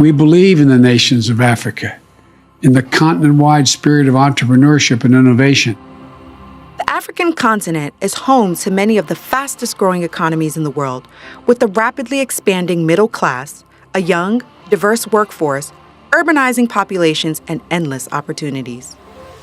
We believe in the nations of Africa, in the continent-wide spirit of entrepreneurship and innovation. The African continent is home to many of the fastest-growing economies in the world, with the rapidly expanding middle class, a young, diverse workforce, urbanizing populations, and endless opportunities.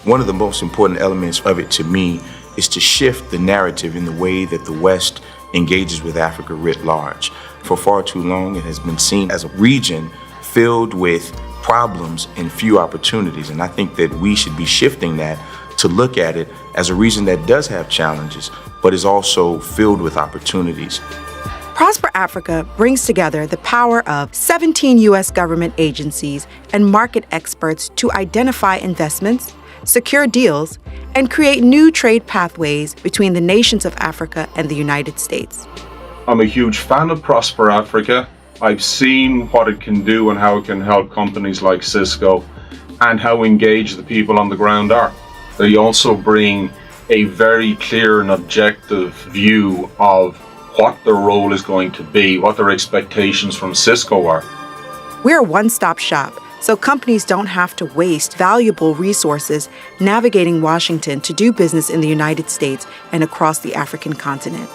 One of the most important elements of it to me is to shift the narrative in the way that the West engages with Africa writ large. For far too long, it has been seen as a region filled with problems and few opportunities. And I think that we should be shifting that to look at it as a region that does have challenges, but is also filled with opportunities. Prosper Africa brings together the power of 17 U.S. government agencies and market experts to identify investments, secure deals, and create new trade pathways between the nations of Africa and the United States. I'm a huge fan of Prosper Africa. I've seen what it can do and how it can help companies like Cisco and how engaged the people on the ground are. They also bring a very clear and objective view of what their role is going to be, what their expectations from Cisco are. We're a one-stop shop, so companies don't have to waste valuable resources navigating Washington to do business in the United States and across the African continent.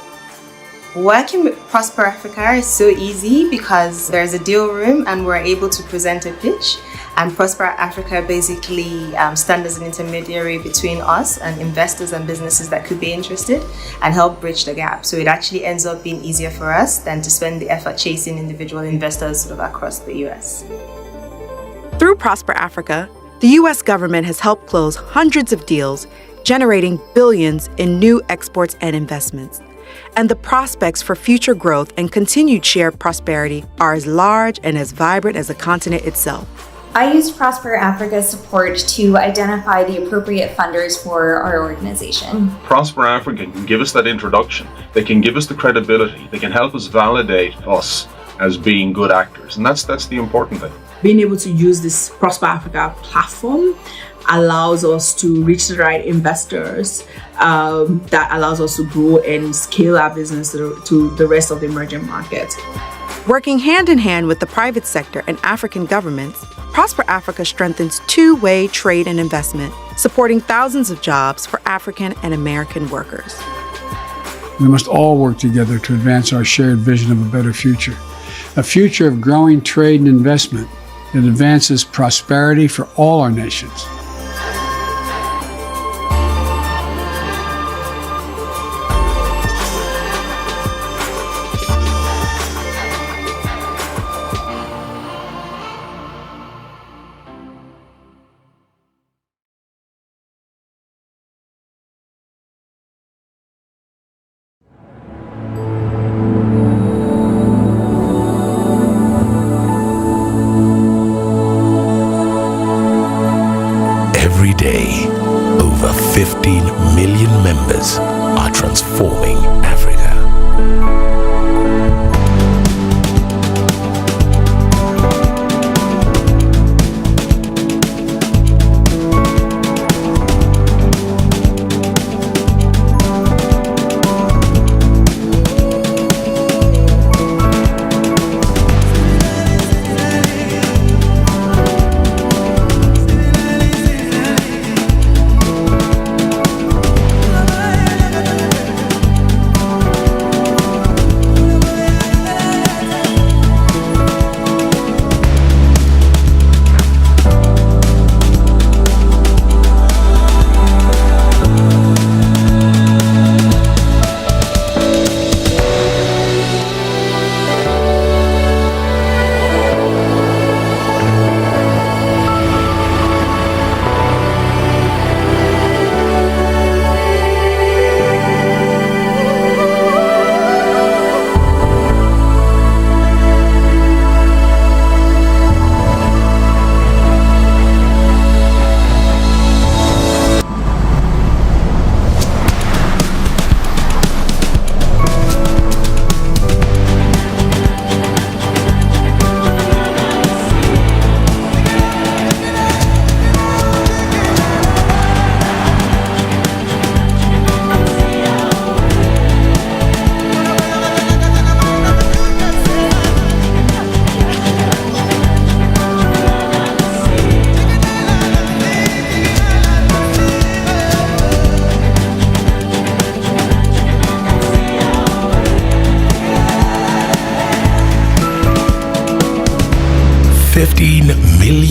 Working with Prosper Africa is so easy because there's a deal room and we're able to present a pitch. And Prosper Africa basically stands as an intermediary between us and investors and businesses that could be interested and help bridge the gap. So it actually ends up being easier for us than to spend the effort chasing individual investors sort of across the US. Through Prosper Africa, the U.S. government has helped close hundreds of deals, generating billions in new exports and investments. And the prospects for future growth and continued shared prosperity are as large and as vibrant as the continent itself. I used Prosper Africa's support to identify the appropriate funders for our organization. Prosper Africa can give us that introduction. They can give us the credibility. They can help us validate us as being good actors. And that's the important thing. Being able to use this Prosper Africa platform allows us to reach the right investors, that allows us to grow and scale our business to the rest of the emerging markets. Working hand in hand with the private sector and African governments, Prosper Africa strengthens two-way trade and investment, supporting thousands of jobs for African and American workers. We must all work together to advance our shared vision of a better future, a future of growing trade and investment that advances prosperity for all our nations. Every day, over 15 million members are transforming Africa.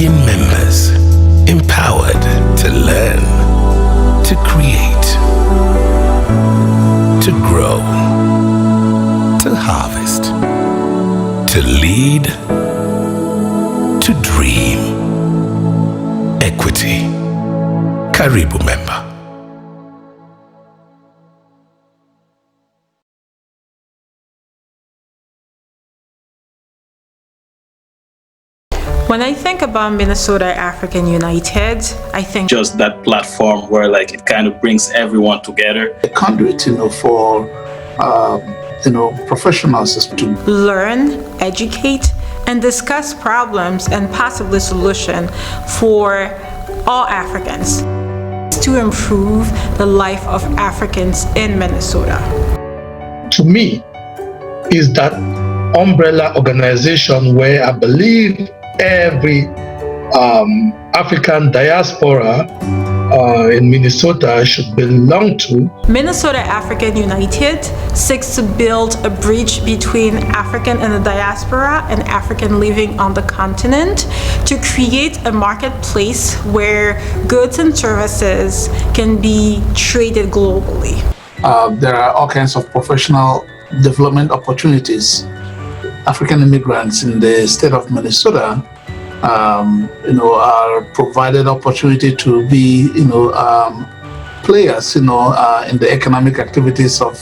million members empowered to learn, to create, to grow, to harvest, to lead, to dream. Equity. Karibu member. When I think about Minnesota African United, I think just that platform where like it kind of brings everyone together. A conduit, for professionals to learn, educate, and discuss problems and possibly solution for all Africans to improve the life of Africans in Minnesota. To me, is that umbrella organization where I believe every African diaspora in Minnesota should belong to. Minnesota African United seeks to build a bridge between African in the diaspora and African living on the continent to create a marketplace where goods and services can be traded globally. There are all kinds of professional development opportunities. African immigrants in the state of Minnesota are provided opportunity to be, players, in the economic activities of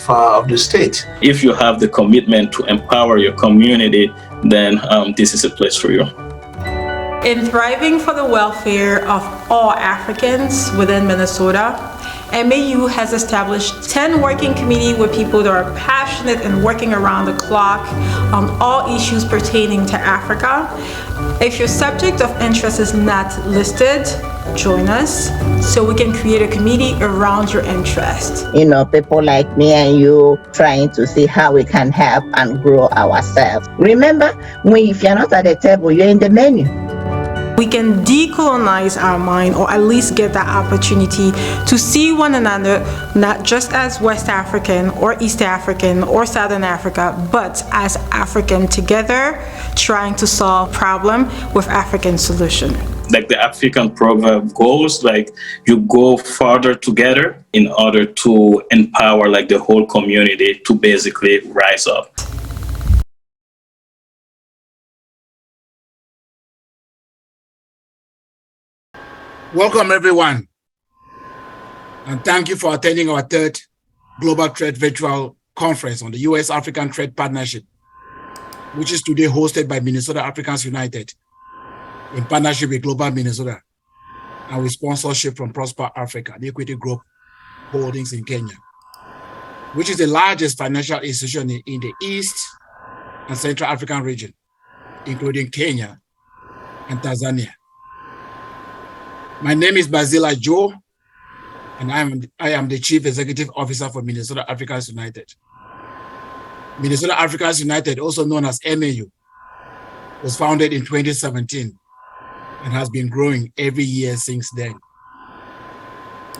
the state. If you have the commitment to empower your community, then this is a place for you. In thriving for the welfare of all Africans within Minnesota, MAU has established 10 working committees with people that are passionate and working around the clock on all issues pertaining to Africa. If your subject of interest is not listed, join us so we can create a committee around your interest. People like me and you trying to see how we can help and grow ourselves. Remember, if you're not at the table, you're in the menu. We can decolonize our mind, or at least get that opportunity to see one another not just as West African or East African or Southern Africa, but as African together, trying to solve problem with African solution. Like the African proverb goes, like you go farther together in order to empower like the whole community to basically rise up. Welcome, everyone, and thank you for attending our third Global Trade Virtual Conference on the U.S.-African Trade Partnership, which is today hosted by Minnesota Africans United in partnership with Global Minnesota and with sponsorship from Prosperous Africa, the equity group holdings in Kenya, which is the largest financial institution in the East and Central African region, including Kenya and Tanzania. My name is Basil Ajuo, and I am the Chief Executive Officer for Minnesota Africans United. Minnesota Africans United, also known as MAU, was founded in 2017 and has been growing every year since then.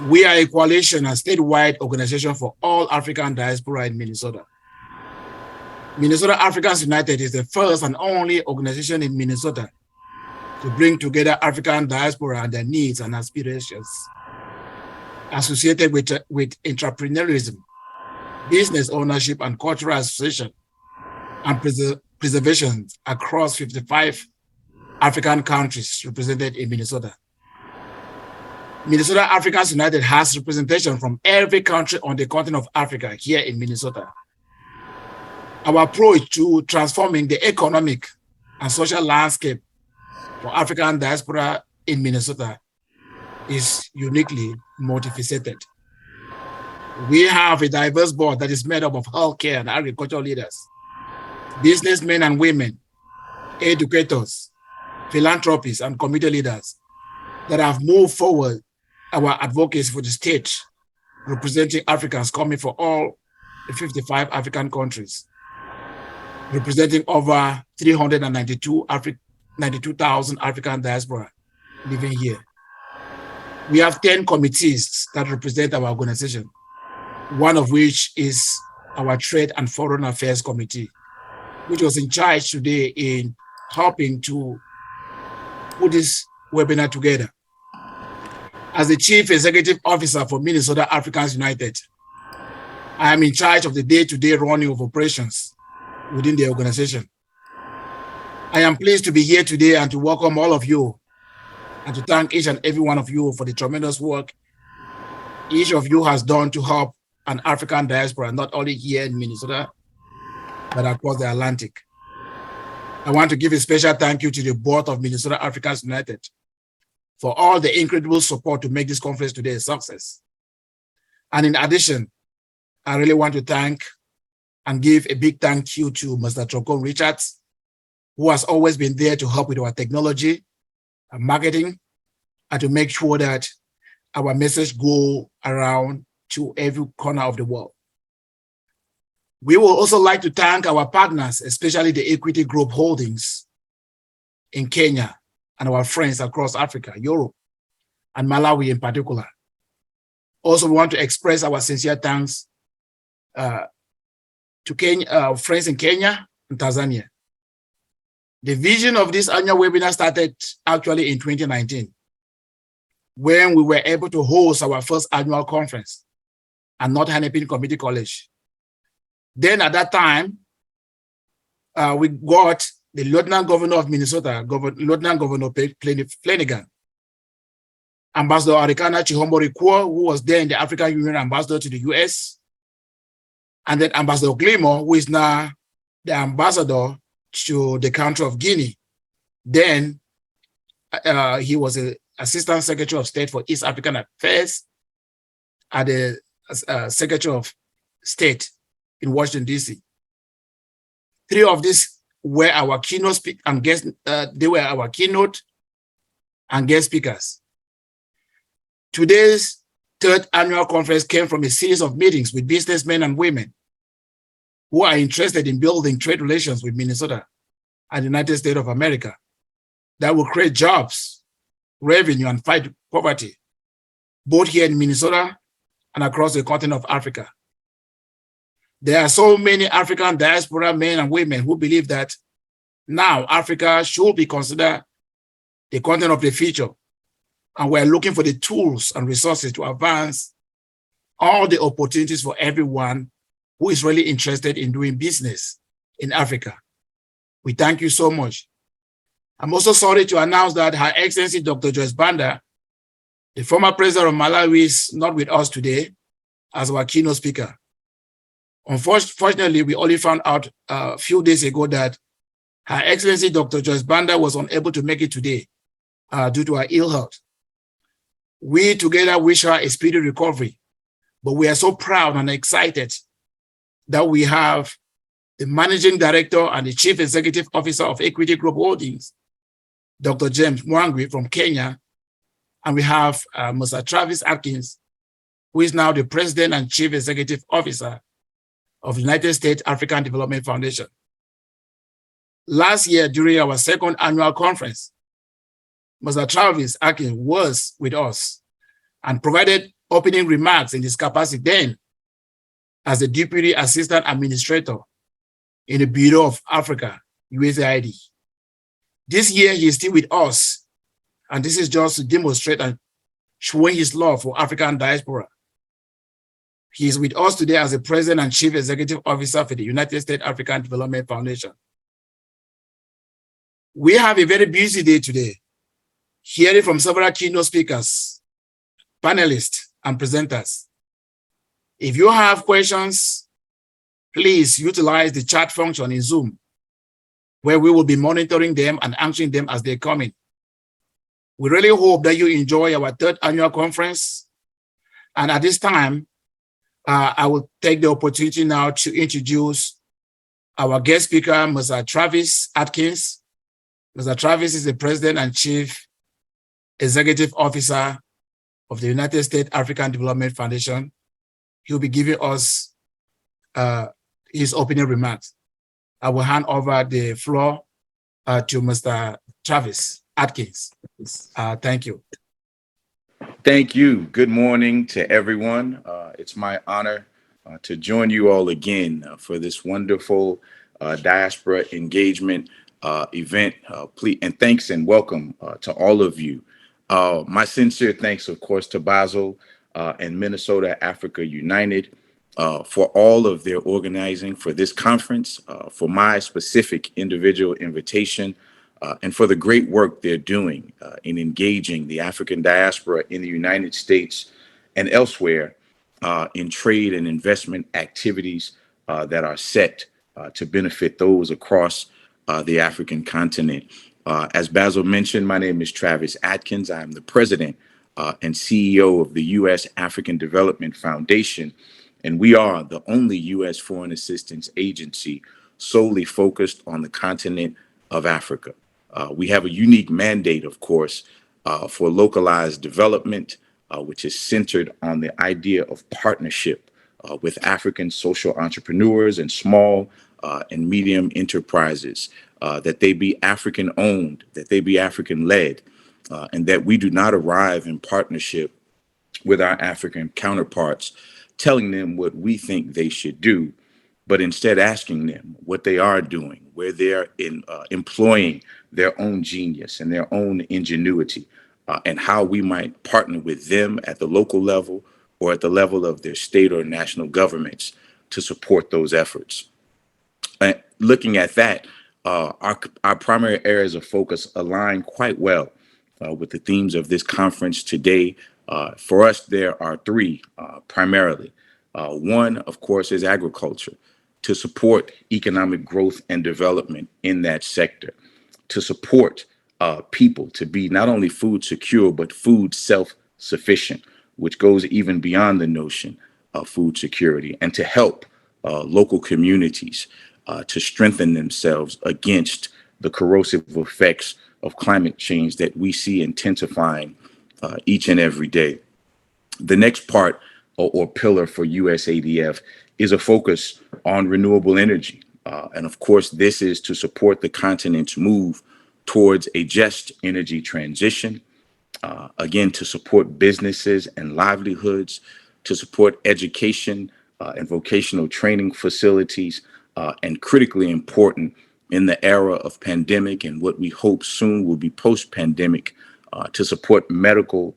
We are a coalition and statewide organization for all African diaspora in Minnesota. Minnesota Africans United is the first and only organization in Minnesota to bring together African diaspora and their needs and aspirations associated with entrepreneurialism, business ownership, and cultural association and preservation across 55 African countries represented in Minnesota. Minnesota Africans United has representation from every country on the continent of Africa here in Minnesota. Our approach to transforming the economic and social landscape for African diaspora in Minnesota is uniquely multifaceted. We have a diverse board that is made up of healthcare and agricultural leaders, businessmen and women, educators, philanthropists, and community leaders that have moved forward our advocacy for the state, representing Africans coming from all the 55 African countries, representing over 92,000 African diaspora living here. We have 10 committees that represent our organization, one of which is our Trade and Foreign Affairs Committee, which was in charge today in helping to put this webinar together. As the Chief Executive Officer for Minnesota Africans United, I am in charge of the day-to-day running of operations within the organization. I am pleased to be here today and to welcome all of you and to thank each and every one of you for the tremendous work each of you has done to help an African diaspora, not only here in Minnesota, but across the Atlantic. I want to give a special thank you to the board of Minnesota Africans United for all the incredible support to make this conference today a success. And in addition, I really want to thank and give a big thank you to Mr. Trocon Richards, who has always been there to help with our technology and marketing and to make sure that our message go around to every corner of the world. We would also like to thank our partners, especially the Equity Group Holdings in Kenya and our friends across Africa, Europe, and Malawi in particular. Also, we want to express our sincere thanks to Kenya, friends in Kenya and Tanzania. The vision of this annual webinar started actually in 2019, when we were able to host our first annual conference at North Hennepin Community College. Then at that time, we got the Lieutenant Governor of Minnesota, Lieutenant Governor Flanagan, Ambassador Arikana Chihombo-Rikuo, who was then the African Union Ambassador to the US, and then Ambassador Glimo, who is now the Ambassador to the country of Guinea. Then he was an Assistant Secretary of State for East African Affairs at the Secretary of State in Washington, D.C. Three of these were our keynote and guest. They were our keynote and guest speakers. Today's third annual conference came from a series of meetings with businessmen and women who are interested in building trade relations with Minnesota and the United States of America that will create jobs, revenue, and fight poverty, both here in Minnesota and across the continent of Africa. There are so many African diaspora men and women who believe that now Africa should be considered the continent of the future, and we're looking for the tools and resources to advance all the opportunities for everyone who is really interested in doing business in Africa. We thank you so much. I'm also sorry to announce that Her Excellency Dr. Joyce Banda, the former president of Malawi, is not with us today as our keynote speaker. Unfortunately, we only found out a few days ago that Her Excellency Dr. Joyce Banda was unable to make it today due to her ill health. We together wish her a speedy recovery, but we are so proud and excited that we have the Managing Director and the Chief Executive Officer of Equity Group Holdings, Dr. James Mwangi from Kenya, and we have Mr. Travis Adkins, who is now the President and Chief Executive Officer of the United States African Development Foundation. Last year, during our second annual conference, Mr. Travis Adkins was with us and provided opening remarks in his capacity then as the Deputy Assistant Administrator in the Bureau of Africa, USAID. This year, he is still with us, and this is just to demonstrate and showing his love for African diaspora. He is with us today as the President and Chief Executive Officer for the United States African Development Foundation. We have a very busy day today, hearing from several keynote speakers, panelists, and presenters. If you have questions, please utilize the chat function in Zoom, where we will be monitoring them and answering them as they come in. We really hope that you enjoy our third annual conference. And at this time, I will take the opportunity now to introduce our guest speaker, Mr. Travis Adkins. Mr. Travis is the President and Chief Executive Officer of the United States African Development Foundation. He'll be giving us his opening remarks. I will hand over the floor to Mr. Travis Adkins. Thank you. Thank you. Good morning to everyone. It's my honor to join you all again for this wonderful diaspora engagement event. Please, and thanks and welcome to all of you. My sincere thanks, of course, to Basil and Minnesota Africa United for all of their organizing for this conference, for my specific individual invitation, and for the great work they're doing in engaging the African diaspora in the United States and elsewhere in trade and investment activities that are set to benefit those across the African continent. As Basil mentioned, my name is Travis Adkins. I am the president and CEO of the U.S. African Development Foundation, and we are the only U.S. foreign assistance agency solely focused on the continent of Africa. We have a unique mandate, of course, for localized development, which is centered on the idea of partnership with African social entrepreneurs and small and medium enterprises, that they be African owned, that they be African led, and that we do not arrive in partnership with our African counterparts, telling them what we think they should do, but instead asking them what they are doing, where they're employing their own genius and their own ingenuity, and how we might partner with them at the local level or at the level of their state or national governments to support those efforts. Looking at that, our primary areas of focus align quite well with the themes of this conference today. For us, there are three primarily. One, of course, is agriculture, to support economic growth and development in that sector, to support people to be not only food secure, but food self-sufficient, which goes even beyond the notion of food security, and to help local communities to strengthen themselves against the corrosive effects of climate change that we see intensifying each and every day. The next part or pillar for USADF is a focus on renewable energy. And of course, this is to support the continent's move towards a just energy transition, again, to support businesses and livelihoods, to support education and vocational training facilities, and critically important in the era of pandemic and what we hope soon will be post-pandemic, to support medical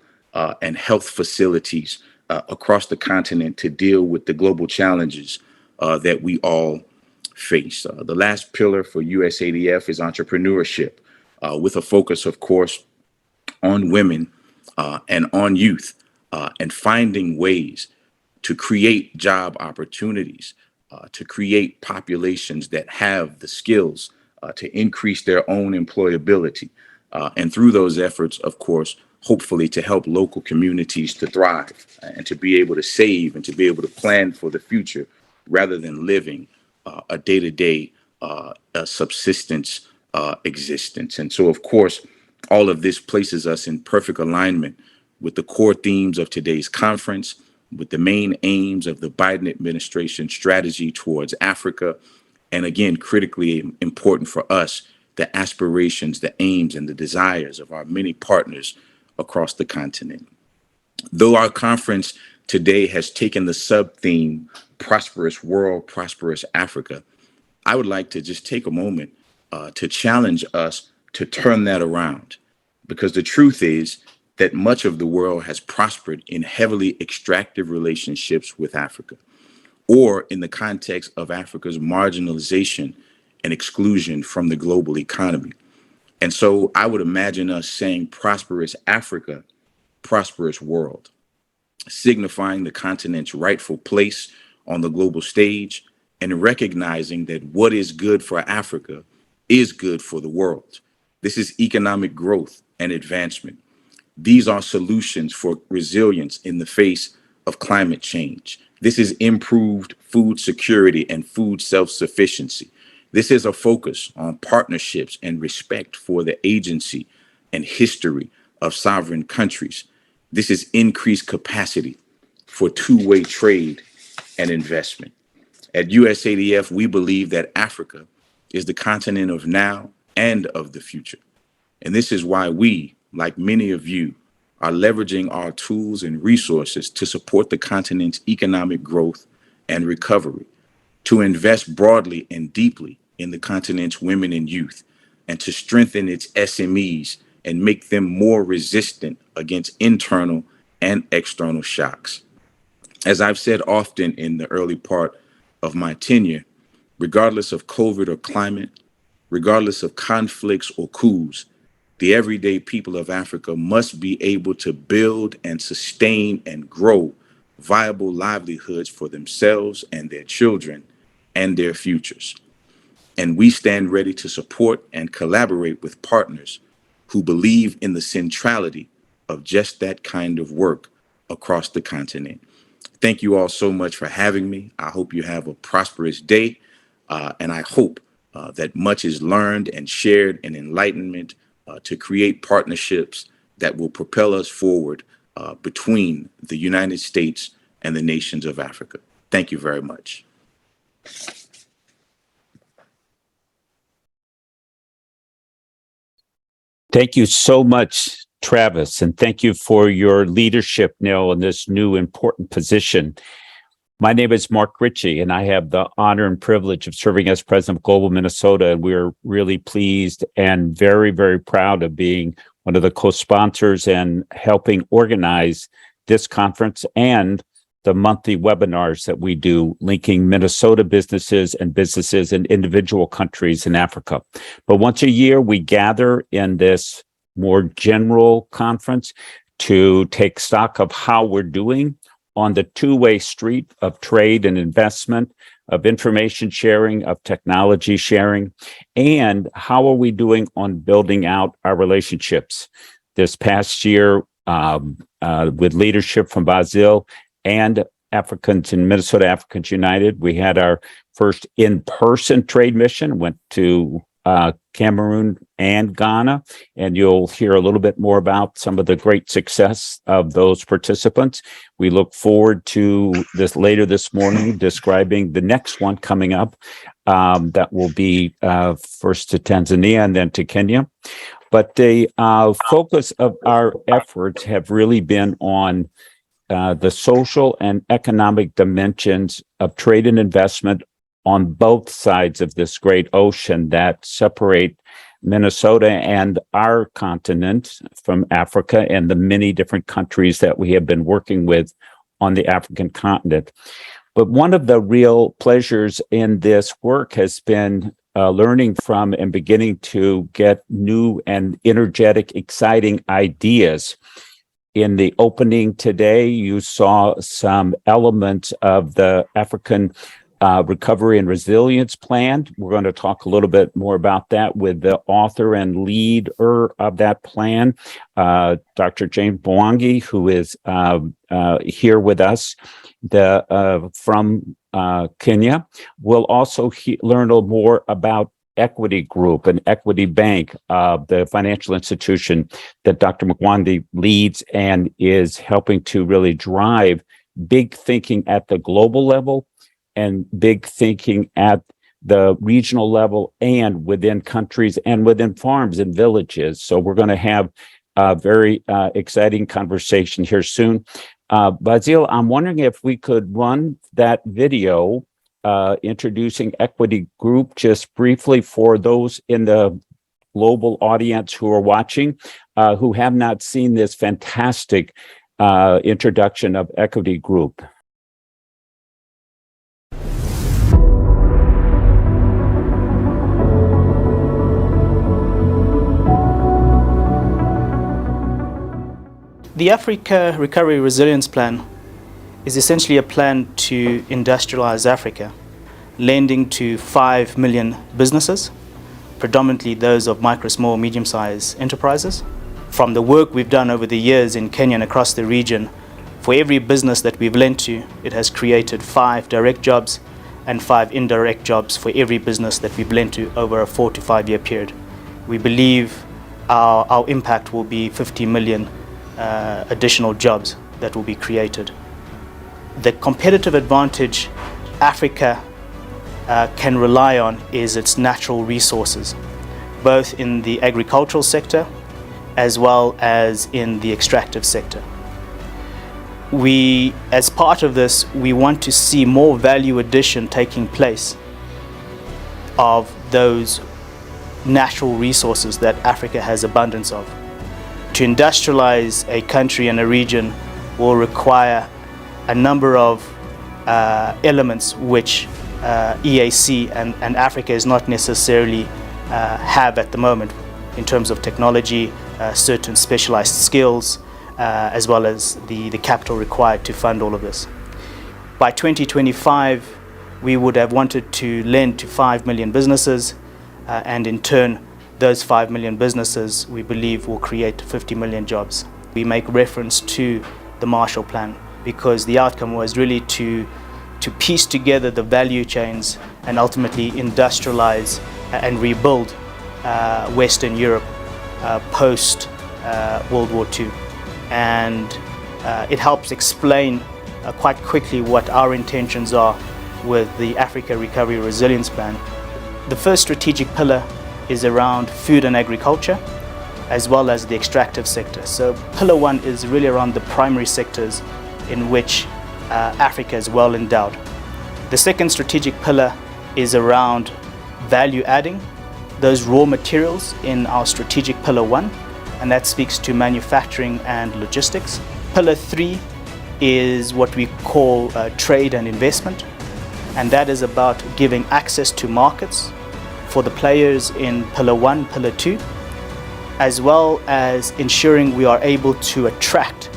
and health facilities across the continent to deal with the global challenges that we all face. The last pillar for USADF is entrepreneurship, with a focus, of course, on women and on youth, and finding ways to create job opportunities, to create populations that have the skills to increase their own employability. And through those efforts, of course, hopefully to help local communities to thrive and to be able to save and to be able to plan for the future rather than living a day-to-day subsistence existence. And so, of course, all of this places us in perfect alignment with the core themes of today's conference, with the main aims of the Biden administration strategy towards Africa, and again, critically important for us, the aspirations, the aims, and the desires of our many partners across the continent. Though our conference today has taken the sub-theme, Prosperous World, Prosperous Africa, I would like to just take a moment to challenge us to turn that around, because the truth is that much of the world has prospered in heavily extractive relationships with Africa, or in the context of Africa's marginalization and exclusion from the global economy. And so I would imagine us saying prosperous Africa, prosperous world, signifying the continent's rightful place on the global stage and recognizing that what is good for Africa is good for the world. This is economic growth and advancement. These are solutions for resilience in the face of climate change. This is improved food security and food self-sufficiency. This is a focus on partnerships and respect for the agency and history of sovereign countries. This is increased capacity for two-way trade and investment. At USADF, we believe that Africa is the continent of now and of the future. And this is why we, like many of you, are leveraging our tools and resources to support the continent's economic growth and recovery, to invest broadly and deeply in the continent's women and youth, and to strengthen its SMEs and make them more resistant against internal and external shocks. As I've said often in the early part of my tenure, regardless of COVID or climate, regardless of conflicts or coups, the everyday people of Africa must be able to build and sustain and grow viable livelihoods for themselves and their children and their futures. And we stand ready to support and collaborate with partners who believe in the centrality of just that kind of work across the continent. Thank you all so much for having me. I hope you have a prosperous day, and I hope that much is learned and shared in enlightenment to create partnerships that will propel us forward between the United States and the nations of Africa. Thank you very much. Thank you so much, Travis, and thank you for your leadership now in this new important position. My name is Mark Ritchie, and I have the honor and privilege of serving as president of Global Minnesota. And we're really pleased and very, very proud of being one of the co-sponsors and helping organize this conference and the monthly webinars that we do, linking Minnesota businesses in individual countries in Africa. But once a year, we gather in this more general conference to take stock of how we're doing on the two-way street of trade and investment, of information sharing, of technology sharing, and how are we doing on building out our relationships. This past year, with leadership from Basil and Africans in Minnesota Africans United, we had our first in-person trade mission, went to Cameroon and Ghana, and you'll hear a little bit more about some of the great success of those participants. We look forward to this later this morning, describing the next one coming up. That will be first to Tanzania and then to Kenya. But the focus of our efforts have really been on the social and economic dimensions of trade and investment on both sides of this great ocean that separate Minnesota and our continent from Africa and the many different countries that we have been working with on the African continent. But one of the real pleasures in this work has been learning from and beginning to get new and energetic, exciting ideas. In the opening today, you saw some elements of the African Recovery and Resilience Plan. We're going to talk a little bit more about that with the author and leader of that plan, Dr. James Mwangi, who is here with us from Kenya. We'll also learn a little more about Equity Group and Equity Bank, the financial institution that Dr. Mwangi leads and is helping to really drive big thinking at the global level and big thinking at the regional level and within countries and within farms and villages. So we're going to have a very exciting conversation here soon. Basil, I'm wondering if we could run that video introducing Equity Group just briefly for those in the global audience who are watching, who have not seen this fantastic introduction of Equity Group. The Africa Recovery Resilience Plan is essentially a plan to industrialize Africa, lending to 5 million businesses, predominantly those of micro, small, medium-sized enterprises. From the work we've done over the years in Kenya and across the region, for every business that we've lent to, it has created 5 direct jobs and 5 indirect jobs for every business that we've lent to over a 4 to 5 year period. We believe our impact will be 50 million additional jobs that will be created. The competitive advantage Africa can rely on is its natural resources, both in the agricultural sector as well as in the extractive sector. As part of this, we want to see more value addition taking place of those natural resources that Africa has abundance of. To industrialize a country and a region will require a number of elements which EAC and Africa is not necessarily have at the moment in terms of technology, certain specialized skills, as well as the capital required to fund all of this. By 2025, we would have wanted to lend to 5 million businesses, and in turn, those 5 million businesses, we believe, will create 50 million jobs. We make reference to the Marshall Plan because the outcome was really to piece together the value chains and ultimately industrialize and rebuild Western Europe post World War II. And it helps explain quite quickly what our intentions are with the Africa Recovery Resilience Plan. The first strategic pillar is around food and agriculture, as well as the extractive sector. So pillar one is really around the primary sectors in which Africa is well endowed. The second strategic pillar is around value adding those raw materials in our strategic pillar one, and that speaks to manufacturing and logistics. Pillar three is what we call trade and investment, and that is about giving access to markets for the players in pillar one, pillar two, as well as ensuring we are able to attract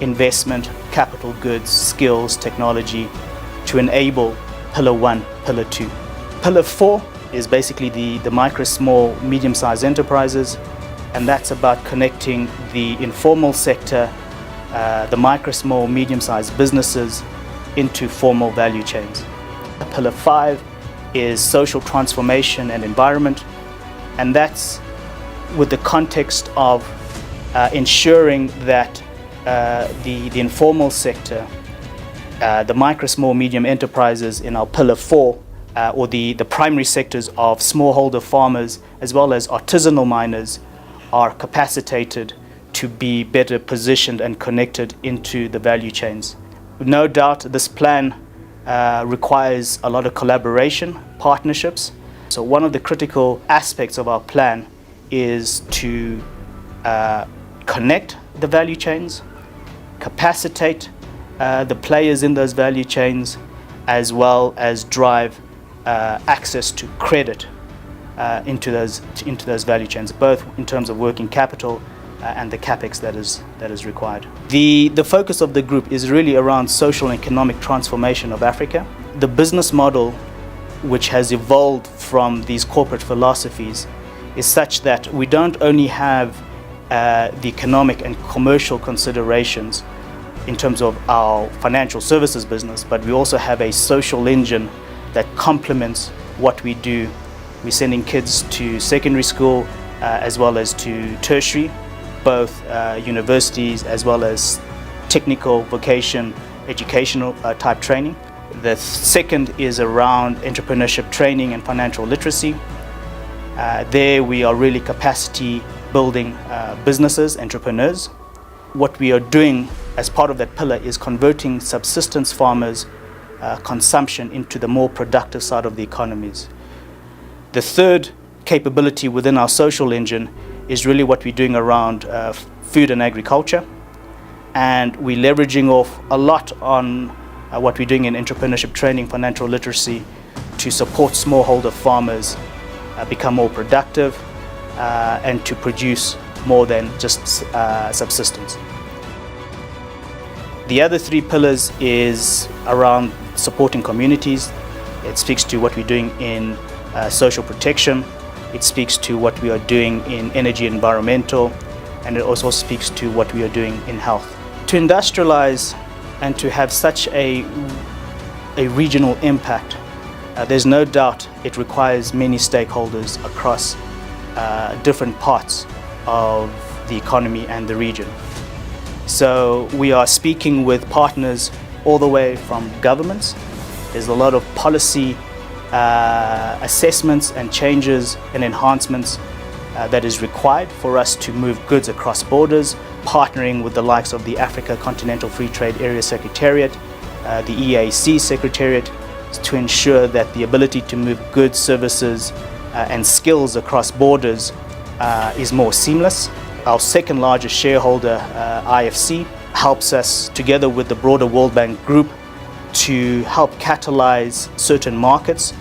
investment, capital goods, skills, technology to enable pillar one, pillar two. Pillar four is basically the micro, small, medium-sized enterprises, and that's about connecting the informal sector, the micro, small, medium-sized businesses into formal value chains. Pillar five is social transformation and environment, and that's with the context of ensuring that the informal sector, the micro, small, medium enterprises in our pillar four, or the primary sectors of smallholder farmers as well as artisanal miners, are capacitated to be better positioned and connected into the value chains. No doubt this plan requires a lot of collaboration, partnerships. So one of the critical aspects of our plan is to connect the value chains, capacitate the players in those value chains, as well as drive access to credit into those value chains, both in terms of working capital and the capex that is required. The focus of the group is really around social and economic transformation of Africa. The business model, which has evolved from these corporate philosophies, is such that we don't only have the economic and commercial considerations in terms of our financial services business, but we also have a social engine that complements what we do. We're sending kids to secondary school as well as to tertiary, both universities as well as technical vocation educational type training. The second is around entrepreneurship training and financial literacy. There we are really capacity building businesses, entrepreneurs. What we are doing as part of that pillar is converting subsistence farmers' consumption into the more productive side of the economies. The third capability within our social engine is really what we're doing around food and agriculture, and we're leveraging off a lot on what we're doing in entrepreneurship training, financial literacy, to support smallholder farmers become more productive and to produce more than just subsistence. The other three pillars is around supporting communities. It speaks to what we're doing in social protection. It speaks to what we are doing in energy and environmental, and it also speaks to what we are doing in health. To industrialize and to have such a regional impact, there's no doubt it requires many stakeholders across different parts of the economy and the region. So we are speaking with partners all the way from governments. There's a lot of policy assessments and changes and enhancements that is required for us to move goods across borders, partnering with the likes of the Africa Continental Free Trade Area Secretariat, the EAC Secretariat, to ensure that the ability to move goods, services, and skills across borders is more seamless. Our second largest shareholder, IFC, helps us together with the broader World Bank group to help catalyze certain markets.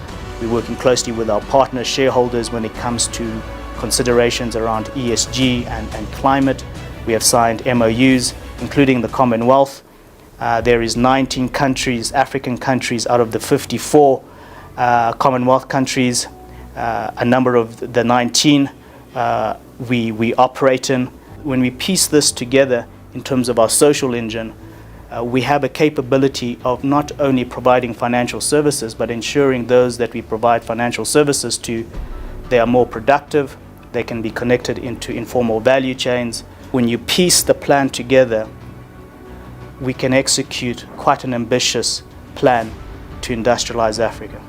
We're working closely with our partner shareholders when it comes to considerations around ESG and climate. We have signed MOUs, including the Commonwealth. There is 19 countries, African countries, out of the 54 Commonwealth countries. A number of the 19 we operate in. When we piece this together in terms of our social engine, we have a capability of not only providing financial services, but ensuring those that we provide financial services to, they are more productive, they can be connected into informal value chains. When you piece the plan together, we can execute quite an ambitious plan to industrialize Africa.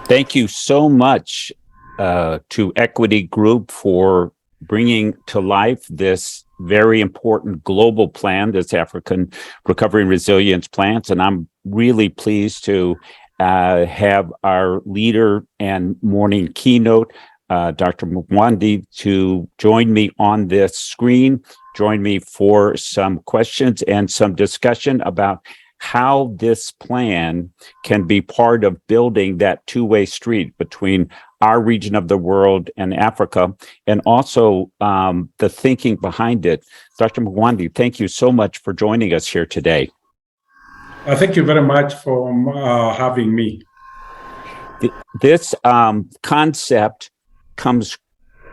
Thank you so much to Equity Group for bringing to life this very important global plan, this African Recovery and Resilience Plan. And I'm really pleased to have our leader and morning keynote, Dr. Mwangi, to join me on this screen, join me for some questions and some discussion about how this plan can be part of building that two-way street between our region of the world and Africa, and also the thinking behind it. Dr. Mwangi, thank you so much for joining us here today. Thank you very much for having me. This concept comes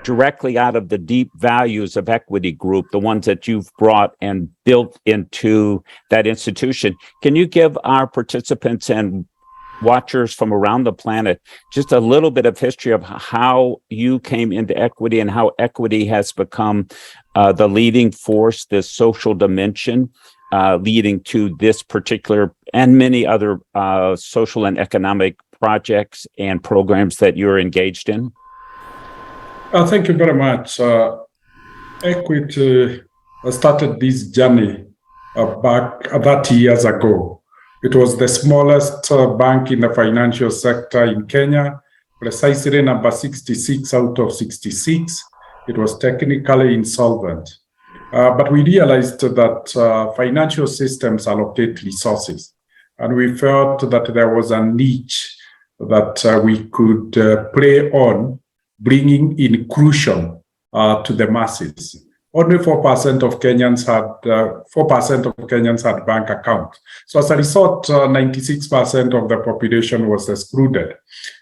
directly out of the deep values of Equity Group, the ones that you've brought and built into that institution. Can you give our participants and watchers from around the planet just a little bit of history of how you came into Equity and how Equity has become the leading force, this social dimension, leading to this particular and many other social and economic projects and programs that you're engaged in? Thank you very much. Equity started this journey back 30 years ago. It was the smallest bank in the financial sector in Kenya, precisely number 66 out of 66. It was technically insolvent. But we realized that financial systems allocate resources. And we felt that there was a niche that we could play on, bringing inclusion to the masses. Only 4% of Kenyans had bank accounts. So as a result, 96% of the population was excluded.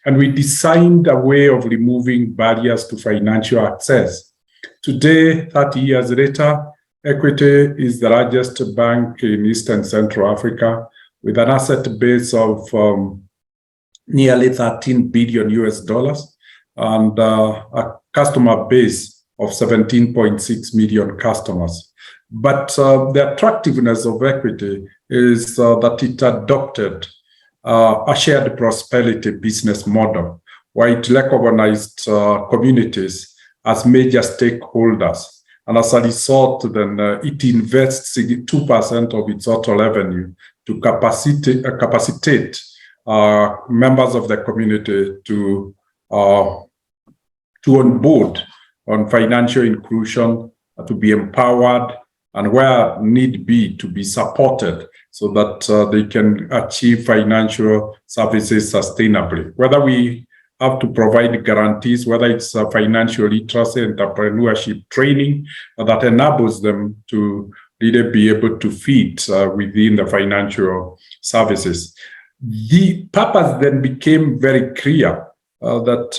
And we designed a way of removing barriers to financial access. Today, 30 years later, Equity is the largest bank in East and Central Africa with an asset base of nearly $13 billion and a customer base of 17.6 million customers. But the attractiveness of Equity is that it adopted a shared prosperity business model, where it recognized communities as major stakeholders. And as a result, then it invests 2% of its total revenue to capacitate members of the community to onboard on financial inclusion, to be empowered, and where need be, to be supported so that they can achieve financial services sustainably. Whether we have to provide guarantees, whether it's financial literacy, entrepreneurship training that enables them to really be able to fit within the financial services. The purpose then became very clear that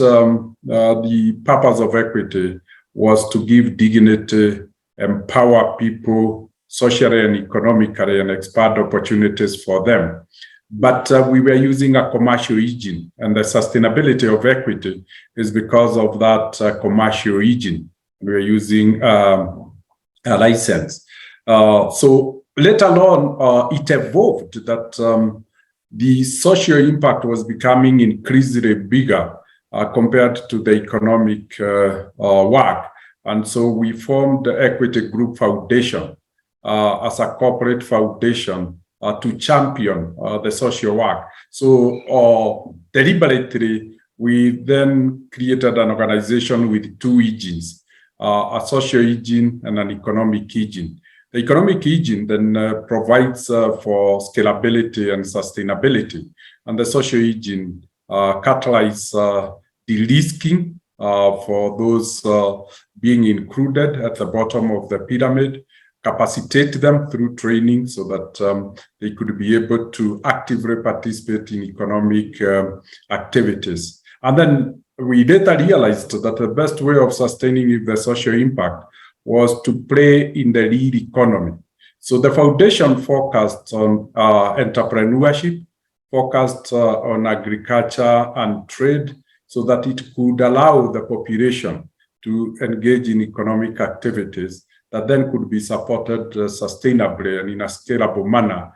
the purpose of Equity was to give dignity, empower people socially and economically, and expand opportunities for them. But we were using a commercial engine, and the sustainability of Equity is because of that commercial engine. We were using a license. So later on, it evolved that the social impact was becoming increasingly bigger compared to the economic work. And so we formed the Equity Group Foundation as a corporate foundation to champion the social work. So deliberately, we then created an organization with two engines, a social engine and an economic engine. The economic engine then provides for scalability and sustainability, and the social engine catalyzes de-risking for those being included at the bottom of the pyramid, capacitate them through training so that they could be able to actively participate in economic activities. And then we later realized that the best way of sustaining the social impact was to play in the real economy. So the foundation focused on entrepreneurship, focused on agriculture and trade, so that it could allow the population to engage in economic activities that then could be supported sustainably and in a scalable manner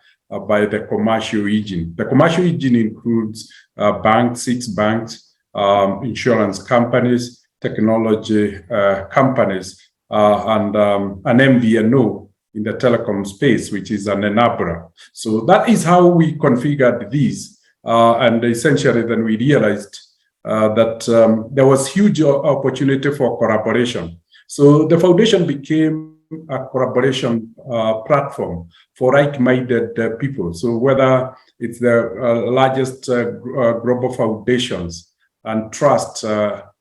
by the commercial engine. The commercial engine includes banks, 6 banks, insurance companies, technology companies, and an MVNO in the telecom space, which is an enabler. So that is how we configured these. And essentially then we realized that there was huge opportunity for collaboration. So the foundation became a collaboration platform for like-minded people. So whether it's the largest global foundations and trust,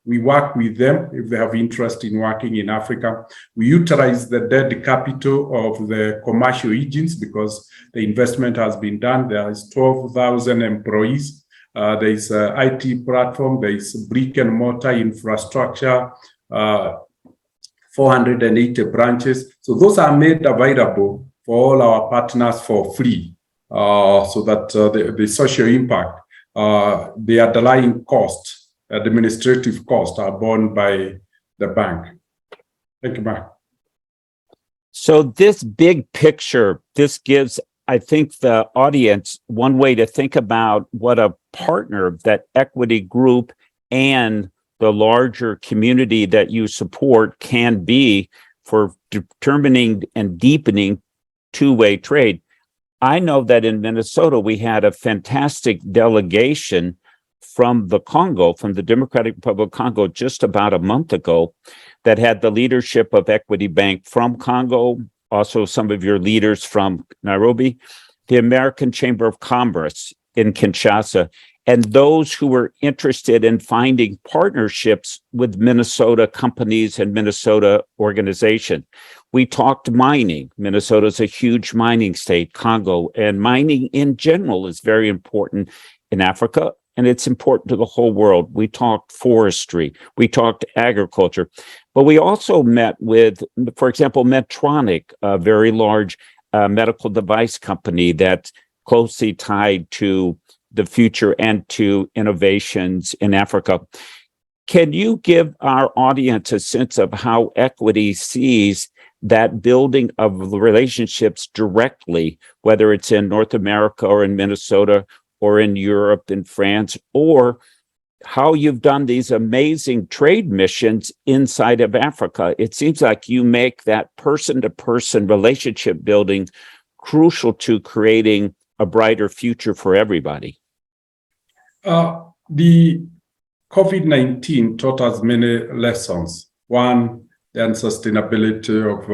we work with them if they have interest in working in Africa. We utilize the dead capital of the commercial engines because the investment has been done. There is 12,000 employees. There is an IT platform. There is brick and mortar infrastructure, 480 branches. So those are made available for all our partners for free, so that the social impact, the underlying cost, administrative costs are borne by the bank. Thank you, Mark. So this big picture, this gives, I think, the audience one way to think about what a partner that Equity Group and the larger community that you support can be for determining and deepening two-way trade. I know that in Minnesota, we had a fantastic delegation from the Congo, from the Democratic Republic of Congo, just about a month ago, that had the leadership of Equity Bank from Congo, also some of your leaders from Nairobi, the American Chamber of Commerce in Kinshasa, and those who were interested in finding partnerships with Minnesota companies and Minnesota organizations. We talked mining. Minnesota is a huge mining state, Congo, and mining in general is very important in Africa, and it's important to the whole world. We talked forestry, we talked agriculture, but we also met with, for example, Medtronic, a very large medical device company that's closely tied to the future and to innovations in Africa. Can you give our audience a sense of how Equity sees that building of relationships directly, whether it's in North America or in Minnesota or in Europe, in France, or how you've done these amazing trade missions inside of Africa? It seems like you make that person-to-person relationship building crucial to creating a brighter future for everybody. The COVID-19 taught us many lessons. One, the unsustainability of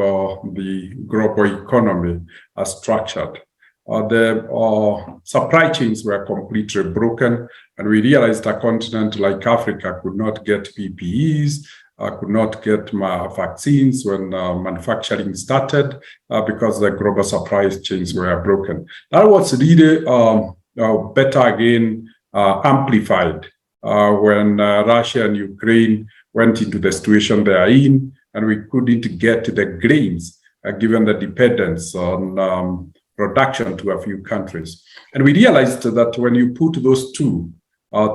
the global economy as structured. The supply chains were completely broken, and we realized a continent like Africa could not get PPEs, could not get vaccines when manufacturing started because the global supply chains were broken. That was really better again amplified when Russia and Ukraine went into the situation they are in, and we couldn't get the grains given the dependence on production to a few countries. And we realized that when you put those two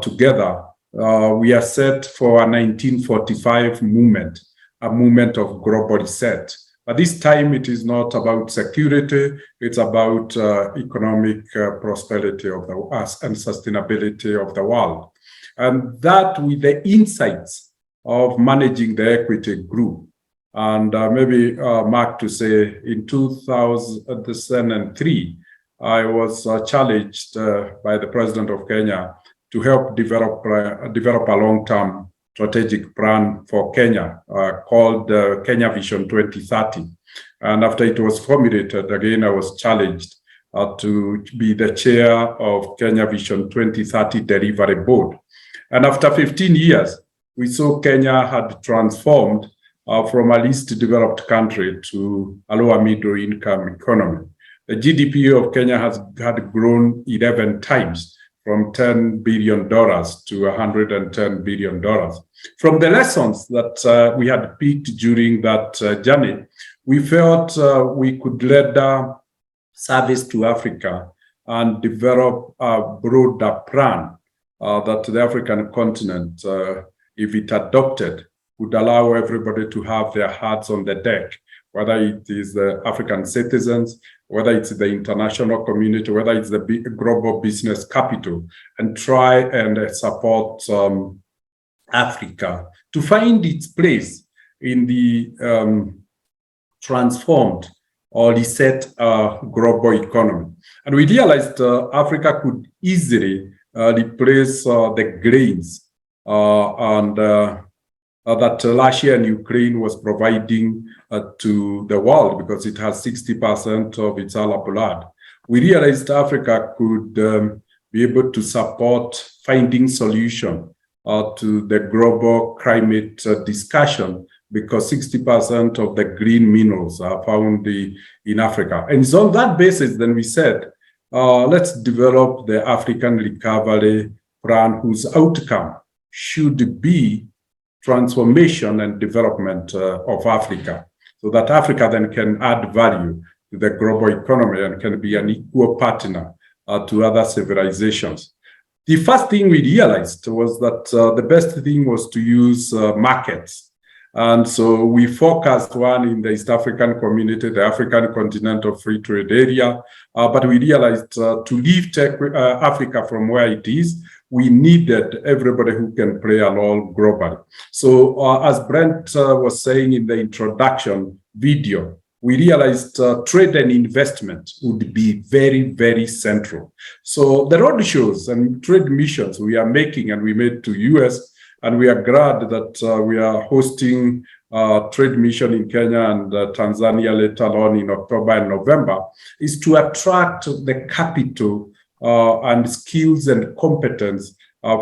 together, we are set for a 1945 movement, a movement of global reset. But this time it is not about security, it's about economic prosperity of us and sustainability of the world. And that with the insights of managing the Equity Group And maybe Mark to say, in 2003, I was challenged by the President of Kenya to help develop a long-term strategic plan for Kenya called Kenya Vision 2030. And after it was formulated, again, I was challenged to be the chair of Kenya Vision 2030 Delivery Board. And after 15 years, we saw Kenya had transformed from a least developed country to a lower middle income economy. The GDP of Kenya had grown 11 times, from $10 billion to $110 billion. From the lessons that we had picked during that journey, we felt we could render service to Africa and develop a broader plan that the African continent, if it adopted, would allow everybody to have their hearts on the deck, whether it is the African citizens, whether it's the international community, whether it's the global business capital, and try and support Africa to find its place in the transformed or reset global economy. And we realized Africa could easily replace the grains that Russia and Ukraine was providing to the world, because it has 60% of its Arab blood. We realized Africa could be able to support finding solution to the global climate discussion, because 60% of the green minerals are found in Africa. And it's on that basis then we said, let's develop the African Recovery Plan, whose outcome should be transformation and development of Africa, so that Africa then can add value to the global economy and can be an equal partner to other civilizations. The first thing we realized was that the best thing was to use markets. And so we focused one in the East African community, the African Continental Free Trade Area, but we realized to lift Africa from where it is, we needed everybody who can play a role globally. So as Brent was saying in the introduction video, we realized trade and investment would be very, very central. So the road shows and trade missions we are making, and we made to US, and we are glad that we are hosting a trade mission in Kenya and Tanzania later on in October and November, is to attract the capital and skills and competence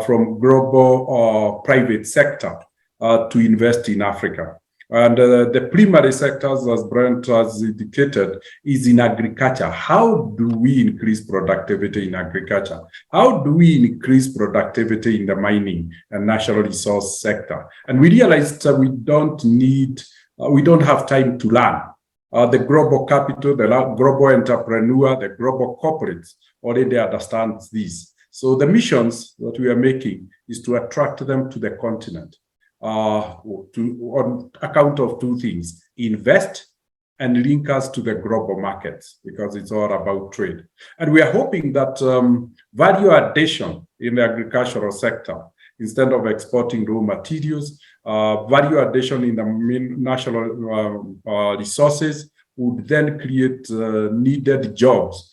from global private sector to invest in Africa. And the primary sectors, as Brent has indicated, is in agriculture. How do we increase productivity in agriculture? How do we increase productivity in the mining and natural resource sector? And we realized we don't have time to learn. The global capital, the global entrepreneur, the global corporates already understand this. So the missions that we are making is to attract them to the continent on account of two things: invest and link us to the global markets, because it's all about trade. And we are hoping that value addition in the agricultural sector, instead of exporting raw materials, value addition in the national resources would then create needed jobs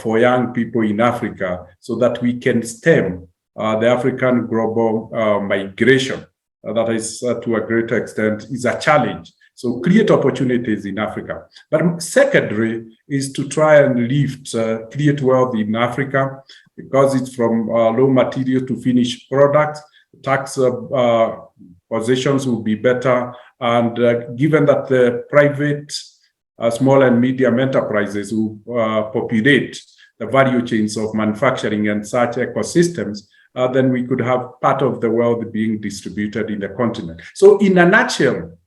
for young people in Africa, so that we can stem the African global migration. That is, to a great extent, is a challenge. So create opportunities in Africa. But secondary is to try and lift, create wealth in Africa, because it's from raw material to finished products. Tax positions will be better. And given that the private small and medium enterprises will populate the value chains of manufacturing and such ecosystems, then we could have part of the wealth being distributed in the continent. So in a nutshell,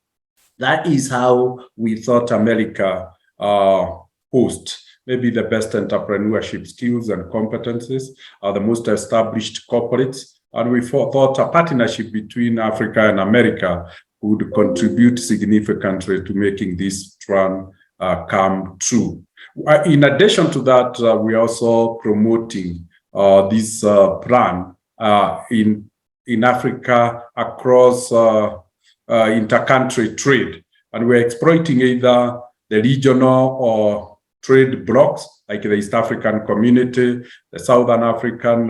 that is how we thought America host maybe the best entrepreneurship skills and competencies, the most established corporates. And we thought a partnership between Africa and America would contribute significantly to making this plan come true. In addition to that, we're also promoting this plan in Africa across inter-country trade. And we're exploiting either the regional or trade blocks, like the East African community, the Southern African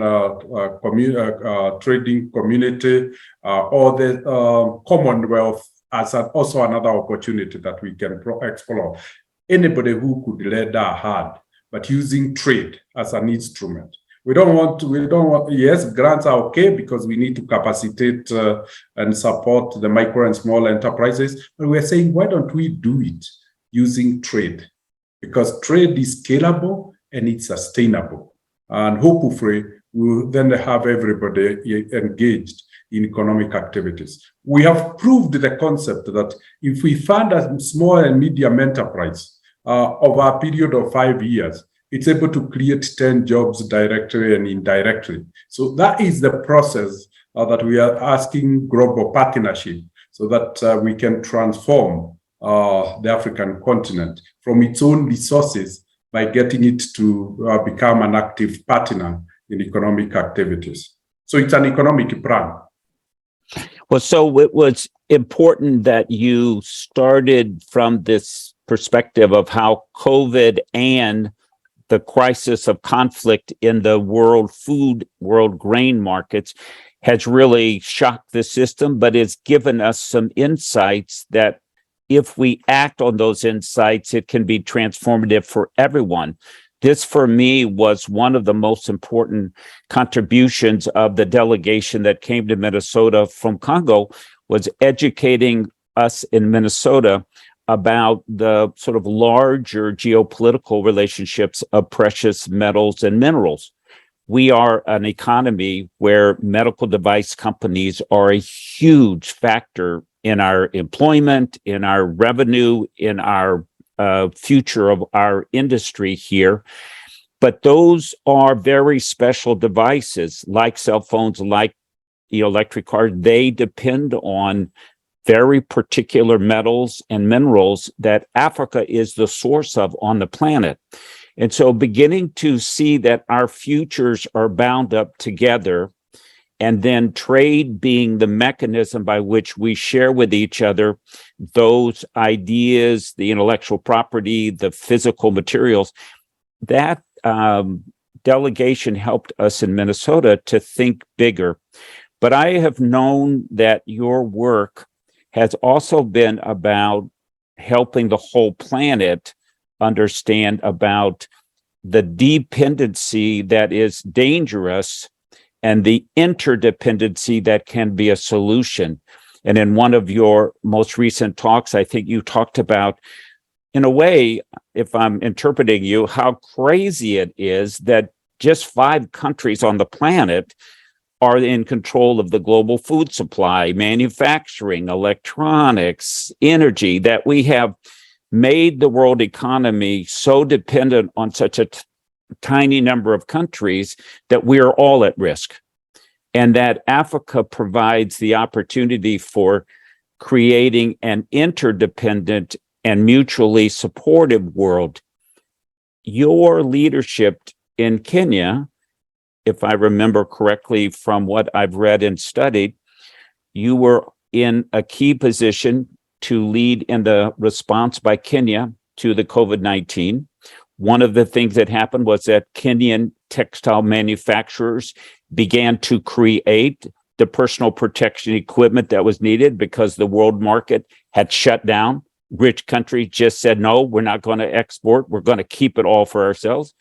trading community, or the Commonwealth as also another opportunity that we can explore. Anybody who could lend a hand, but using trade as an instrument. Yes, grants are okay because we need to capacitate and support the micro and small enterprises, but we're saying, why don't we do it using trade? Because trade is scalable and it's sustainable. And hopefully, we'll then have everybody engaged in economic activities. We have proved the concept that if we fund a small and medium enterprise over a period of 5 years, it's able to create 10 jobs directly and indirectly. So that is the process that we are asking global partnership so that we can transform the African continent from its own resources by getting it to become an active partner in economic activities. So it's an economic plan. Well, so it was important that you started from this perspective of how COVID and the crisis of conflict in the world grain markets has really shocked the system, but it's given us some insights that if we act on those insights, it can be transformative for everyone. This, for me, was one of the most important contributions of the delegation that came to Minnesota from Congo, was educating us in Minnesota about the sort of larger geopolitical relationships of precious metals and minerals. We are an economy where medical device companies are a huge factor in our employment, in our revenue, in our future of our industry here. But those are very special devices, like cell phones, like electric cars. They depend on very particular metals and minerals that Africa is the source of on the planet. And so beginning to see that our futures are bound up together, and then trade being the mechanism by which we share with each other those ideas, the intellectual property, the physical materials, that delegation helped us in Minnesota to think bigger. But I have known that your work has also been about helping the whole planet understand about the dependency that is dangerous and the interdependency that can be a solution. And in one of your most recent talks, I think you talked about, in a way, if I'm interpreting you, how crazy it is that just 5 countries on the planet are in control of the global food supply, manufacturing, electronics, energy, that we have made the world economy so dependent on such a tiny number of countries that we are all at risk. And that Africa provides the opportunity for creating an interdependent and mutually supportive world. Your leadership in Kenya, if I remember correctly from what I've read and studied, you were in a key position to lead in the response by Kenya to the COVID-19. One of the things that happened was that Kenyan textile manufacturers began to create the personal protection equipment that was needed because the world market had shut down. Rich countries just said, no, we're not going to export. We're going to keep it all for ourselves.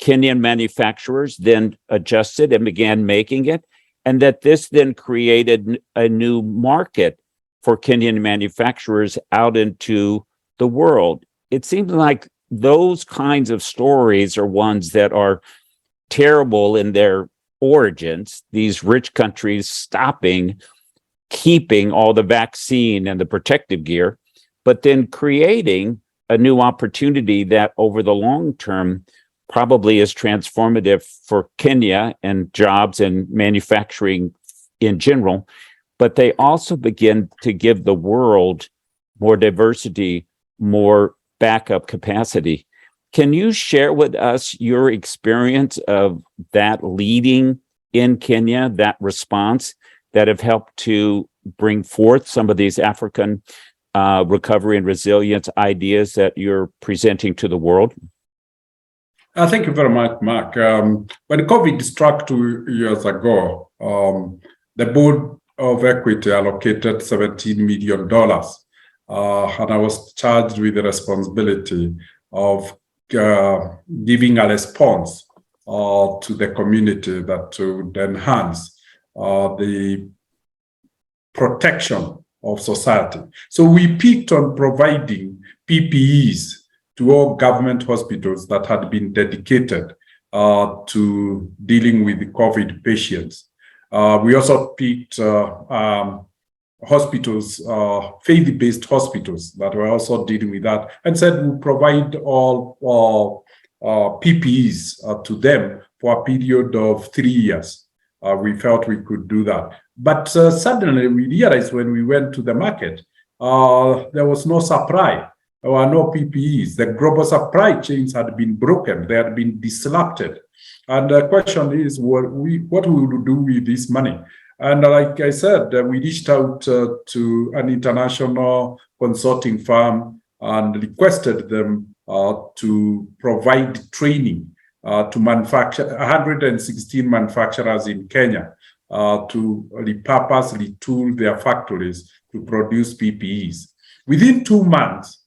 Kenyan manufacturers then adjusted and began making it, and that this then created a new market for Kenyan manufacturers out into the world. It seems like those kinds of stories are ones that are terrible in their origins, these rich countries keeping all the vaccine and the protective gear, but then creating a new opportunity that over the long term probably is transformative for Kenya and jobs and manufacturing in general. But they also begin to give the world more diversity, more backup capacity. Can you share with us your experience of that leading in Kenya, that response that have helped to bring forth some of these African recovery and resilience ideas that you're presenting to the world? Thank you very much, Mark. When COVID struck 2 years ago, the Board of Equity allocated $17 million, and I was charged with the responsibility of giving a response to the community that would enhance the protection of society. So we picked on providing PPEs to all government hospitals that had been dedicated to dealing with the COVID patients. We also picked hospitals, faith-based hospitals that were also dealing with that, and said we'll provide all PPEs to them for a period of 3 years. We felt we could do that. But suddenly we realized when we went to the market, there was no supply. There were no PPEs. The global supply chains had been broken. They had been disrupted. And the question is, what we will do with this money? And like I said, we reached out to an international consulting firm and requested them to provide training to manufacture 116 manufacturers in Kenya to repurpose, retool their factories to produce PPEs. Within 2 months,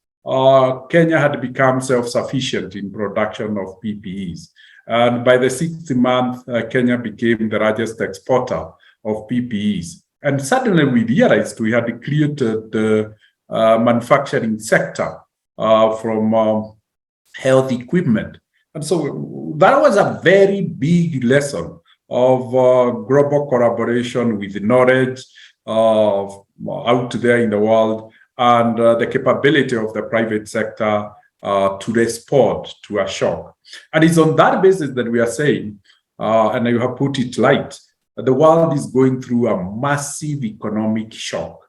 Kenya had become self-sufficient in production of PPEs. And by the 6th month, Kenya became the largest exporter of PPEs. And suddenly we realized we had created the manufacturing sector from health equipment. And so that was a very big lesson of global collaboration with knowledge out there in the world, and the capability of the private sector to respond to a shock. And it's on that basis that we are saying, and you have put it right, the world is going through a massive economic shock.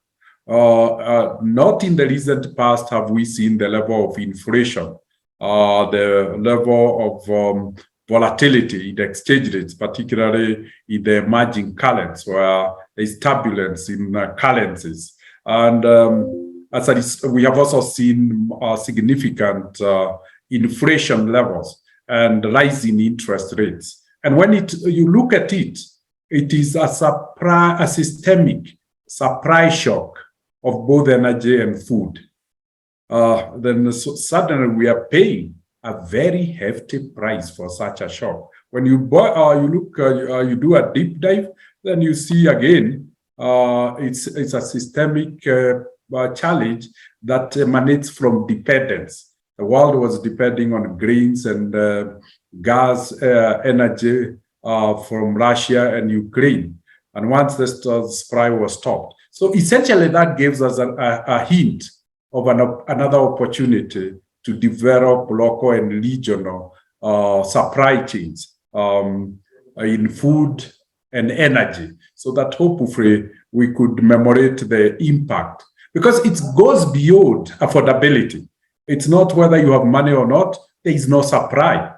Not in the recent past have we seen the level of inflation, the level of volatility in the exchange rates, particularly in the emerging currencies, where there's turbulence in currencies. And we have also seen significant inflation levels and rising interest rates. And when you look at it, it is a systemic supply shock of both energy and food. Then suddenly we are paying a very hefty price for such a shock. When you you do a deep dive, then you see again it's a systemic challenge that emanates from dependence. The world was depending on grains and gas, energy from Russia and Ukraine. And once the supply was stopped. So essentially that gives us a hint of another opportunity to develop local and regional supply chains in food and energy, so that hopefully we could commemorate the impact. Because it goes beyond affordability. It's not whether you have money or not, there is no supply.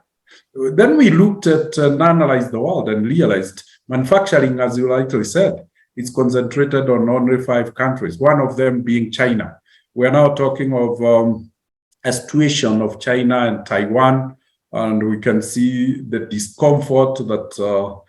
Then we looked at and analyzed the world and realized manufacturing, as you rightly said, is concentrated on only 5 countries, one of them being China. We're now talking of a situation of China and Taiwan, and we can see the discomfort that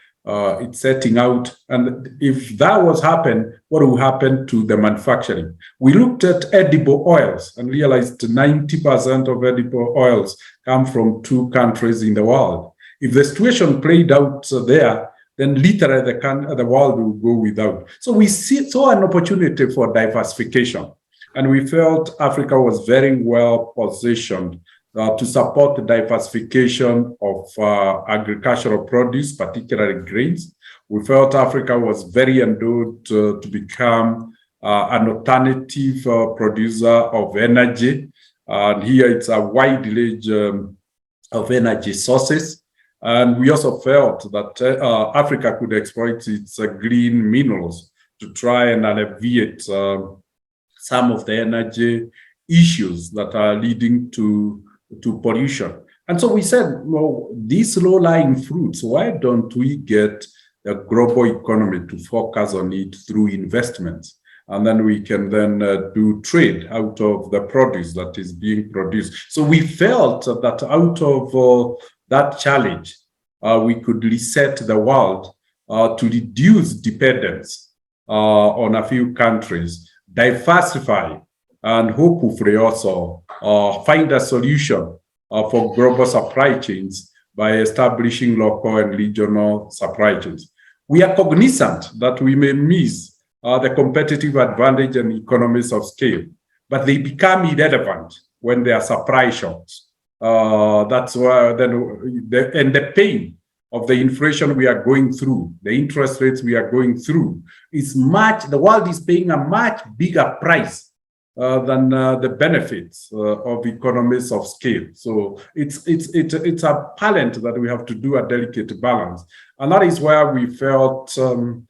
it's setting out. And if that was happen, what will happen to the manufacturing? We looked at edible oils and realized 90% of edible oils come from 2 countries in the world. If the situation played out there, then literally the world will go without. So we saw an opportunity for diversification. And we felt Africa was very well positioned to support the diversification of agricultural produce, particularly grains. We felt Africa was very endowed to become an alternative producer of energy. And here it's a wide range of energy sources. And we also felt that Africa could exploit its green minerals to try and alleviate some of the energy issues that are leading to pollution. And so we said, well, these low-lying fruits, why don't we get the global economy to focus on it through investments? and then we can then do trade out of the produce that is being produced. So we felt that out of that challenge, we could reset the world to reduce dependence on a few countries, diversify, and hopefully also find a solution for global supply chains by establishing local and regional supply chains. We are cognizant that we may miss the competitive advantage and economies of scale, but they become irrelevant when there are supply shocks. That's why the pain of the inflation we are going through, the interest rates we are going through, the world is paying a much bigger price than the benefits of economies of scale. So it's a balance that we have to do a delicate balance. And that is where we felt an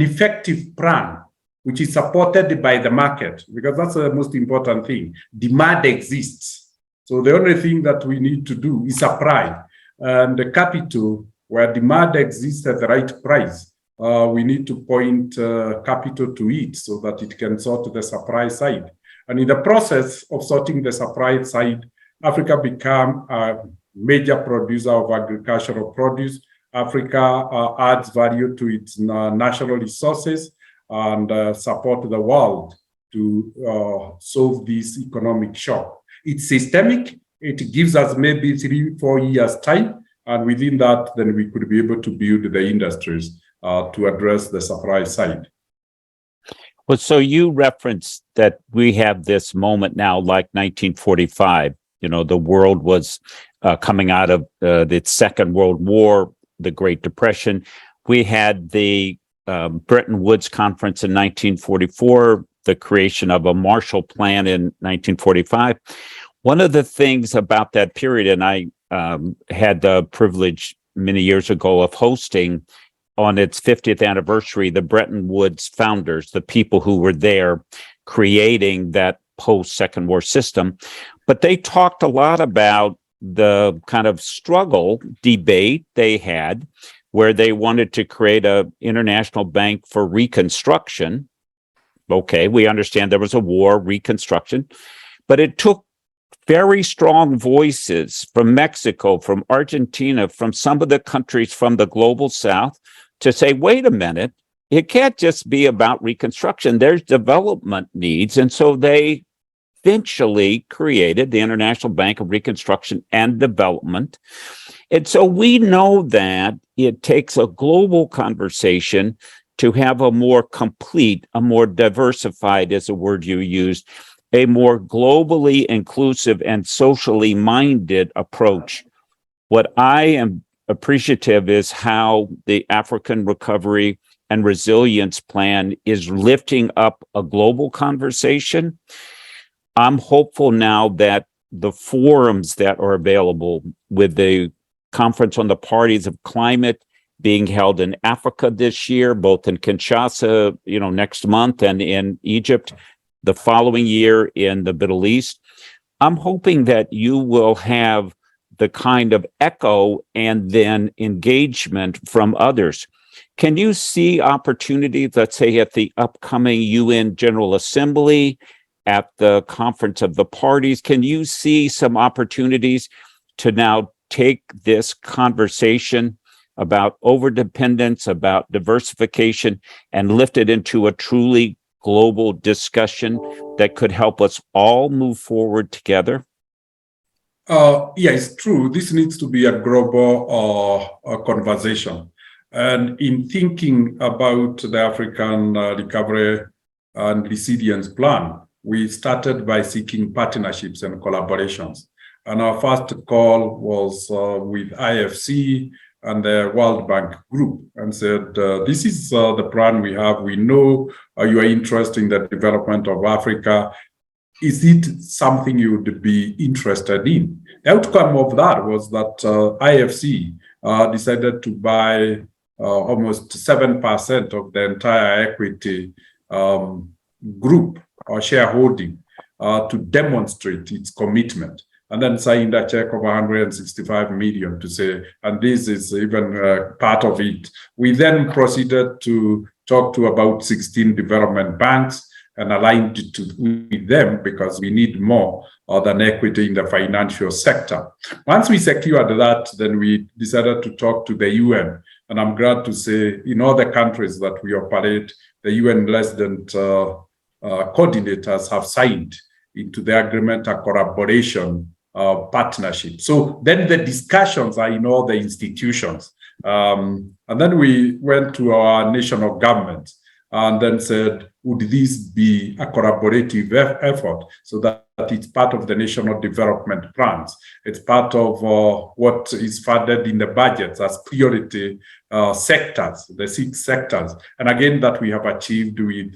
effective plan, which is supported by the market, because that's the most important thing. Demand exists. So the only thing that we need to do is supply. And the capital, where demand exists at the right price, we need to point capital to it so that it can sort the supply side. And in the process of sorting the supply side, Africa became a major producer of agricultural produce. Africa adds value to its national resources and support the world to solve this economic shock. It's systemic. It gives us maybe 3-4 years time. And within that, then we could be able to build the industries to address the supply side. Well, so you referenced that we have this moment now, like 1945. You know, the world was coming out of the Second World War, the Great Depression. We had the Bretton Woods Conference in 1944, the creation of a Marshall Plan in 1945. One of the things about that period, and I had the privilege many years ago of hosting on its 50th anniversary, the Bretton Woods founders, the people who were there creating that post-Second War system. But they talked a lot about the kind of struggle, debate they had, where they wanted to create an international bank for reconstruction. Okay, we understand there was a war, reconstruction, but it took very strong voices from Mexico, from Argentina, from some of the countries from the global south to say, wait a minute, it can't just be about reconstruction. There's development needs. And so they eventually created the International Bank of Reconstruction and Development. And so we know that it takes a global conversation to have a more complete, a more diversified, is a word you used, a more globally inclusive and socially minded approach. What I am appreciative is how the African Recovery and Resilience Plan is lifting up a global conversation. I'm hopeful now that the forums that are available, with the Conference on the Parties of Climate being held in Africa this year, both in Kinshasa, next month, and in Egypt the following year in the Middle East, I'm hoping that you will have the kind of echo and then engagement from others. Can you see opportunities, let's say, at the upcoming UN General Assembly, at the Conference of the Parties? Can you see some opportunities to now take this conversation about overdependence, about diversification, and lift it into a truly global discussion that could help us all move forward together? Yeah, it's true. This needs to be a global conversation. And in thinking about the African Recovery and Resilience Plan, we started by seeking partnerships and collaborations. And our first call was with IFC and the World Bank Group, and said, this is the plan we have. We know you are interested in the development of Africa. Is it something you would be interested in? The outcome of that was that IFC decided to buy almost 7% of the entire equity group or shareholding to demonstrate its commitment, and then signed a check of 165 million to say, and this is even part of it. We then proceeded to talk to about 16 development banks and aligned with them because we need more than equity in the financial sector. Once we secured that, then we decided to talk to the UN. And I'm glad to say in all the countries that we operate, the UN resident coordinators have signed into the agreement a collaboration partnership. So then the discussions are in all the institutions. And then we went to our national government and then said, would this be a collaborative effort so that it's part of the national development plans? It's part of what is funded in the budgets as priority sectors, the 6 sectors. And again, that we have achieved with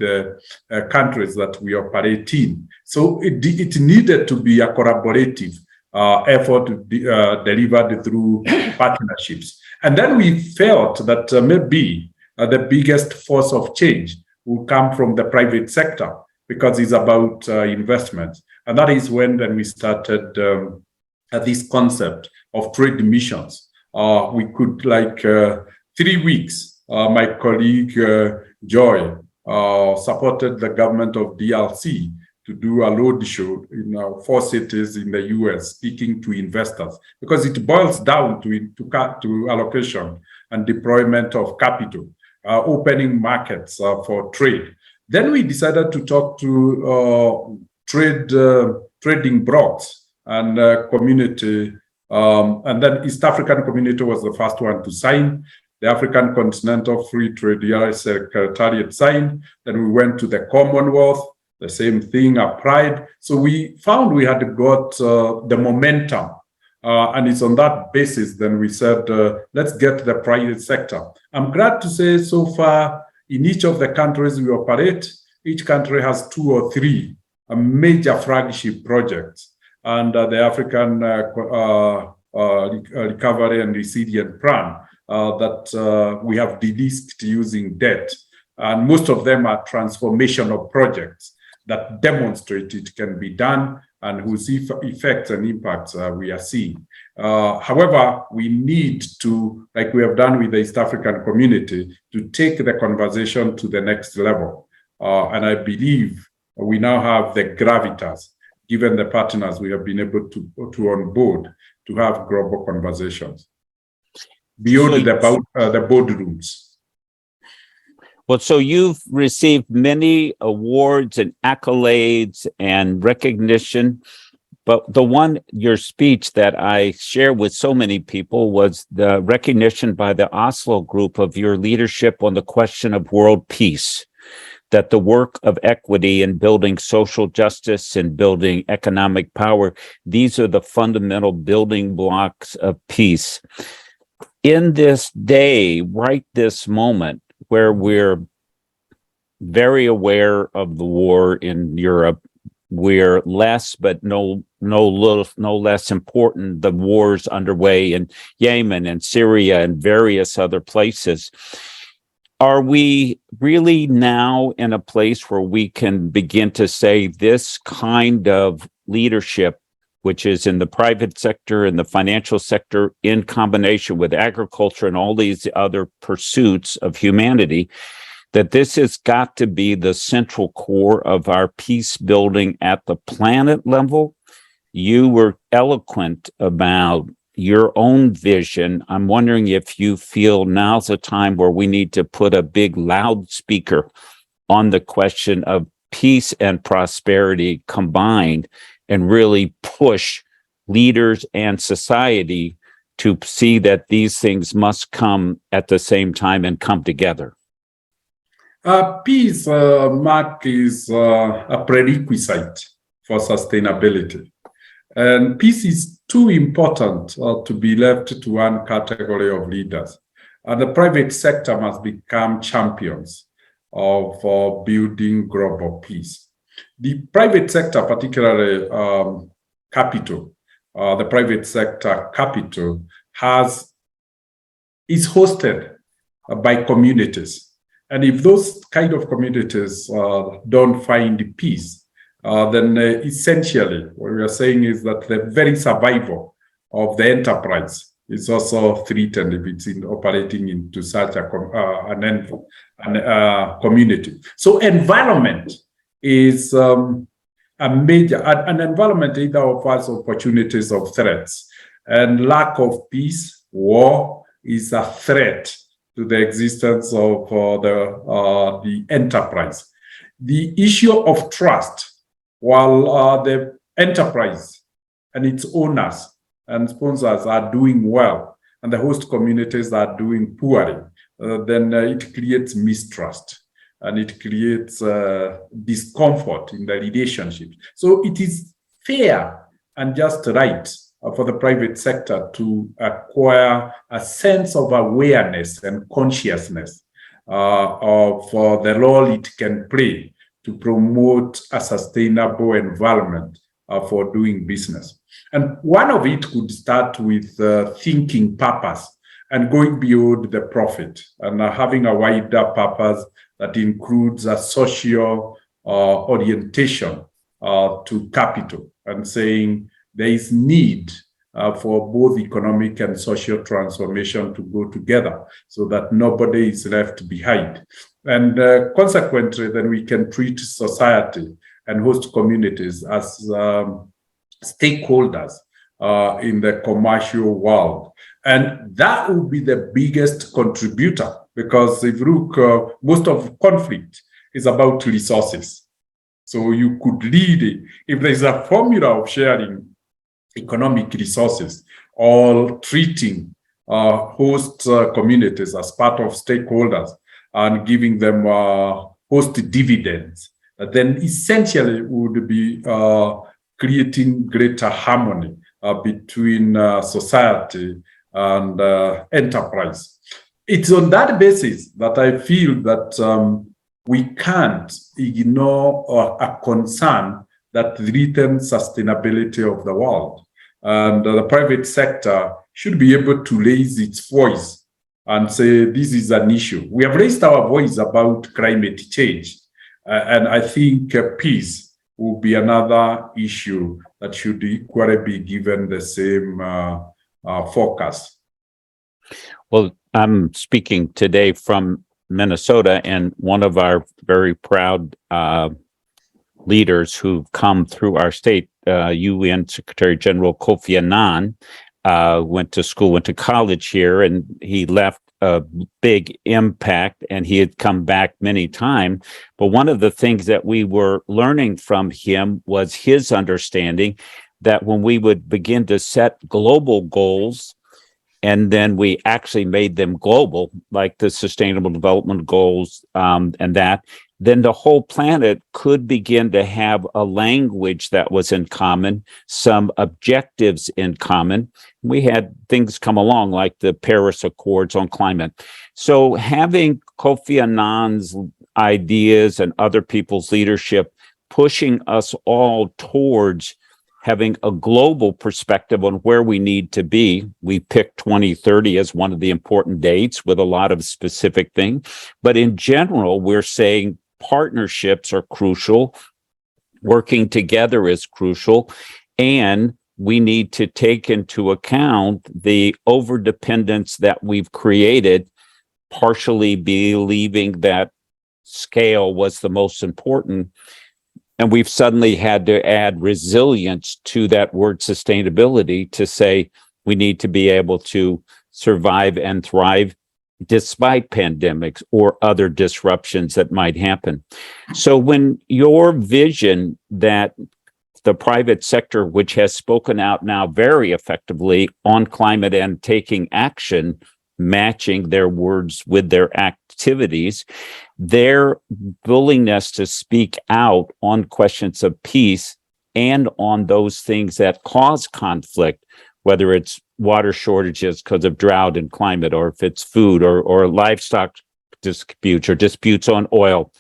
countries that we operate in. So it needed to be a collaborative effort delivered through partnerships. And then we felt that maybe the biggest force of change will come from the private sector because it's about investment. And that is when then we started this concept of trade missions. We could, 3 weeks, my colleague Joy supported the government of DRC to do a road show in 4 cities in the US, speaking to investors, because it boils down to allocation and deployment of capital, opening markets for trade. Then we decided to talk to trading blocks and community, and then East African community was the first one to sign. The African Continental Free Trade Area Secretariat signed. Then we went to the Commonwealth. The same thing applied. So we found we had got the momentum. And it's on that basis, then we said, let's get the private sector. I'm glad to say so far, in each of the countries we operate, each country has 2 or 3 major flagship projects. And the African Recovery and Resilience Plan that we have de-risked using debt. And most of them are transformational projects that demonstrate it can be done and whose effects and impacts we are seeing. However, we need to, like we have done with the East African community, to take the conversation to the next level. And I believe we now have the gravitas, given the partners we have been able to onboard, to have global conversations beyond the boardrooms. Well, so you've received many awards and accolades and recognition, but your speech that I share with so many people was the recognition by the Oslo group of your leadership on the question of world peace, that the work of equity and building social justice and building economic power, these are the fundamental building blocks of peace. In this day, right this moment, where we're very aware of the war in Europe, we're less, but no less important, the wars underway in Yemen and Syria and various other places. Are we really now in a place where we can begin to say this kind of leadership, which is in the private sector and the financial sector, in combination with agriculture and all these other pursuits of humanity, that this has got to be the central core of our peace building at the planet level? You were eloquent about your own vision. I'm wondering if you feel now's a time where we need to put a big loudspeaker on the question of peace and prosperity combined and really push leaders and society to see that these things must come at the same time and come together. Peace, Mark, is a prerequisite for sustainability. And peace is too important to be left to one category of leaders. And the private sector must become champions of building global peace. The private sector, particularly capital, the private sector capital is hosted by communities. And if those kind of communities don't find peace, then essentially what we are saying is that the very survival of the enterprise is also threatened if it's operating into such a community. So environment is an environment either offers opportunities or threats, and lack of peace, war, is a threat to the existence of the enterprise. The issue of trust, while the enterprise and its owners and sponsors are doing well, and the host communities are doing poorly, then it creates mistrust and it creates discomfort in the relationship. So it is fair and just right for the private sector to acquire a sense of awareness and consciousness of the role it can play to promote a sustainable environment for doing business. And one of it could start with thinking purpose and going beyond the profit and having a wider purpose that includes a social orientation to capital, and saying there is need for both economic and social transformation to go together so that nobody is left behind. And consequently, then we can treat society and host communities as stakeholders in the commercial world. And that will be the biggest contributor, because if you look, most of conflict is about resources. So you could lead, if there's a formula of sharing economic resources or treating host communities as part of stakeholders and giving them host dividends, then essentially would be creating greater harmony between society and enterprise. It's on that basis that I feel that we can't ignore a concern that threatens sustainability of the world. And the private sector should be able to raise its voice and say, this is an issue. We have raised our voice about climate change. And I think peace will be another issue that should equally be given the same focus. Well, I'm speaking today from Minnesota, and one of our very proud leaders who've come through our state, UN Secretary General Kofi Annan, went to college here, and he left a big impact, and he had come back many times. But one of the things that we were learning from him was his understanding that when we would begin to set global goals, and then we actually made them global, like the Sustainable Development Goals, and that, then the whole planet could begin to have a language that was in common, some objectives in common. We had things come along like the Paris Accords on climate. So having Kofi Annan's ideas and other people's leadership pushing us all towards having a global perspective on where we need to be. We picked 2030 as one of the important dates with a lot of specific things. But in general, we're saying partnerships are crucial. Working together is crucial. And we need to take into account the overdependence that we've created, partially believing that scale was the most important. And we've suddenly had to add resilience to that word sustainability to say we need to be able to survive and thrive despite pandemics or other disruptions that might happen. So when your vision that the private sector, which has spoken out now very effectively on climate and taking action, matching their words with their activities, their willingness to speak out on questions of peace and on those things that cause conflict, whether it's water shortages because of drought and climate, or if it's food or livestock disputes or disputes on oil.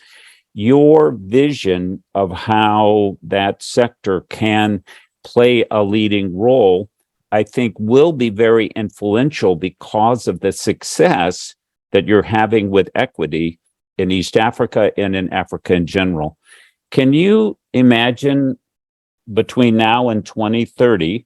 Your vision of how that sector can play a leading role, I think, will be very influential because of the success that you're having with equity in East Africa and in Africa in general. Can you imagine between now and 2030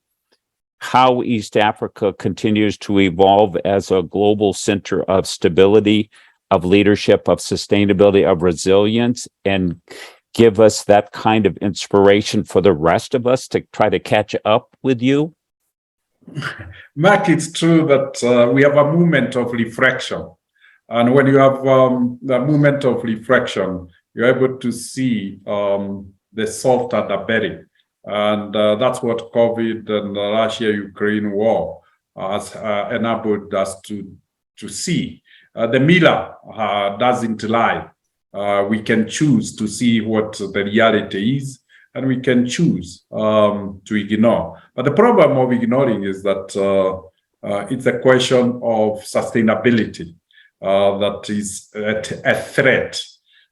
how East Africa continues to evolve as a global center of stability, of leadership, of sustainability, of resilience, and give us that kind of inspiration for the rest of us to try to catch up with you? Mark, it's true that we have a moment of reflection. And when you have the moment of reflection, you're able to see the salt at the belly. And that's what COVID and the Russia-Ukraine war has enabled us to see. The mirror doesn't lie. We can choose to see what the reality is, and we can choose to ignore. But the problem of ignoring is that it's a question of sustainability that is a threat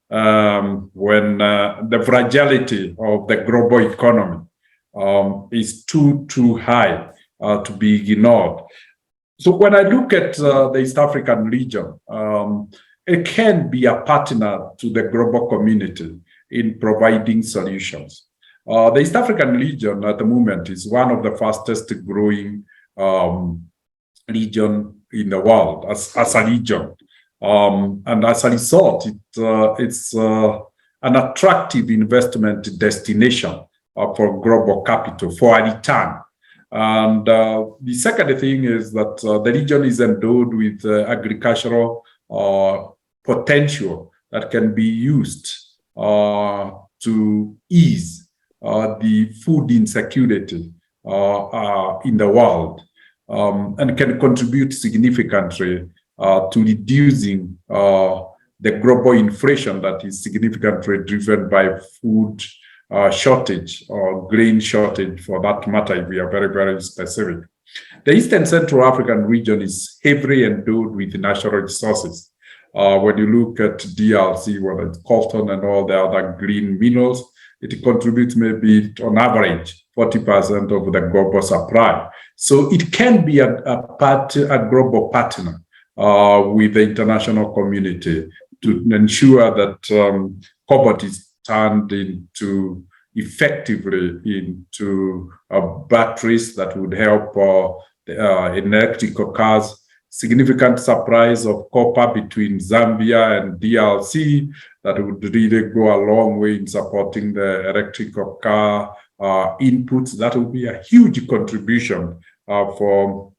when the fragility of the global economy is too high to be ignored. So when I look at the East African region, it can be a partner to the global community in providing solutions. The East African region at the moment is one of the fastest growing region in the world as a region. And as a result, it's an attractive investment destination for global capital for a return. And the second thing is that the region is endowed with agricultural potential that can be used to ease the food insecurity in the world and can contribute significantly to reducing the global inflation that is significantly driven by food shortage or grain shortage, for that matter, if we are very, very specific. The Eastern Central African region is heavily endowed with natural resources. When you look at DRC, whether it's coltan and all the other green minerals, it contributes maybe on average 40% of the global supply. So it can be a global partner with the international community to ensure that Gov't is turned into effectively into batteries that would help electrical cars. Significant supplies of copper between Zambia and DRC that would really go a long way in supporting the electrical car inputs. That would be a huge contribution for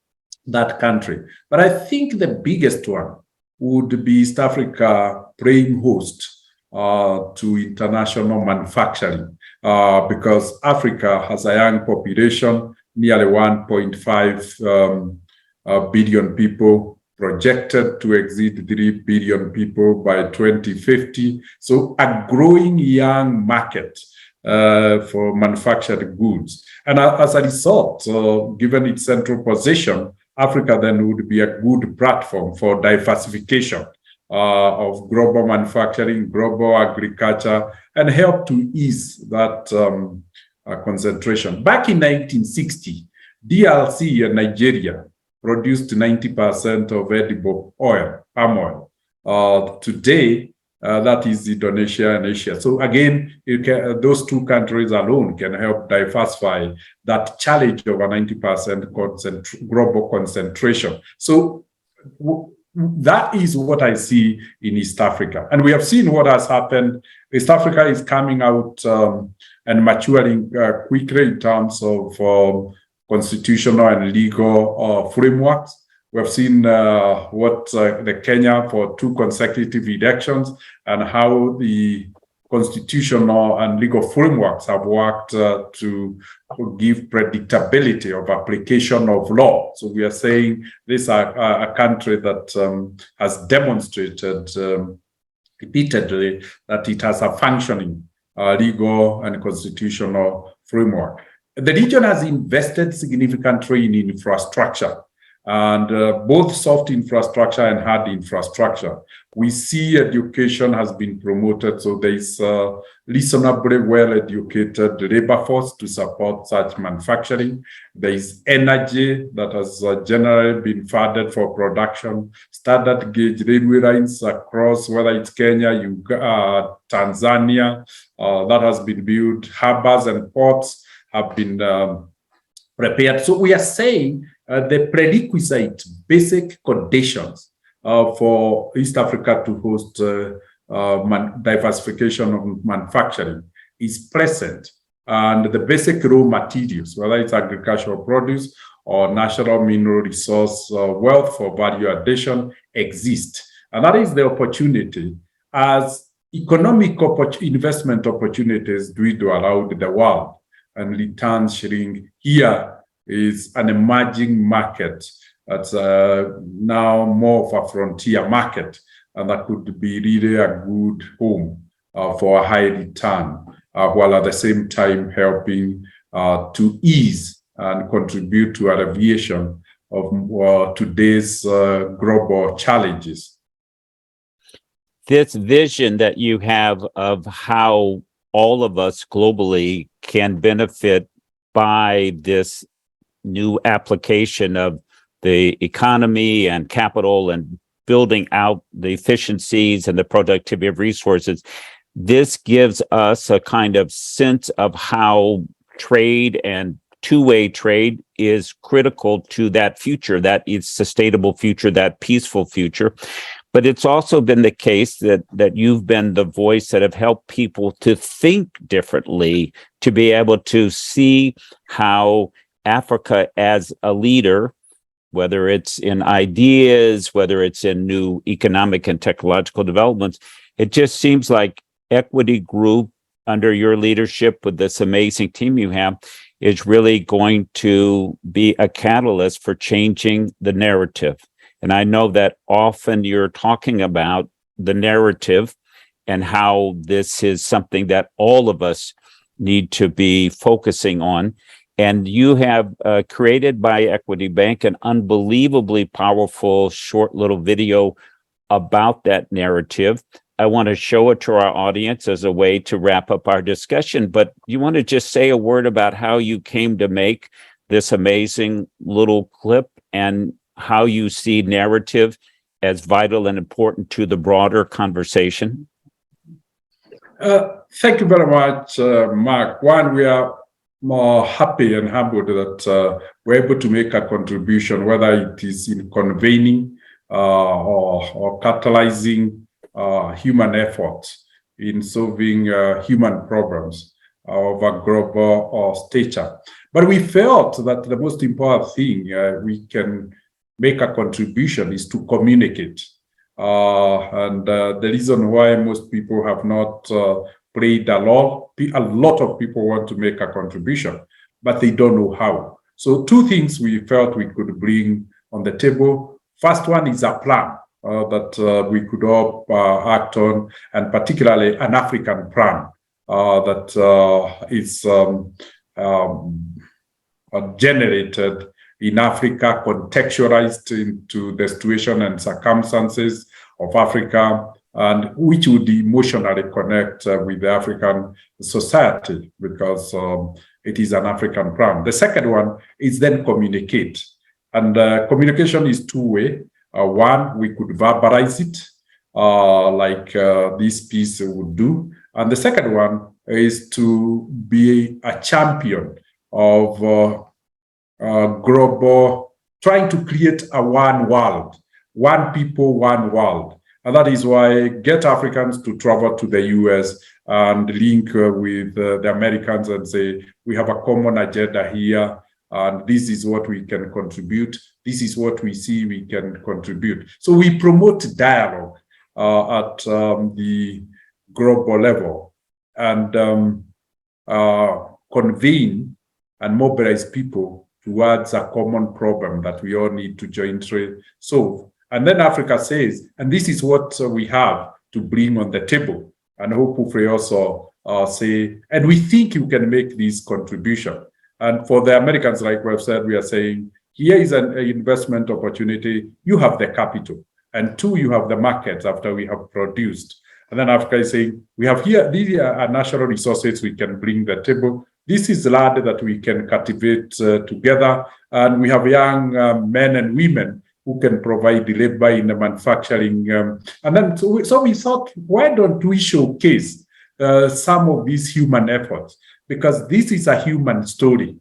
that country. But I think the biggest one would be East Africa playing host to international manufacturing because Africa has a young population, nearly 1.5 billion people, projected to exceed 3 billion people by 2050. So a growing young market for manufactured goods. And as a result, given its central position, Africa then would be a good platform for diversification of global manufacturing, global agriculture, and help to ease that concentration. Back in 1960, DRC and Nigeria produced 90% of edible oil, palm oil. Today, that is Indonesia and Asia. So again, those two countries alone can help diversify that challenge of a 90% global concentration. So that is what I see in East Africa. And we have seen what has happened. East Africa is coming out and maturing quickly in terms of constitutional and legal frameworks. We have seen what the Kenya for 2 consecutive elections and how the constitutional and legal frameworks have worked to give predictability of application of law. So we are saying this is a country that has demonstrated repeatedly that it has a functioning legal and constitutional framework. The region has invested significantly in infrastructure, and both soft infrastructure and hard infrastructure. We see education has been promoted, so there is a reasonably well-educated labor force to support such manufacturing. There is energy that has generally been funded for production, standard gauge railway lines across, whether it's Kenya, Tanzania, that has been built, harbors and ports have been prepared. So we are saying the prerequisite basic conditions for East Africa to host diversification of manufacturing is present. And the basic raw materials, whether it's agricultural produce or natural mineral resource wealth for value addition, exist. And that is the opportunity as economic investment opportunities dwindle around the world and returns shrink. Here is an emerging market that's now more of a frontier market, and that could be really a good home for a high return, while at the same time helping to ease and contribute to alleviation of today's global challenges. This vision that you have of how all of us globally can benefit by this new application of the economy and capital and building out the efficiencies and the productivity of resources, this gives us a kind of sense of how trade and two-way trade is critical to that future, that is sustainable future, that peaceful future. But it's also been the case that you've been the voice that have helped people to think differently, to be able to see how Africa as a leader, whether it's in ideas, whether it's in new economic and technological developments, it just seems like Equity Group, under your leadership with this amazing team you have, is really going to be a catalyst for changing the narrative. And I know that often you're talking about the narrative and how this is something that all of us need to be focusing on. And you have created by Equity Bank an unbelievably powerful short little video about that narrative. I want to show it to our audience as a way to wrap up our discussion, but you want to just say a word about how you came to make this amazing little clip and how you see narrative as vital and important to the broader conversation? Thank you very much, Mark. One, we are more happy and humbled that we're able to make a contribution, whether it is in convening or catalyzing human efforts in solving human problems of a global stature. But we felt that the most important thing we can make a contribution is to communicate. And the reason why most people have not played a lot of people want to make a contribution, but they don't know how. So two things we felt we could bring on the table. First one is a plan that we could all act on, and particularly an African plan that is generated in Africa, contextualized into the situation and circumstances of Africa, and which would emotionally connect with the African society, because it is an African plan. The second one is then communicate. And communication is two-way. One, we could verbalize it, like this piece would do. And the second one is to be a champion of global, trying to create a one world, one people, one world. And that is why get Africans to travel to the US and link with the Americans and say, we have a common agenda here, and this is what we can contribute. This is what we see we can contribute. So we promote dialogue at the global level and convene and mobilize people towards a common problem that we all need to jointly solve. And then Africa says, and this is what we have to bring on the table. And hopefully also say, and we think you can make this contribution. And for the Americans, like we've said, we are saying, here is an investment opportunity. You have the capital. And two, you have the markets after we have produced. And then Africa is saying, we have here, these are natural resources we can bring the table. This is land that we can cultivate together. And we have young men and women who can provide the labor in the manufacturing. And then, so we thought, why don't we showcase some of these human efforts? Because this is a human story.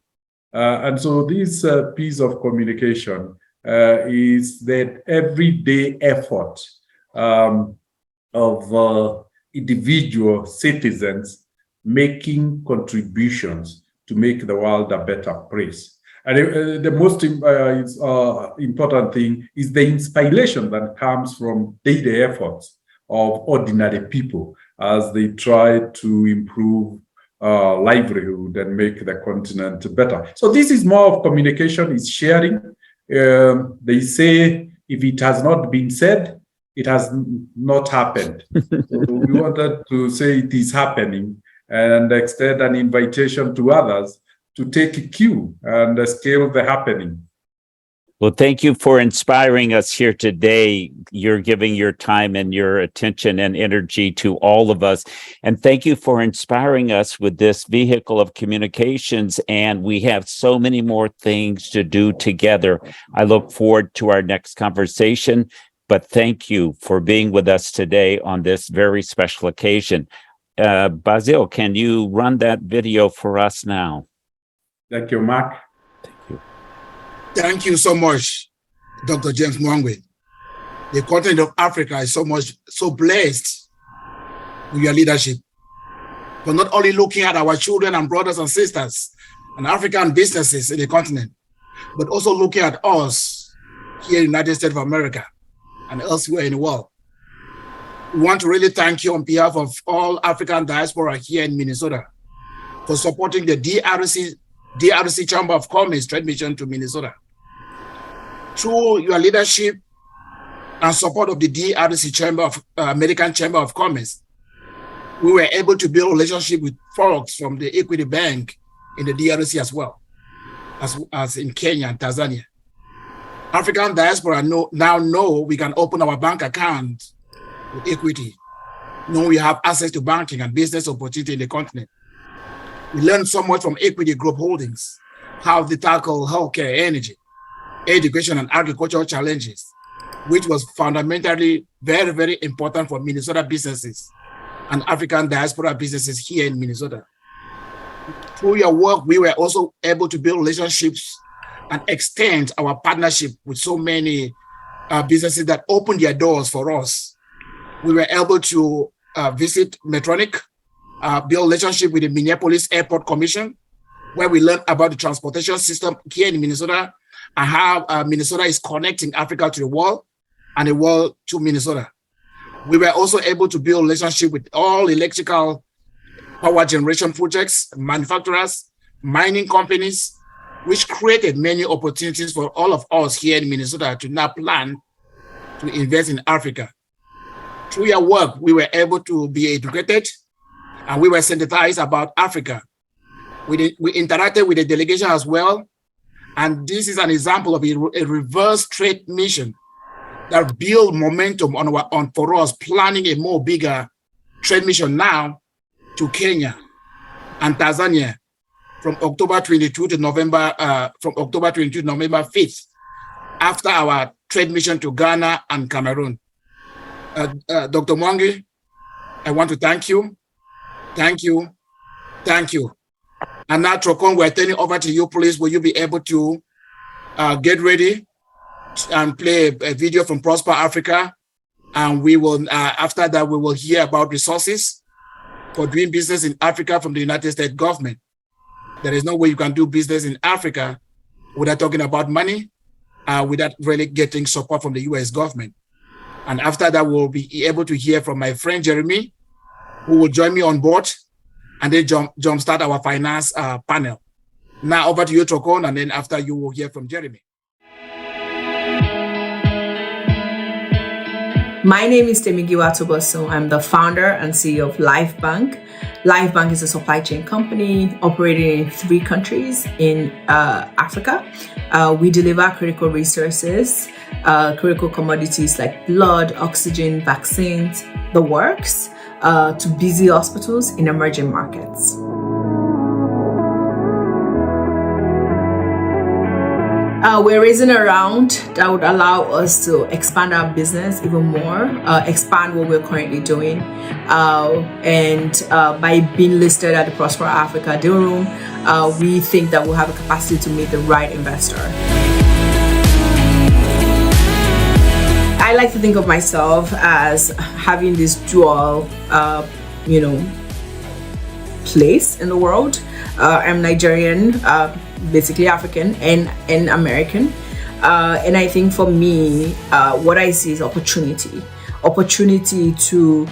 And so this piece of communication is that everyday effort of individual citizens making contributions to make the world a better place. And the most important thing is the inspiration that comes from daily efforts of ordinary people as they try to improve livelihood and make the continent better. So this is more of communication, it's sharing. They say if it has not been said, it has not happened. So we wanted to say it is happening and extend an invitation to others to take a cue and scale the happening. Well, thank you for inspiring us here today. You're giving your time and your attention and energy to all of us. And thank you for inspiring us with this vehicle of communications. And we have so many more things to do together. I look forward to our next conversation. But thank you for being with us today on this very special occasion. Basil, can you run that video for us now? Thank you, Mark. Thank you so much, Dr. James Mwangi. The continent of Africa is so blessed with your leadership. For not only looking at our children and brothers and sisters and African businesses in the continent, but also looking at us here in the United States of America and elsewhere in the world. We want to really thank you on behalf of all African diaspora here in Minnesota for supporting the DRC Chamber of Commerce trade mission to Minnesota. Through your leadership and support of the DRC Chamber of American Chamber of Commerce, we were able to build a relationship with folks from the Equity Bank in the DRC as well, as in Kenya and Tanzania. African diaspora now know we can open our bank account with Equity. Now we have access to banking and business opportunity in the continent. We learned so much from Equity Group Holdings, how they tackle healthcare, energy, education, and agricultural challenges, which was fundamentally very, very important for Minnesota businesses and African diaspora businesses here in Minnesota. Through your work, we were also able to build relationships and extend our partnership with so many businesses that opened their doors for us. We were able to visit Medtronic, build relationship with the Minneapolis Airport Commission, where we learned about the transportation system here in Minnesota and how Minnesota is connecting Africa to the world and the world to Minnesota. We were also able to build relationship with all electrical power generation projects, manufacturers, mining companies, which created many opportunities for all of us here in Minnesota to now plan to invest in Africa. Through your work, we were able to be educated and we were sensitized about Africa. We interacted with the delegation as well. And this is an example of a reverse trade mission that build momentum for us planning a more bigger trade mission now to Kenya and Tanzania from October 22 to November 5th, after our trade mission to Ghana and Cameroon. Dr. Mwangi, I want to thank you. Thank you. Thank you. And now, Trokon, we're turning over to you. Please, will you be able to get ready and play a video from Prosper Africa? And we will, after that, we will hear about resources for doing business in Africa from the United States government. There is no way you can do business in Africa without talking about money, without really getting support from the US government. And after that, we'll be able to hear from my friend Jeremy, who will join me on board, and then jumpstart our finance panel. Now over to you, Trokon, and then after you will hear from Jeremy. My name is Temigiwa Toboso. I'm the founder and CEO of LifeBank. LifeBank is a supply chain company operating in 3 countries in Africa. We deliver critical resources, critical commodities like blood, oxygen, vaccines, the works, to busy hospitals in emerging markets. We're raising a round that would allow us to expand our business even more, expand what we're currently doing. And by being listed at the Prosper Africa deal room, we think that we'll have a capacity to meet the right investor. I like to think of myself as having this dual, place in the world. I'm Nigerian, basically African and American. And I think for me, what I see is opportunity to,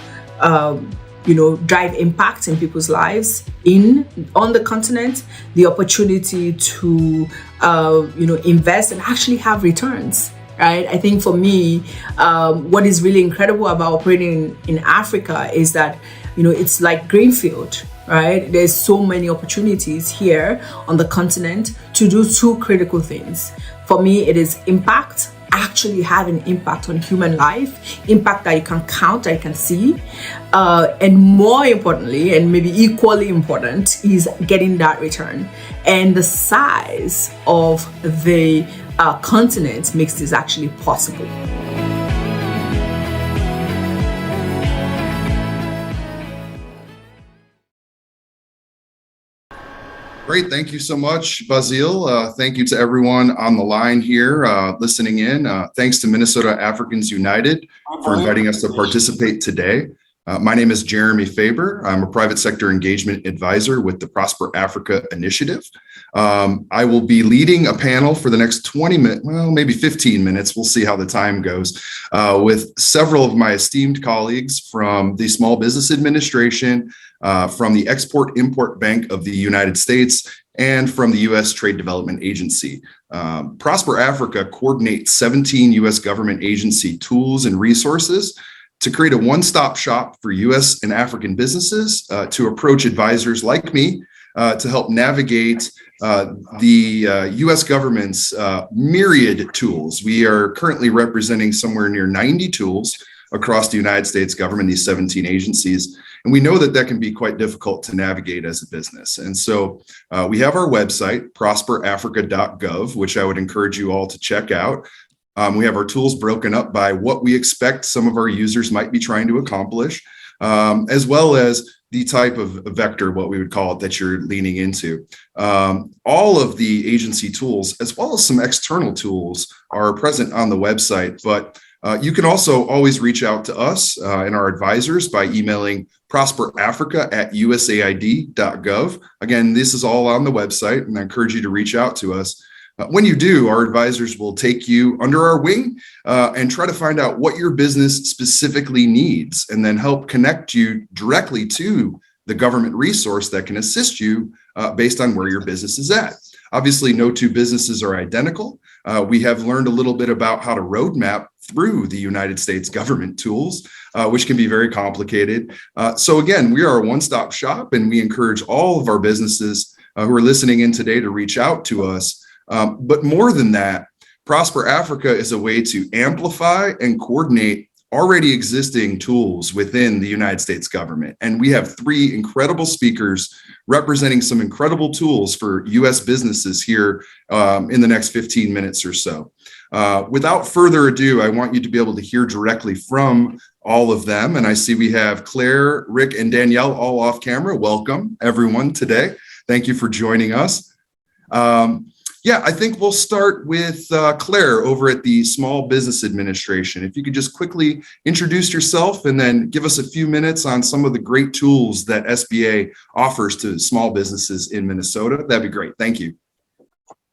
drive impact in people's lives on the continent, the opportunity to, invest and actually have returns. Right. I think for me, what is really incredible about operating in Africa is that, it's like greenfield, right? There's so many opportunities here on the continent to do two critical things. For me, it is impact, actually having impact on human life, impact that you can count, that you can see. And more importantly, and maybe equally important, is getting that return. And the size of the continent makes this actually possible. Great. Thank you so much, Basil. Thank you to everyone on the line here listening in. Thanks to Minnesota Africans United for inviting us to participate today. My name is Jeremy Faber. I'm a private sector engagement advisor with the Prosper Africa Initiative. I will be leading a panel for the next 20 minutes, well, maybe 15 minutes. We'll see how the time goes, with several of my esteemed colleagues from the Small Business Administration, from the Export-Import Bank of the United States, and from the U.S. Trade Development Agency. Prosper Africa coordinates 17 U.S. government agency tools and resources to create a one-stop shop for U.S. and African businesses to approach advisors like me to help navigate the U.S. government's myriad tools. We are currently representing somewhere near 90 tools across the United States government, these 17 agencies. And we know that that can be quite difficult to navigate as a business. And so we have our website, prosperafrica.gov, which I would encourage you all to check out. We have our tools broken up by what we expect some of our users might be trying to accomplish, as well as the type of vector, what we would call it, that you're leaning into. All of the agency tools, as well as some external tools, are present on the website, but you can also always reach out to us and our advisors by emailing prosperafrica@usaid.gov. Again, this is all on the website, and I encourage you to reach out to us. When you do, our advisors will take you under our wing and try to find out what your business specifically needs, and then help connect you directly to the government resource that can assist you based on where your business is at. Obviously, no two businesses are identical. We have learned a little bit about how to roadmap through the United States government tools, which can be very complicated. So again, we are a one-stop shop, and we encourage all of our businesses who are listening in today to reach out to us. But more than that, Prosper Africa is a way to amplify and coordinate already existing tools within the United States government. And we have 3 incredible speakers representing some incredible tools for U.S. businesses here in the next 15 minutes or so. Without further ado, I want you to be able to hear directly from all of them. And I see we have Claire, Rick, and Danielle all off camera. Welcome, everyone, today. Thank you for joining us. Yeah, I think we'll start with Claire over at the Small Business Administration. If you could just quickly introduce yourself and then give us a few minutes on some of the great tools that SBA offers to small businesses in Minnesota, that'd be great. Thank you.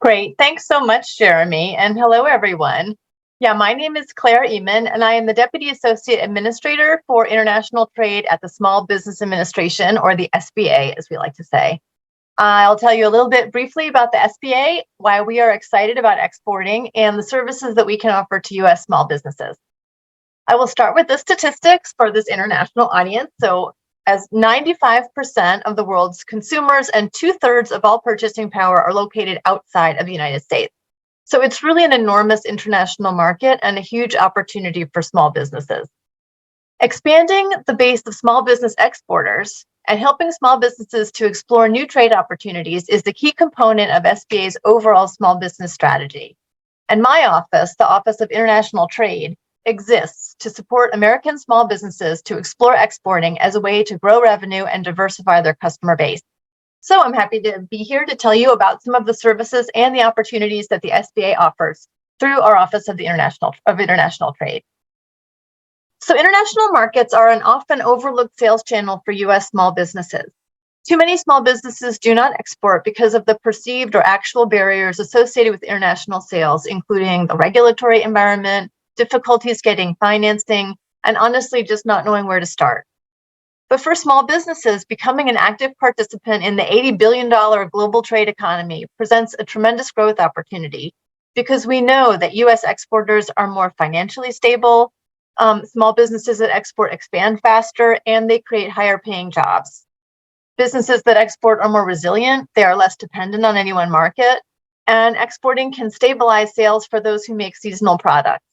Great. Thanks so much, Jeremy. And hello, everyone. Yeah, my name is Claire Ehmann, and I am the Deputy Associate Administrator for International Trade at the Small Business Administration, or the SBA, as we like to say. I'll tell you a little bit briefly about the SBA, why we are excited about exporting, and the services that we can offer to U.S. small businesses. I will start with the statistics for this international audience. So, as 95% of the world's consumers and 2/3 of all purchasing power are located outside of the United States. So it's really an enormous international market and a huge opportunity for small businesses. Expanding the base of small business exporters and helping small businesses to explore new trade opportunities is the key component of SBA's overall small business strategy. And my office, the Office of International Trade, exists to support American small businesses to explore exporting as a way to grow revenue and diversify their customer base. So I'm happy to be here to tell you about some of the services and the opportunities that the SBA offers through our Office of the International Trade. So international markets are an often overlooked sales channel for U.S. small businesses. Too many small businesses do not export because of the perceived or actual barriers associated with international sales, including the regulatory environment, difficulties getting financing, and honestly, just not knowing where to start. But for small businesses, becoming an active participant in the $80 billion global trade economy presents a tremendous growth opportunity because we know that U.S. exporters are more financially stable, small businesses that export expand faster, and they create higher paying jobs. Businesses that export are more resilient, they are less dependent on any one market, and exporting can stabilize sales for those who make seasonal products.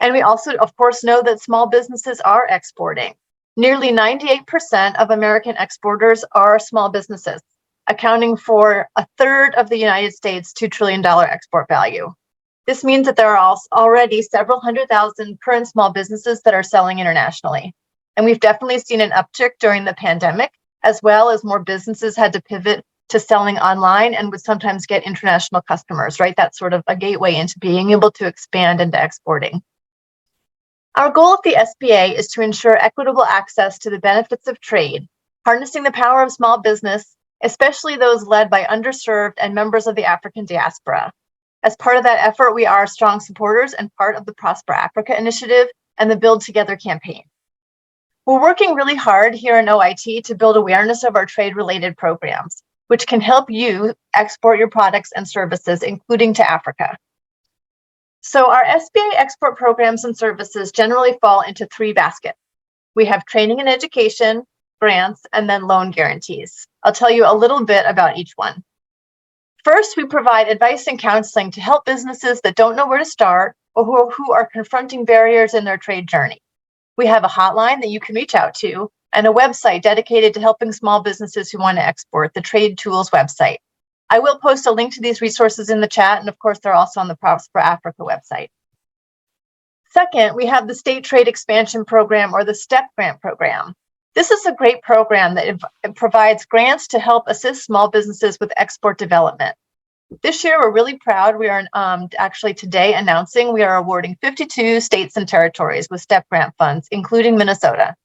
And we also, of course, know that small businesses are exporting. Nearly 98% of American exporters are small businesses, accounting for a third of the United States' $2 trillion export value. This means that there are already several 100,000 current small businesses that are selling internationally. And we've definitely seen an uptick during the pandemic, as well as more businesses had to pivot to selling online and would sometimes get international customers, right? That's sort of a gateway into being able to expand into exporting. Our goal at the SBA is to ensure equitable access to the benefits of trade, harnessing the power of small business, especially those led by underserved and members of the African diaspora. As part of that effort, we are strong supporters and part of the Prosper Africa initiative and the Build Together campaign. We're working really hard here in OIT to build awareness of our trade-related programs, which can help you export your products and services, including to Africa. So our SBA export programs and services generally fall into three baskets. We have training and education, grants, and then loan guarantees. I'll tell you a little bit about each one. First, we provide advice and counseling to help businesses that don't know where to start or who are confronting barriers in their trade journey. We have a hotline that you can reach out to and a website dedicated to helping small businesses who want to export, the Trade Tools website. I will post a link to these resources in the chat, and of course, they're also on the Prosper Africa website. Second, we have the State Trade Expansion Program, or the STEP grant program. This is a great program that provides grants to help assist small businesses with export development. This year, we're really proud. We are actually today announcing we are awarding 52 states and territories with STEP grant funds, including Minnesota.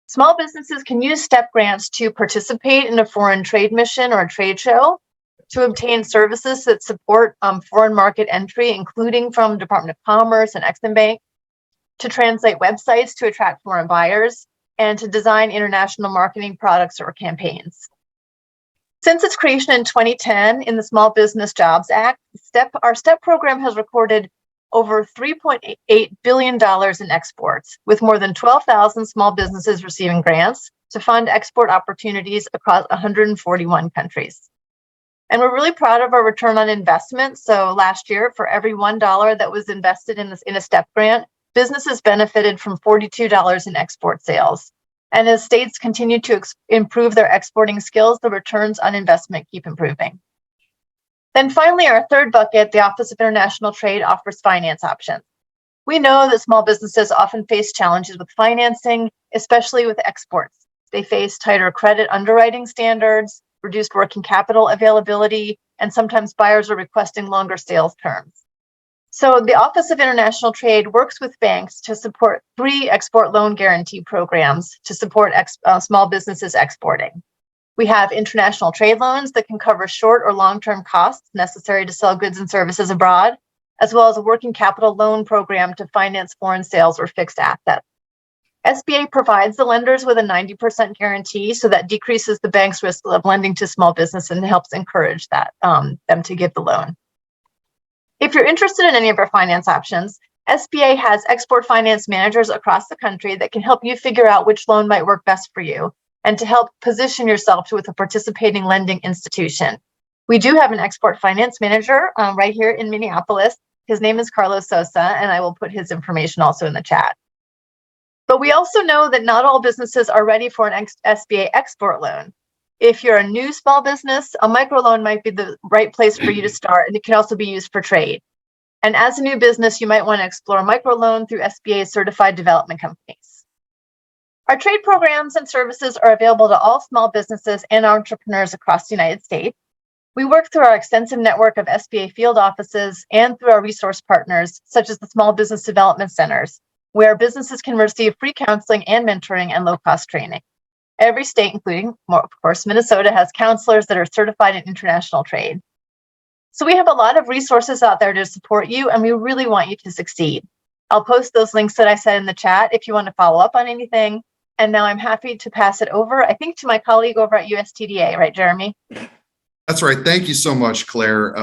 Small businesses can use STEP grants to participate in a foreign trade mission or a trade show, to obtain services that support foreign market entry, including from Department of Commerce and Exim Bank, to translate websites to attract foreign buyers, and to design international marketing products or campaigns. Since its creation in 2010 in the Small Business Jobs Act, our STEP program has recorded over $3.8 billion in exports, with more than 12,000 small businesses receiving grants to fund export opportunities across 141 countries. And we're really proud of our return on investment. So last year, for every $1 that was invested in a STEP grant, businesses benefited from $42 in export sales. And as states continue to improve their exporting skills, the returns on investment keep improving. Then finally, our third bucket, the Office of International Trade, offers finance options. We know that small businesses often face challenges with financing, especially with exports. They face tighter credit underwriting standards, reduced working capital availability, and sometimes buyers are requesting longer sales terms. So the Office of International Trade works with banks to support 3 export loan guarantee programs to support small businesses exporting. We have international trade loans that can cover short or long-term costs necessary to sell goods and services abroad, as well as a working capital loan program to finance foreign sales or fixed assets. SBA provides the lenders with a 90% guarantee, so that decreases the bank's risk of lending to small business and helps encourage that them to give the loan. If you're interested in any of our finance options, SBA has export finance managers across the country that can help you figure out which loan might work best for you and to help position yourself with a participating lending institution. We do have an export finance manager right here in Minneapolis. His name is Carlos Sosa, and I will put his information also in the chat. But we also know that not all businesses are ready for an SBA export loan. If you're a new small business, a microloan might be the right place for you to start, and it can also be used for trade. And as a new business, you might want to explore a microloan through SBA certified development companies. Our trade programs and services are available to all small businesses and entrepreneurs across the United States. We work through our extensive network of SBA field offices and through our resource partners, such as the Small Business Development Centers, where businesses can receive free counseling and mentoring and low-cost training. Every state, including, of course, Minnesota, has counselors that are certified in international trade. So we have a lot of resources out there to support you, and we really want you to succeed. I'll post those links that I said in the chat if you want to follow up on anything. And now I'm happy to pass it over, I think, to my colleague over at USTDA, right, Jeremy? That's right. Thank you so much, Claire.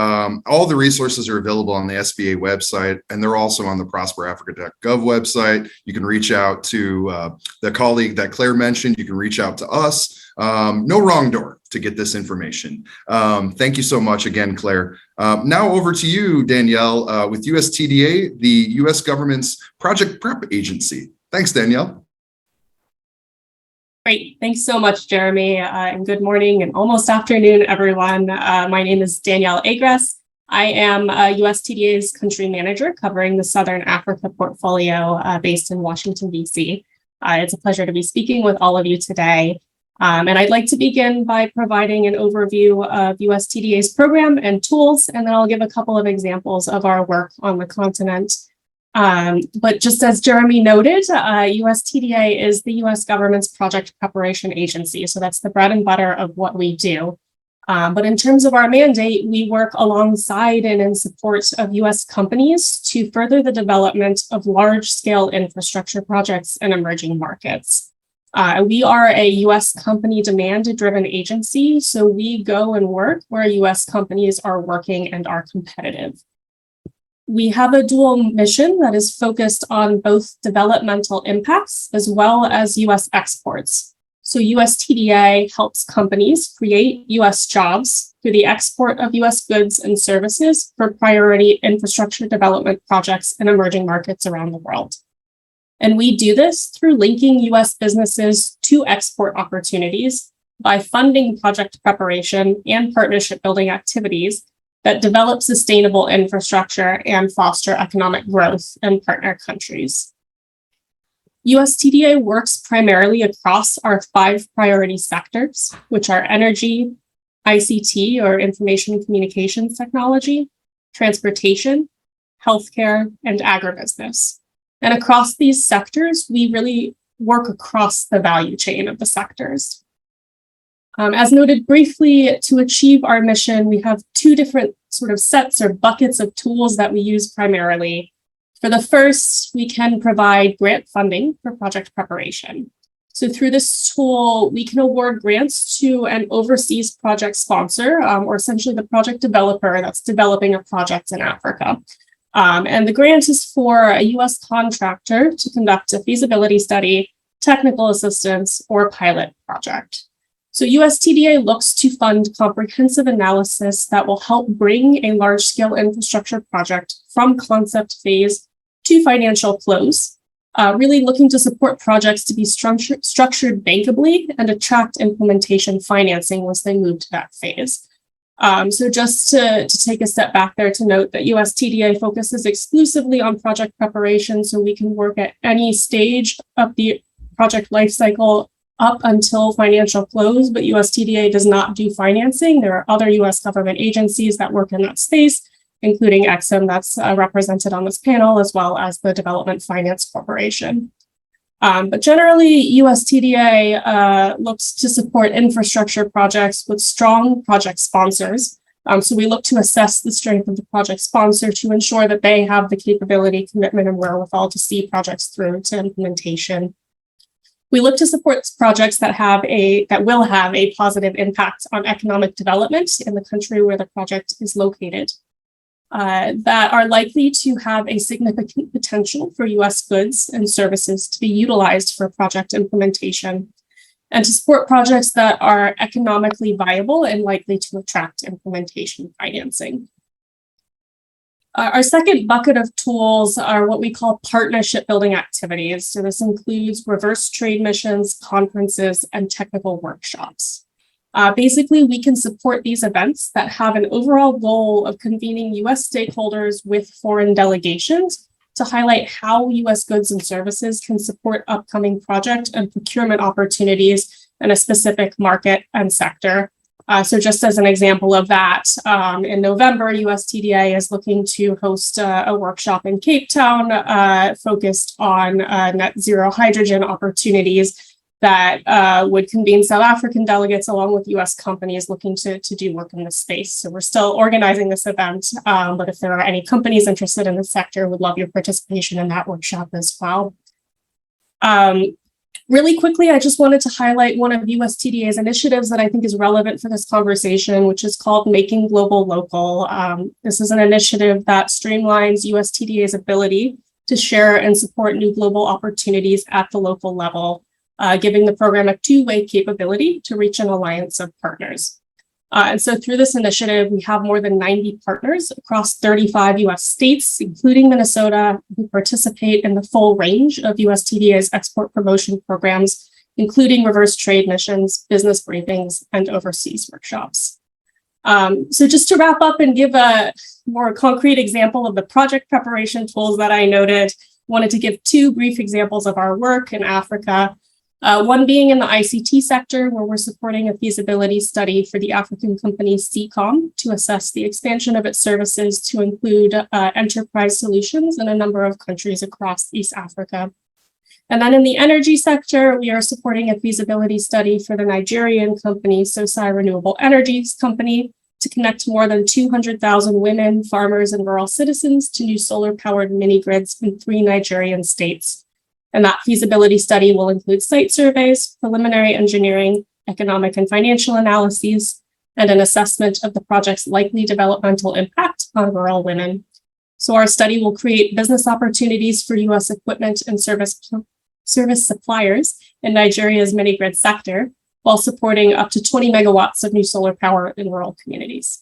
All the resources are available on the SBA website, and they're also on the prosperafrica.gov website. You can reach out to the colleague that Claire mentioned. You can reach out to us. No wrong door to get this information. Thank you so much again, Claire. Now over to you, Danielle, with USTDA, the U.S. government's project prep agency. Thanks, Danielle. Great. Thanks so much, Jeremy, and good morning and almost afternoon, everyone. My name is Danielle Agres. I am USTDA's country manager covering the Southern Africa portfolio based in Washington, D.C. It's a pleasure to be speaking with all of you today. And I'd like to begin by providing an overview of USTDA's program and tools, and then I'll give a couple of examples of our work on the continent. But just as Jeremy noted, USTDA is the US government's project preparation agency. So that's the bread and butter of what we do. But in terms of our mandate, we work alongside and in support of US companies to further the development of large-scale infrastructure projects in emerging markets. We are a US company demand-driven agency, so we go and work where US companies are working and are competitive. We have a dual mission that is focused on both developmental impacts as well as US exports. So USTDA helps companies create US jobs through the export of US goods and services for priority infrastructure development projects in emerging markets around the world. And we do this through linking US businesses to export opportunities by funding project preparation and partnership building activities that develop sustainable infrastructure and foster economic growth in partner countries. USTDA works primarily across our 5 priority sectors, which are energy, ICT or information communications technology, transportation, healthcare, and agribusiness. And across these sectors, we really work across the value chain of the sectors. As noted briefly, to achieve our mission, we have 2 different sort of sets or buckets of tools that we use primarily. For the first, we can provide grant funding for project preparation. So through this tool, we can award grants to an overseas project sponsor, or essentially the project developer that's developing a project in Africa. And the grant is for a US contractor to conduct a feasibility study, technical assistance, or pilot project. So USTDA looks to fund comprehensive analysis that will help bring a large-scale infrastructure project from concept phase to financial close, really looking to support projects to be structured bankably and attract implementation financing once they move to that phase. So just to take a step back there to note that USTDA focuses exclusively on project preparation, so we can work at any stage of the project lifecycle up until financial close, but USTDA does not do financing. There are other US government agencies that work in that space, including EXIM that's represented on this panel, as well as the Development Finance Corporation. But generally, USTDA looks to support infrastructure projects with strong project sponsors. So we look to assess the strength of the project sponsor to ensure that they have the capability, commitment, and wherewithal to see projects through to implementation. We look to support projects that will have a positive impact on economic development in the country where the project is located, that are likely to have a significant potential for US goods and services to be utilized for project implementation, and to support projects that are economically viable and likely to attract implementation financing. Our second bucket of tools are what we call partnership building activities. So this includes reverse trade missions, conferences, and technical workshops. Basically, we can support these events that have an overall goal of convening US stakeholders with foreign delegations to highlight how US goods and services can support upcoming project and procurement opportunities in a specific market and sector. So just as an example of that, in November, USTDA is looking to host a workshop in Cape Town focused on net zero hydrogen opportunities that would convene South African delegates along with US companies looking to do work in this space. So we're still organizing this event, but if there are any companies interested in the sector, would love your participation in that workshop as well. Really quickly, I just wanted to highlight one of USTDA's initiatives that I think is relevant for this conversation, which is called Making Global Local. This is an initiative that streamlines USTDA's ability to share and support new global opportunities at the local level, giving the program a two-way capability to reach an alliance of partners. And so through this initiative, we have more than 90 partners across 35 US states, including Minnesota, who participate in the full range of USTDA's export promotion programs, including reverse trade missions, business briefings, and overseas workshops. So just to wrap up and give a more concrete example of the project preparation tools that I noted, wanted to give two brief examples of our work in Africa. One being in the ICT sector, where we're supporting a feasibility study for the African company CCOM to assess the expansion of its services to include enterprise solutions in a number of countries across East Africa. And then in the energy sector, we are supporting a feasibility study for the Nigerian company Sosai Renewable Energies Company to connect more than 200,000 women, farmers, and rural citizens to new solar-powered mini-grids in 3 Nigerian states. And that feasibility study will include site surveys, preliminary engineering, economic and financial analyses, and an assessment of the project's likely developmental impact on rural women. So our study will create business opportunities for US equipment and service suppliers in Nigeria's mini-grid sector, while supporting up to 20 megawatts of new solar power in rural communities.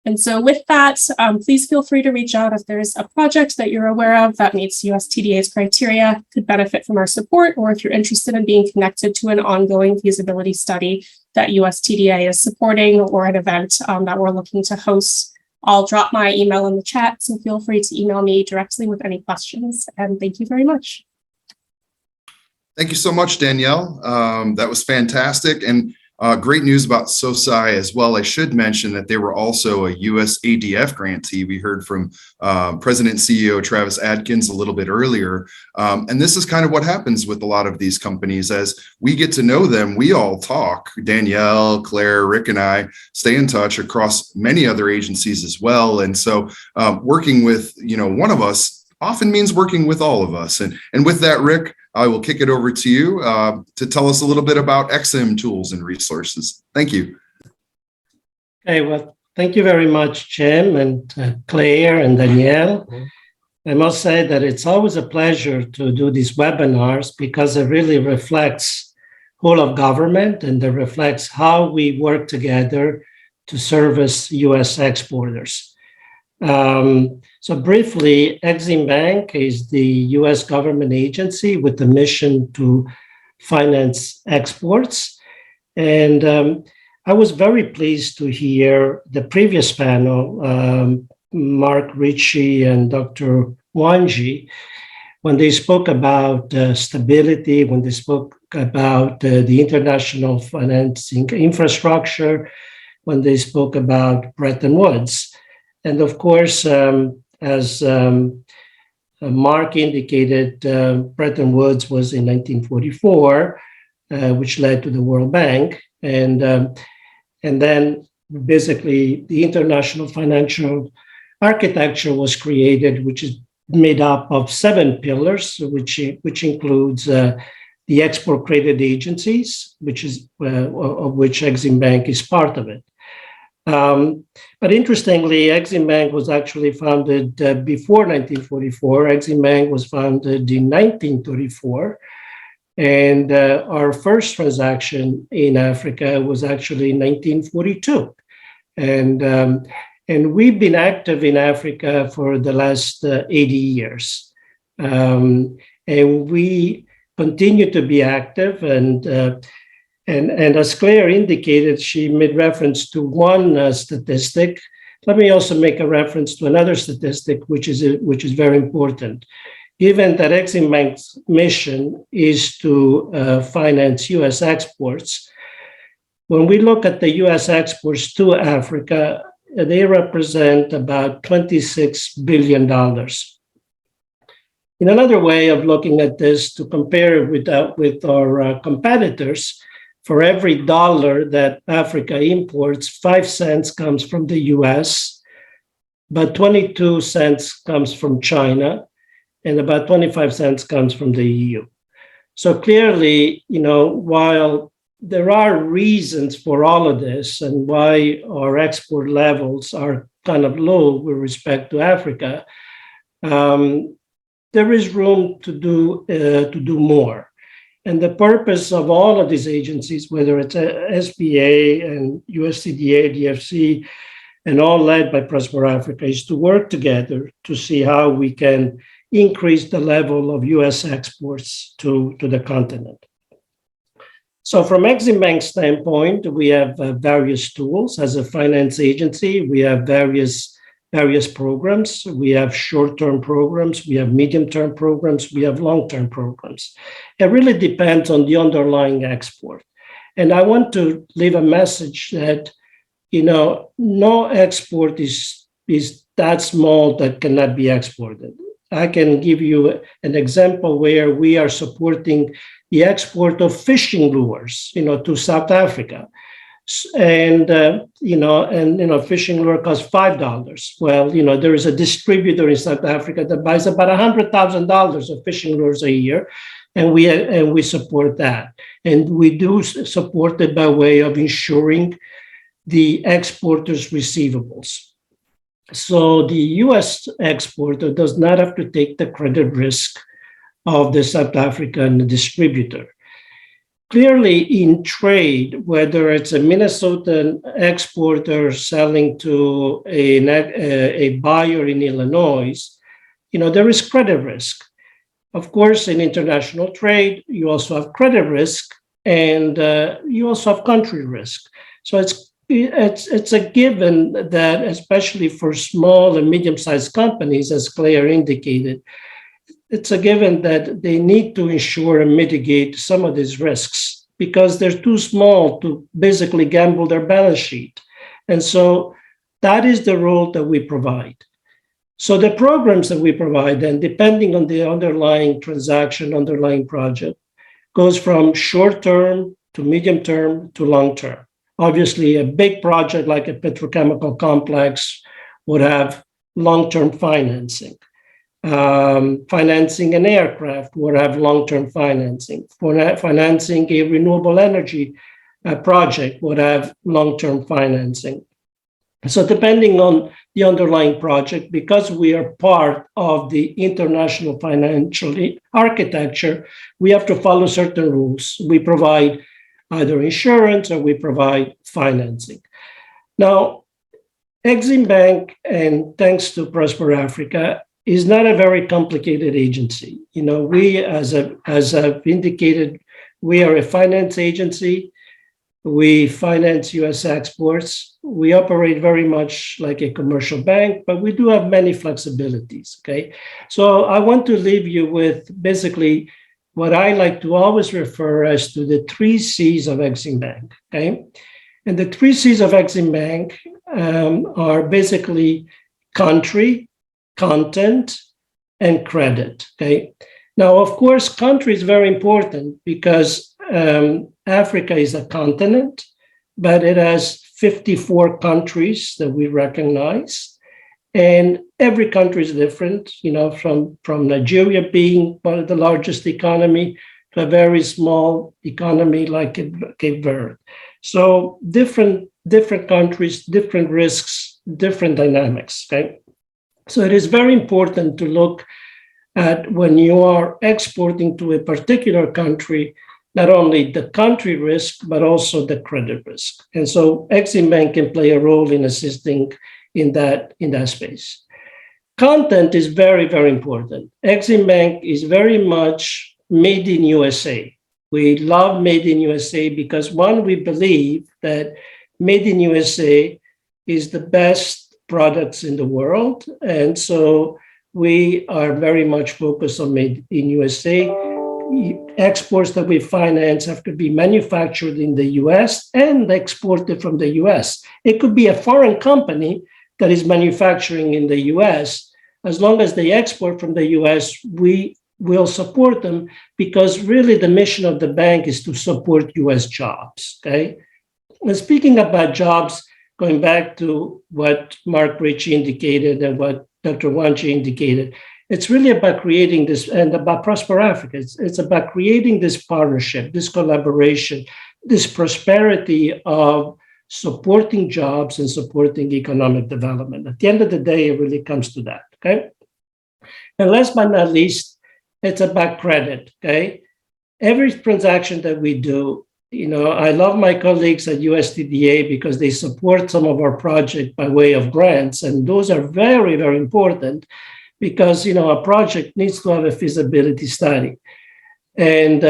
And so with that, please feel free to reach out if there's a project that you're aware of that meets USTDA's criteria, could benefit from our support, or if you're interested in being connected to an ongoing feasibility study that USTDA is supporting or an event that we're looking to host. I'll drop my email in the chat, so feel free to email me directly with any questions. And thank you very much. Thank you so much, Danielle. That was fantastic. And great news about SOSI as well. I should mention that they were also a USADF grantee. We heard from President and CEO Travis Adkins a little bit earlier. And this is kind of what happens with a lot of these companies. As we get to know them, we all talk. Danielle, Claire, Rick, and I stay in touch across many other agencies as well. And so working with, one of us often means working with all of us. And with that, Rick, I will kick it over to you to tell us a little bit about XM tools and resources. Thank you. Okay, well, thank you very much, Jim and Claire and Danielle. I must say that it's always a pleasure to do these webinars because it really reflects whole of government and it reflects how we work together to service U.S. exporters. So briefly, Exim Bank is the U.S. government agency with the mission to finance exports. And I was very pleased to hear the previous panel, Mark Ritchie and Dr. Mwangi, when they spoke about stability, when they spoke about the international financing infrastructure, when they spoke about Bretton Woods. And of course, as Mark indicated, Bretton Woods was in 1944, which led to the World Bank. And then basically the international financial architecture was created, which is made up of 7 pillars, which includes the export credit agencies, which is of which Exim Bank is part of it. But interestingly, Exim Bank was actually founded before 1944. Exim Bank was founded in 1934. And our first transaction in Africa was actually in 1942. And we've been active in Africa for the last 80 years. And we continue to be active. And as Claire indicated, she made reference to one statistic. Let me also make a reference to another statistic, which is very important. Given that Exim Bank's mission is to finance U.S. exports, When we look at the US exports to Africa, they represent about $26 billion. In another way of looking at this, to compare it with our competitors, for every dollar that Africa imports, 5 cents comes from the US, but 22 cents comes from China, and about 25 cents comes from the EU. So clearly, while there are reasons for all of this and why our export levels are kind of low with respect to Africa, there is room to do more. And the purpose of all of these agencies, whether it's SBA and USADF, DFC, and all led by Prosper Africa, is to work together to see how we can increase the level of US exports to the continent. So from Exim Bank's standpoint, we have various tools. As a finance agency, we have various programs. We have short-term programs, we have medium-term programs, we have long-term programs. It really depends on the underlying export. And I want to leave a message that, no export is that small that cannot be exported. I can give you an example where we are supporting the export of fishing lures, to South Africa. And fishing lure costs $5. Well, there is a distributor in South Africa that buys about $100,000 of fishing lures a year, and we support that. And we do support it by way of ensuring the exporter's receivables. So the U.S. exporter does not have to take the credit risk of the South African distributor. Clearly, in trade, whether it's a Minnesotan exporter selling to a buyer in Illinois, there is credit risk. Of course, in international trade, you also have credit risk, and you also have country risk. So it's a given that, especially for small and medium-sized companies, as Claire indicated, it's a given that they need to ensure and mitigate some of these risks because they're too small to basically gamble their balance sheet. And so that is the role that we provide. So the programs that we provide, then, depending on the underlying transaction, underlying project, goes from short-term to medium-term to long-term. Obviously, a big project like a petrochemical complex would have long-term financing. Financing an aircraft would have long-term financing. Financing a renewable energy project would have long-term financing. So depending on the underlying project, because we are part of the international financial architecture, we have to follow certain rules. We provide either insurance or we provide financing. Now, Exim Bank, and thanks to Prosper Africa, is not a very complicated agency. We, as I've indicated, we are a finance agency. We finance U.S. exports. We operate very much like a commercial bank, but we do have many flexibilities, okay? So I want to leave you with basically what I like to always refer as to the 3 C's of Exim Bank, okay? And the 3 C's of Exim Bank are basically country, content, and credit, okay? Now, of course, country is very important because Africa is a continent, but it has 54 countries that we recognize. And every country is different, from Nigeria being one of the largest economy to a very small economy like Cape Verde. So different countries, different risks, different dynamics, okay? So it is very important to look at when you are exporting to a particular country, not only the country risk, but also the credit risk. And so Exim Bank can play a role in assisting in that space. Content is very, very important. Exim Bank is very much made in USA. We love made in USA because, one, we believe that made in USA is the best products in the world. And so we are very much focused on made in USA. exports that we finance have to be manufactured in the US and exported from the US. It could be a foreign company that is manufacturing in the US. As long as they export from the US, we will support them, because really the mission of the bank is to support US jobs, okay? And speaking about jobs, going back to what Mark Ritchie indicated and what Dr. Mwangi indicated, it's really about creating this, and about Prosper Africa. It's about creating this partnership, this collaboration, this prosperity of supporting jobs and supporting economic development. At the end of the day, it really comes to that, okay? And last but not least, it's about credit, okay? Every transaction that we do, I love my colleagues at USDDA because they support some of our projects by way of grants, and those are very, very important, because a project needs to have a feasibility study, and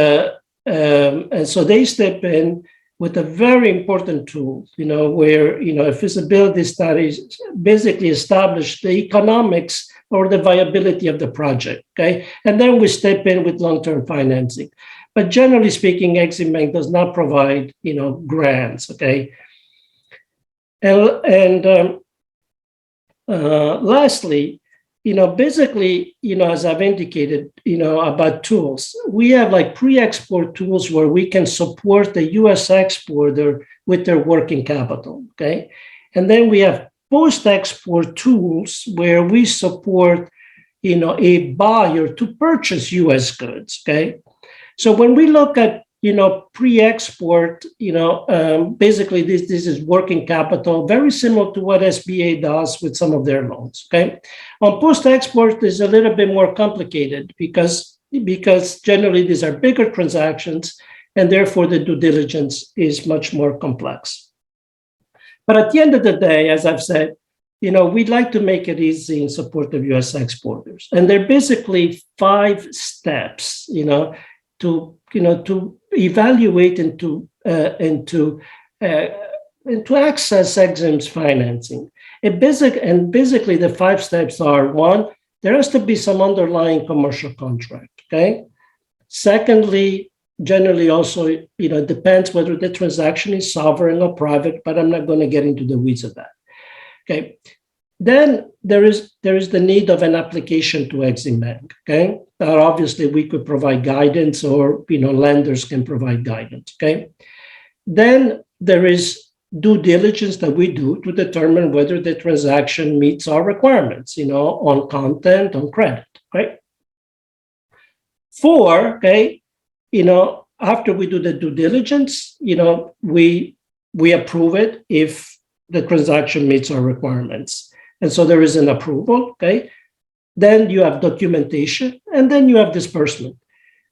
so they step in with a very important tool, where a feasibility study basically establish the economics or the viability of the project, okay? And then we step in with long-term financing. But generally speaking, Exim Bank does not provide, grants, okay? And lastly, basically, as I've indicated, about tools, we have like pre-export tools where we can support the US exporter with their working capital, okay? And then we have post-export tools where we support, a buyer to purchase US goods, okay? So when we look at, pre-export, basically this is working capital, very similar to what SBA does with some of their loans, okay? On post-export is a little bit more complicated because generally these are bigger transactions, and therefore the due diligence is much more complex. But at the end of the day, as I've said, we'd like to make it easy in support of US exporters. And there are basically 5 steps, to evaluate and to access Exim's financing. Basically the 5 steps are: 1, there has to be some underlying commercial contract, okay? Secondly, generally also, it depends whether the transaction is sovereign or private, but I'm not going to get into the weeds of that, okay? Then there is the need of an application to Exim Bank, okay? Obviously, we could provide guidance, or lenders can provide guidance, okay? Then there is due diligence that we do to determine whether the transaction meets our requirements, on content, on credit, right? 4, okay, after we do the due diligence, we approve it if the transaction meets our requirements. And so there is an approval, okay? Then you have documentation, and then you have disbursement.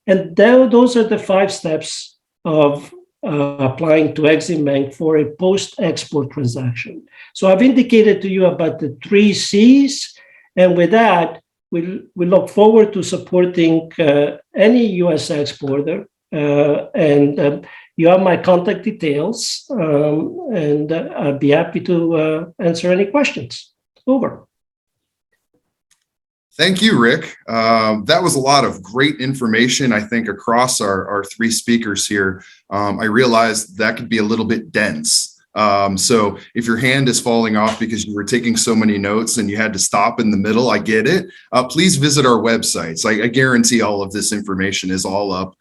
And those are the 5 steps of applying to Exim Bank for a post-export transaction. So I've indicated to you about the 3 C's, and with that, we look forward to supporting any US exporter, and you have my contact details, and I'd be happy to answer any questions. Over. Thank you, Rick. That was a lot of great information, I think, across our 3 speakers here. I realized that could be a little bit dense. So if your hand is falling off because you were taking so many notes and you had to stop in the middle, I get it. Please visit our websites. I guarantee all of this information is all up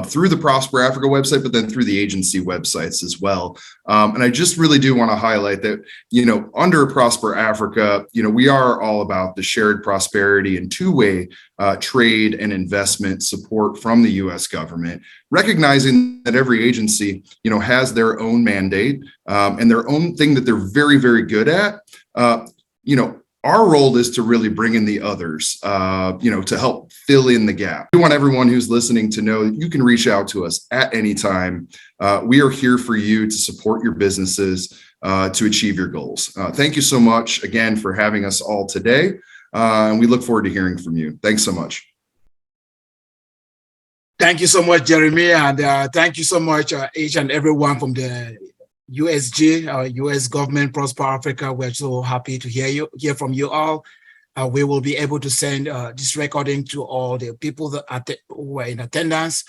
through the Prosper Africa website, but then through the agency websites as well. And I just really do want to highlight that, under Prosper Africa, we are all about the shared prosperity and two-way trade and investment support from the U.S. government, recognizing that every agency, has their own mandate and their own thing that they're very, very good at. Our role is to really bring in the others, to help fill in the gap. We want everyone who's listening to know that you can reach out to us at any time. We are here for you to support your businesses to achieve your goals. Thank you so much again for having us all today. And we look forward to hearing from you. Thanks so much. Thank you so much, Jeremy. And thank you so much, each and everyone from the USG, US government, Prosper Africa. We're so happy to hear from you all. we will be able to send this recording to all the people who were in attendance.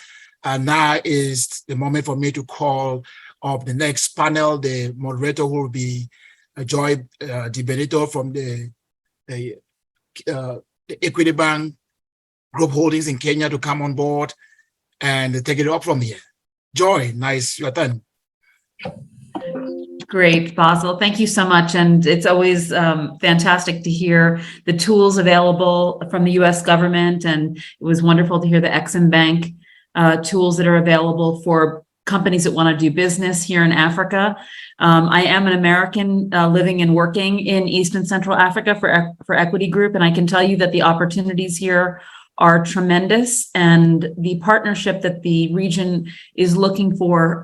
And now is the moment for me to call up the next panel. The moderator will be Joy Dibenedetto from the Equity Bank Group Holdings in Kenya to come on board and take it up from here. Joy, nice, your turn. Great, Basil. Thank you so much. And it's always fantastic to hear the tools available from the US government. And it was wonderful to hear the Exim Bank tools that are available for companies that want to do business here in Africa. I am an American living and working in East and Central Africa for Equity Group. And I can tell you that the opportunities here are tremendous, and the partnership that the region is looking for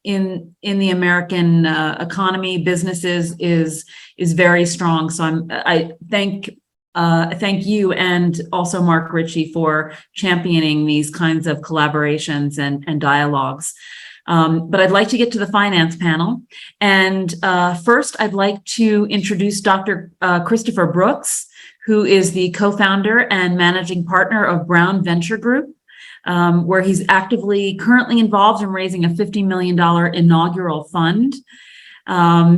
in the American economy, businesses is very strong. So I thank you and also Mark Ritchie for championing these kinds of collaborations and dialogues. But I'd like to get to the finance panel. And first, I'd like to introduce Dr. Christopher Brooks, who is the co-founder and managing partner of Brown Venture Group, where he's currently involved in raising a $50 million inaugural fund.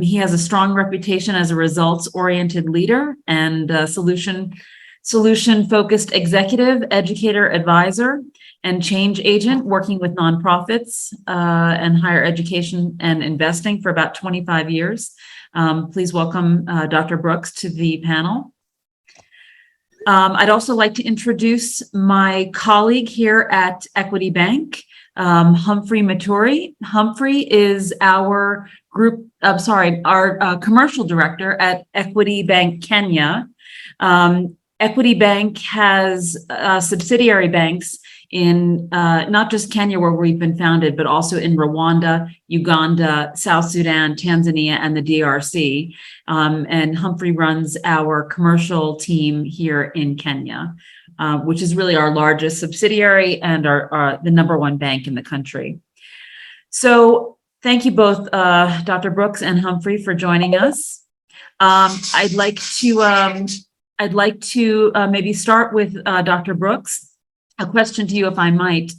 He has a strong reputation as a results-oriented leader and solution-focused executive, educator, advisor, and change agent, working with nonprofits and higher education and investing for about 25 years. Please welcome Dr. Brooks to the panel. I'd also like to introduce my colleague here at Equity Bank, Humphrey Maturi. Humphrey is our commercial director at Equity Bank Kenya. Equity Bank has subsidiary banks in not just Kenya, where we've been founded, but also in Rwanda, Uganda, South Sudan, Tanzania, and the DRC. And Humphrey runs our commercial team here in Kenya, which is really our largest subsidiary and the #1 bank in the country. So thank you both, Dr. Brooks and Humphrey, for joining us. I'd like to maybe start with Dr. Brooks. A question to you, if I might.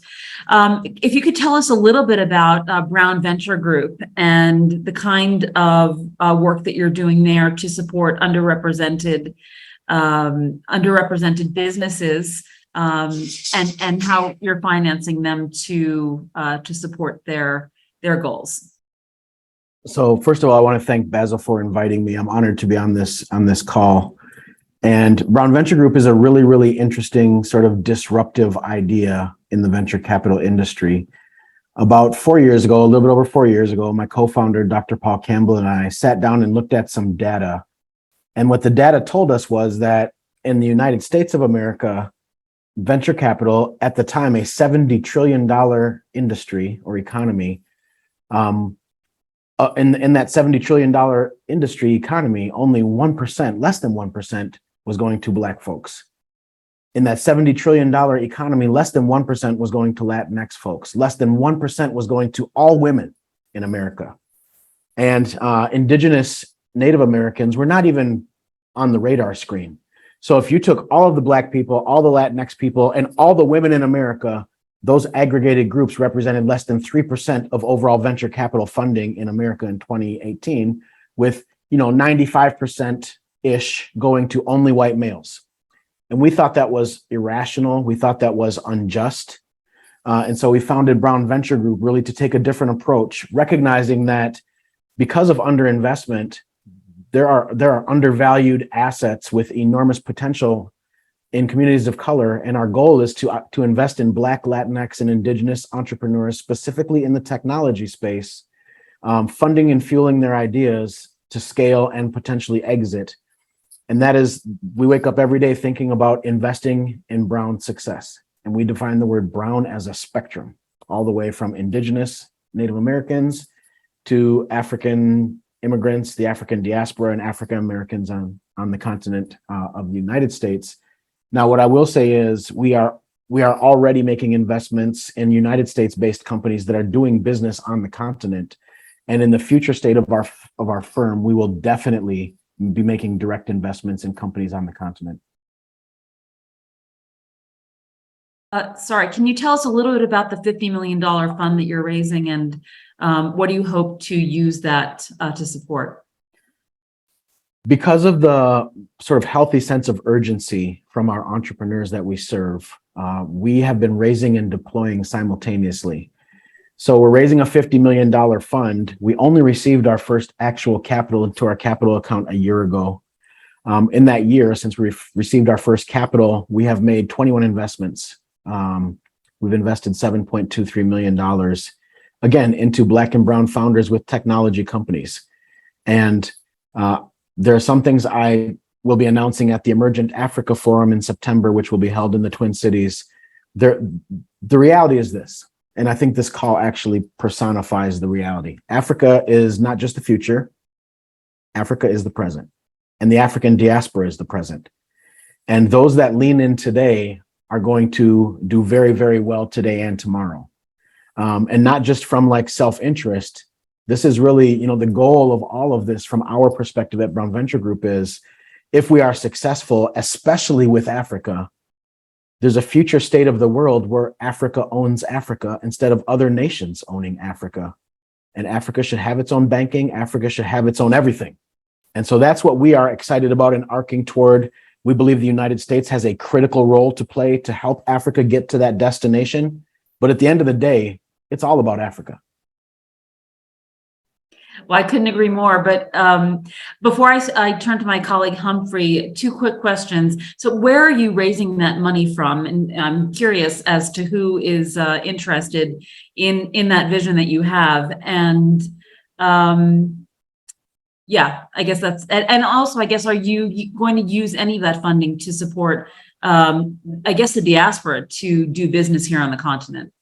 If you could tell us a little bit about Brown Venture Group and the kind of work that you're doing there to support underrepresented businesses, and how you're financing them to support their goals. So first of all, I want to thank Basil for inviting me. I'm honored to be on this call. And Brown Venture Group is a really, really interesting sort of disruptive idea in the venture capital industry. About 4 years ago, a little bit over 4 years ago, my co-founder, Dr. Paul Campbell, and I sat down and looked at some data. And what the data told us was that in the United States of America, venture capital, at the time, a $70 trillion industry or economy, in that $70 trillion industry economy, only 1%, less than 1%, was going to Black folks. In that $70 trillion economy, less than 1% was going to Latinx folks. Less than 1% was going to all women in America. And Indigenous Native Americans were not even on the radar screen. So if you took all of the Black people, all the Latinx people, and all the women in America, those aggregated groups represented less than 3% of overall venture capital funding in America in 2018, with 95%-ish going to only white males. And we thought that was irrational. We thought that was unjust. And so we founded Brown Venture Group really to take a different approach, recognizing that because of underinvestment, there are undervalued assets with enormous potential in communities of color. And our goal is to invest in Black, Latinx, and Indigenous entrepreneurs, specifically in the technology space, funding and fueling their ideas to scale and potentially exit. And that is, we wake up every day thinking about investing in Brown success. And we define the word Brown as a spectrum, all the way from Indigenous Native Americans to African immigrants, the African diaspora, and African Americans on the continent of the United States. Now, what I will say is we are already making investments in United States-based companies that are doing business on the continent. And in the future state of our firm, we will definitely be making direct investments in companies on the continent. Sorry, can you tell us a little bit about the $50 million fund that you're raising, and what do you hope to use that to support? Because of the sort of healthy sense of urgency from our entrepreneurs that we serve, we have been raising and deploying simultaneously. So we're raising a $50 million fund. We only received our first actual capital into our capital account a year ago. In that year, since we've received our first capital, we have made 21 investments. We've invested $7.23 million, again, into Black and brown founders with technology companies. And there are some things I will be announcing at the Emergent Africa Forum in September, which will be held in the Twin Cities. The reality is this, and I think this call actually personifies the reality. Africa is not just the future. Africa is the present, and the African diaspora is the present. And those that lean in today are going to do very, very well today and tomorrow. And not just from like self-interest. This is really, the goal of all of this from our perspective at Brown Venture Group is, if we are successful, especially with Africa, there's a future state of the world where Africa owns Africa instead of other nations owning Africa. And Africa should have its own banking. Africa should have its own everything. And so that's what we are excited about and arcing toward. We believe the United States has a critical role to play to help Africa get to that destination. But at the end of the day, it's all about Africa. Well, I couldn't agree more. But before I turn to my colleague Humphrey, two quick questions. So where are you raising that money from? And I'm curious as to who is interested in that vision that you have. And yeah, I guess that's, and also, I guess, are you going to use any of that funding to support, I guess, the diaspora to do business here on the continent?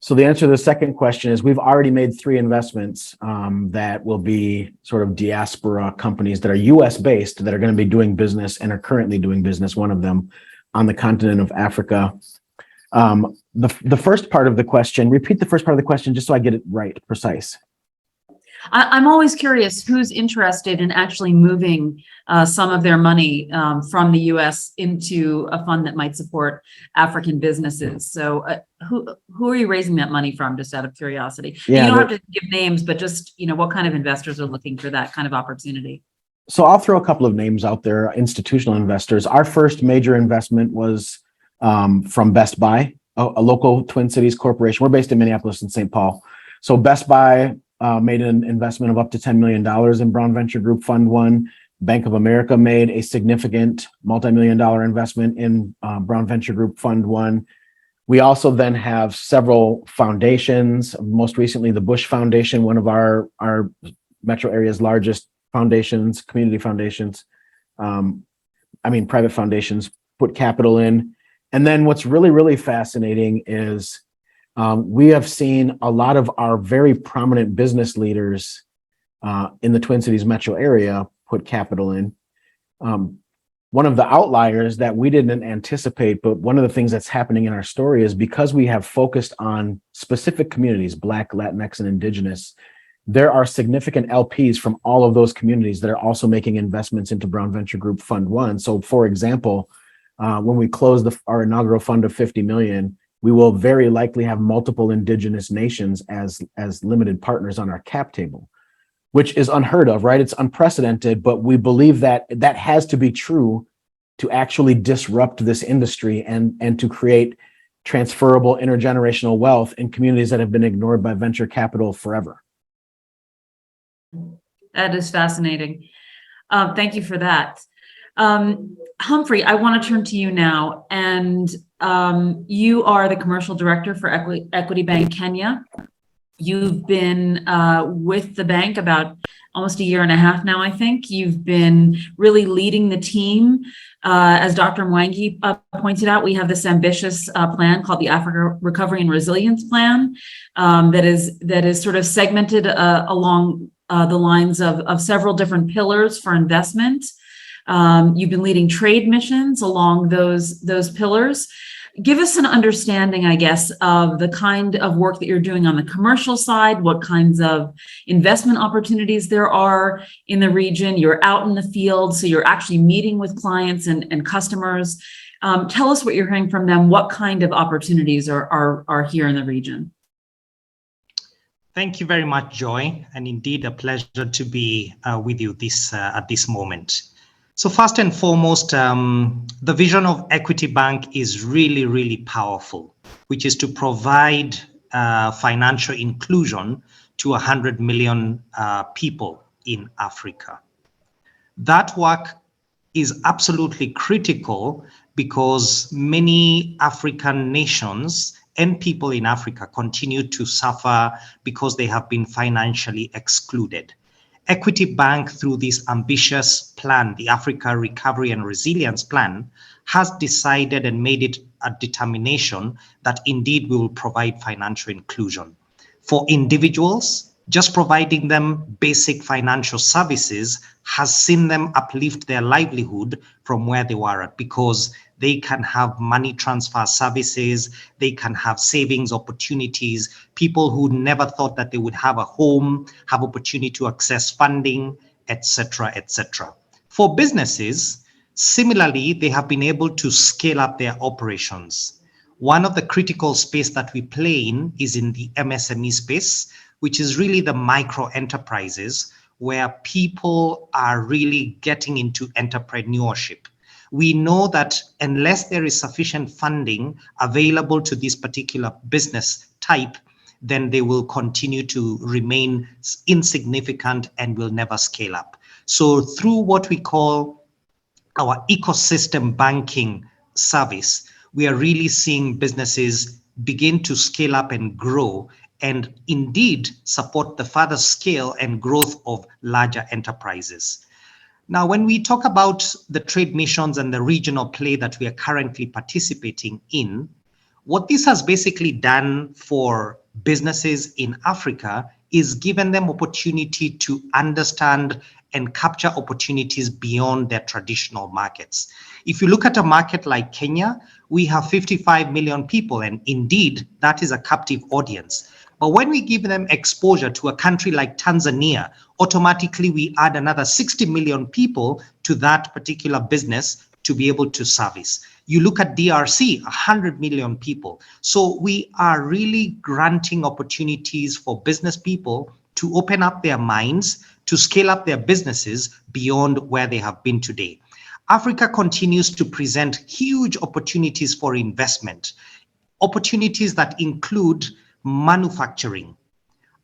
So the answer to the second question is we've already made 3 investments that will be sort of diaspora companies that are US based that are going to be doing business and are currently doing business, one of them on the continent of Africa. The first part of the question, repeat the first part of the question just so I get it right, precise. I'm always curious who's interested in actually moving some of their money from the U.S. into a fund that might support African businesses. So who are you raising that money from, just out of curiosity? Yeah, and you don't have to give names, but just, what kind of investors are looking for that kind of opportunity? So I'll throw a couple of names out there, institutional investors. Our first major investment was from Best Buy, a local Twin Cities corporation. We're based in Minneapolis and St. Paul. So Best Buy made an investment of up to $10 million in Brown Venture Group Fund 1. Bank of America made a significant multi-million-dollar investment in Brown Venture Group Fund 1. We also then have several foundations, most recently the Bush Foundation, one of our metro area's largest foundations, community foundations, private foundations, put capital in. And then what's really, really fascinating is we have seen a lot of our very prominent business leaders in the Twin Cities metro area put capital in. One of the outliers that we didn't anticipate, but one of the things that's happening in our story is because we have focused on specific communities, Black, Latinx, and Indigenous, there are significant LPs from all of those communities that are also making investments into Brown Venture Group Fund 1. So for example, when we close our inaugural fund of $50 million, we will very likely have multiple Indigenous nations as limited partners on our cap table, which is unheard of, right? It's unprecedented, but we believe that that has to be true to actually disrupt this industry and to create transferable intergenerational wealth in communities that have been ignored by venture capital forever. That is fascinating. Thank you for that. Humphrey, I want to turn to you now, and you are the commercial director for Equity Bank Kenya. You've been with the bank about almost a year and a half now, I think. You've been really leading the team. As Dr. Mwangi pointed out, we have this ambitious plan called the Africa Recovery and Resilience Plan that is sort of segmented along the lines of several different pillars for investment. You've been leading trade missions along those pillars. give us an understanding, I guess, of the kind of work that you're doing on the commercial side, what kinds of investment opportunities there are in the region. You're out in the field, so you're actually meeting with clients and customers. Tell us what you're hearing from them. What kind of opportunities are here in the region? Thank you very much, Joy, and indeed a pleasure to be with you at this moment. So first and foremost, the vision of Equity Bank is really, really powerful, which is to provide financial inclusion to 100 million people in Africa. That work is absolutely critical because many African nations and people in Africa continue to suffer because they have been financially excluded. Equity Bank, through this ambitious plan, the Africa Recovery and Resilience Plan, has decided and made it a determination that indeed we will provide financial inclusion. For individuals, just providing them basic financial services has seen them uplift their livelihood from where they were at, because they can have money transfer services, they can have savings opportunities, people who never thought that they would have a home, have opportunity to access funding, etc., etc. For businesses, similarly, they have been able to scale up their operations. One of the critical space that we play in is in the MSME space, which is really the micro enterprises where people are really getting into entrepreneurship. We know that unless there is sufficient funding available to this particular business type, then they will continue to remain insignificant and will never scale up. So through what we call our ecosystem banking service, we are really seeing businesses begin to scale up and grow, and indeed support the further scale and growth of larger enterprises. Now, when we talk about the trade missions and the regional play that we are currently participating in, what this has basically done for businesses in Africa is given them opportunity to understand and capture opportunities beyond their traditional markets. If you look at a market like Kenya, we have 55 million people, and indeed that is a captive audience. But when we give them exposure to a country like Tanzania, automatically we add another 60 million people to that particular business to be able to service. You look at DRC, 100 million people. So we are really granting opportunities for business people to open up their minds, to scale up their businesses beyond where they have been today. Africa continues to present huge opportunities for investment, opportunities that include manufacturing.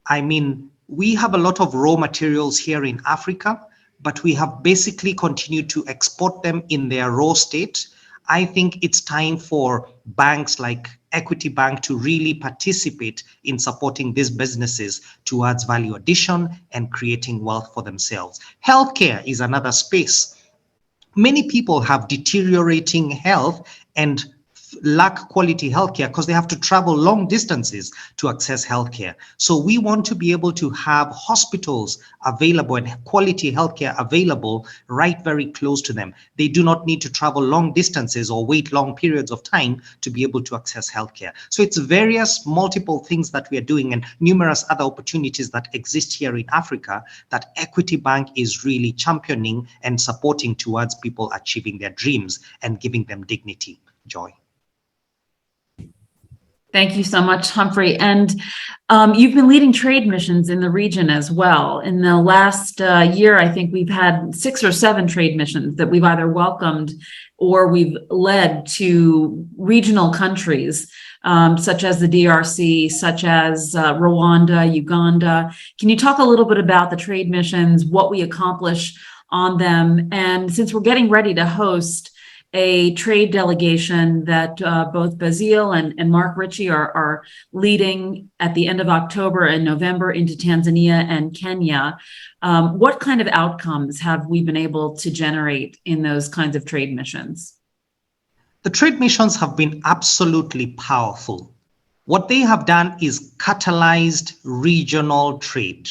I mean, we have a lot of raw materials here in Africa, but we have basically continued to export them in their raw state. I think it's time for banks like Equity Bank to really participate in supporting these businesses towards value addition and creating wealth for themselves. Healthcare is another space. Many people have deteriorating health and lack quality healthcare because they have to travel long distances to access healthcare. So we want to be able to have hospitals available and quality healthcare available right very close to them. They do not need to travel long distances or wait long periods of time to be able to access healthcare. So it's various multiple things that we are doing and numerous other opportunities that exist here in Africa that Equity Bank is really championing and supporting towards people achieving their dreams and giving them dignity. Joy. Thank you so much, Humphrey. And you've been leading trade missions in the region as well. In the last year, I think we've had 6 or 7 trade missions that we've either welcomed or we've led to regional countries, such as the DRC, such as Rwanda, Uganda. Can you talk a little bit about the trade missions, what we accomplish on them? And since we're getting ready to host a trade delegation that both Basil and Mark Ritchie are leading at the end of October and November into Tanzania and Kenya. What kind of outcomes have we been able to generate in those kinds of trade missions? The trade missions have been absolutely powerful. What they have done is catalyzed regional trade.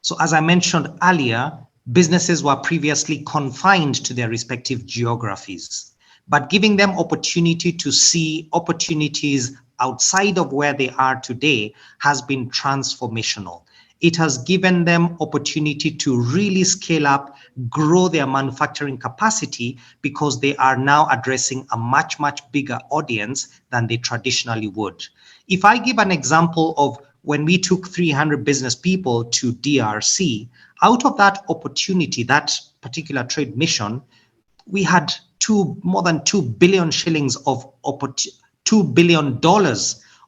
So as I mentioned earlier, businesses were previously confined to their respective geographies. but giving them opportunity to see opportunities outside of where they are today has been transformational. It has given them opportunity to really scale up, grow their manufacturing capacity, because they are now addressing a much, much bigger audience than they traditionally would. If I give an example of when we took 300 business people to DRC, out of that opportunity, that particular trade mission, we had more than 2 billion shillings of $2 billion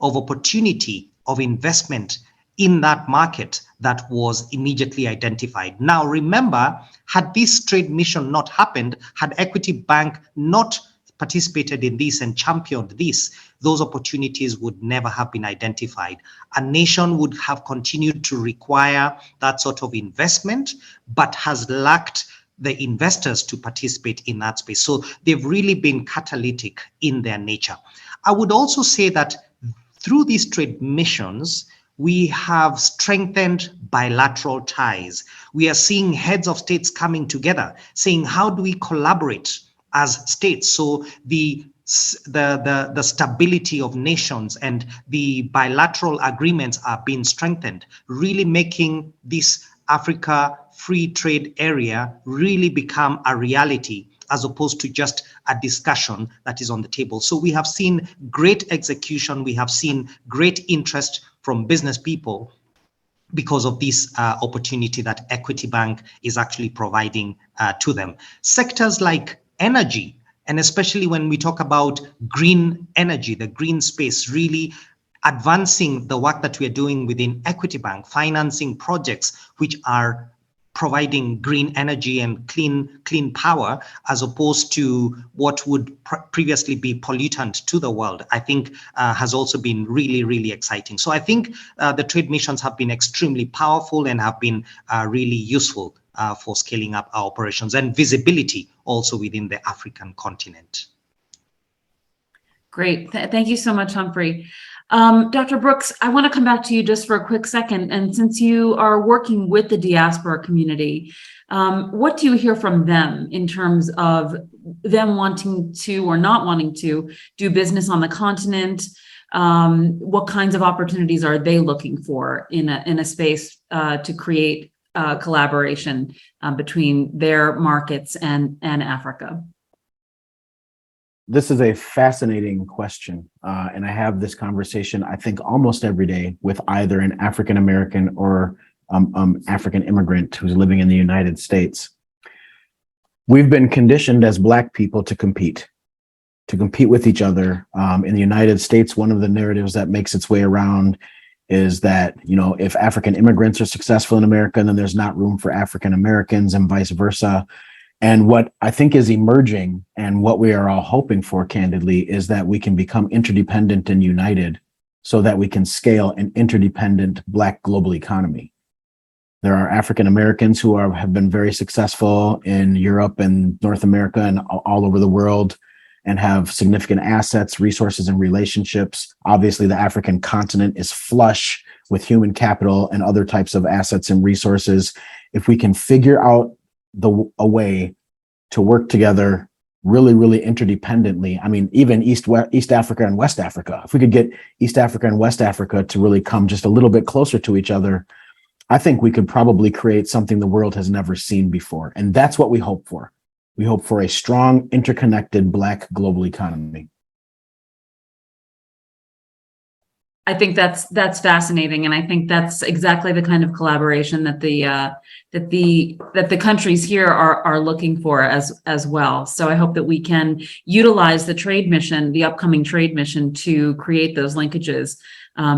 of opportunity of investment in that market that was immediately identified. Now, remember, had this trade mission not happened, had Equity Bank not participated in this and championed this, those opportunities would never have been identified. A nation would have continued to require that sort of investment, but has lacked the investors to participate in that space. So they've really been catalytic in their nature. I would also say that through these trade missions, we have strengthened bilateral ties. We are seeing heads of states coming together, saying, how do we collaborate as states? So the stability of nations and the bilateral agreements are being strengthened, really making this Africa free trade area really become a reality, as opposed to just a discussion that is on the table. So we have seen great execution. We have seen great interest from business people because of this opportunity that Equity Bank is actually providing to them. Sectors like energy, and especially when we talk about green energy, the green space, really advancing the work that we are doing within Equity Bank, financing projects which are providing green energy and clean power, as opposed to what would previously be pollutant to the world, I think has also been really, really exciting. So I think the trade missions have been extremely powerful and have been really useful for scaling up our operations and visibility also within the African continent. Great. Thank you so much, Humphrey. Dr. Brooks, I want to come back to you just for a quick second. And since you are working with the diaspora community, what do you hear from them in terms of them wanting to or not wanting to do business on the continent? What kinds of opportunities are they looking for in a space to create collaboration between their markets and Africa? This is a fascinating question, and I have this conversation, I think, almost every day with either an African American or African immigrant who's living in the United States. We've been conditioned as Black people to compete with each other. In the United States, one of the narratives that makes its way around is that, you know, if African immigrants are successful in America, then there's not room for African Americans and vice versa. And what I think is emerging, and what we are all hoping for, candidly, is that we can become interdependent and united so that we can scale an interdependent Black global economy. There are African Americans who have been very successful in Europe and North America and all over the world, and have significant assets, resources, and relationships. Obviously, the African continent is flush with human capital and other types of assets and resources. If we can figure out a way to work together really, really interdependently. I mean, even East Africa and West Africa, if we could get East Africa and West Africa to really come just a little bit closer to each other, I think we could probably create something the world has never seen before. And that's what we hope for. We hope for a strong, interconnected Black global economy. I think that's fascinating, and I think that's exactly the kind of collaboration that the countries here are looking for as well. So I hope that we can utilize the trade mission, the upcoming trade mission, to create those linkages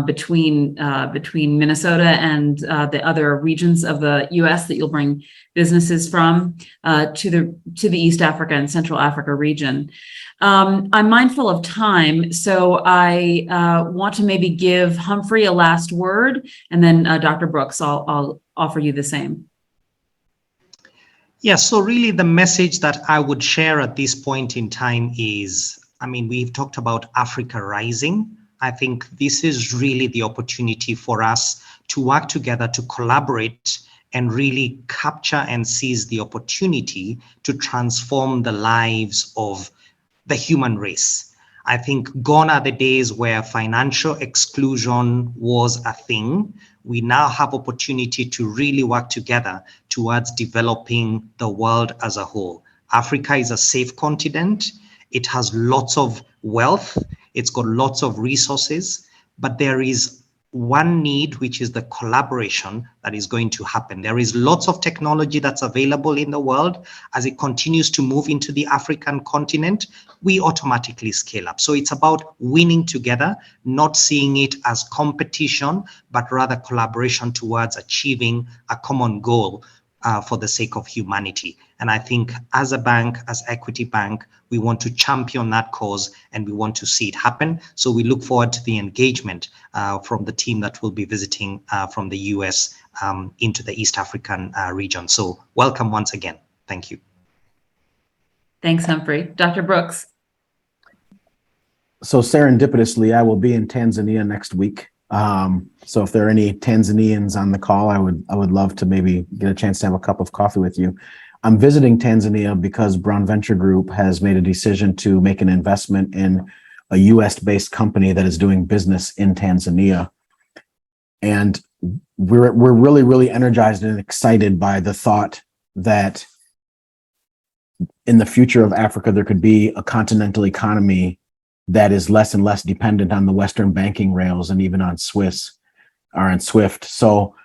between Minnesota and the other regions of the U.S. that you'll bring businesses from to the East Africa and Central Africa region. I'm mindful of time, so I want to maybe give Humphrey a last word, and then Dr. Brooks, I'll offer you the same. Yeah, so really the message that I would share at this point in time is, I mean, we've talked about Africa rising. I think this is really the opportunity for us to work together, to collaborate, and really capture and seize the opportunity to transform the lives of the human race. I think gone are the days where financial exclusion was a thing. We now have opportunity to really work together towards developing the world as a whole. Africa is a safe continent. It has lots of wealth. It's got lots of resources, but there is one need, which is the collaboration that is going to happen. There is lots of technology that's available in the world. As it continues to move into the African continent, we automatically scale up. So it's about winning together, not seeing it as competition, but rather collaboration towards achieving a common goal for the sake of humanity. And I think as a bank, as Equity Bank, we want to champion that cause and we want to see it happen. So we look forward to the engagement from the team that will be visiting from the US into the East African region. So welcome once again. Thank you. Thanks, Humphrey. Dr. Brooks. So serendipitously, I will be in Tanzania next week. So if there are any Tanzanians on the call, I would love to maybe get a chance to have a cup of coffee with you. I'm visiting Tanzania because Brown Venture Group has made a decision to make an investment in a US-based company that is doing business in Tanzania. And we're really, really energized and excited by the thought that in the future of Africa, there could be a continental economy that is less and less dependent on the Western banking rails and even on Swift. So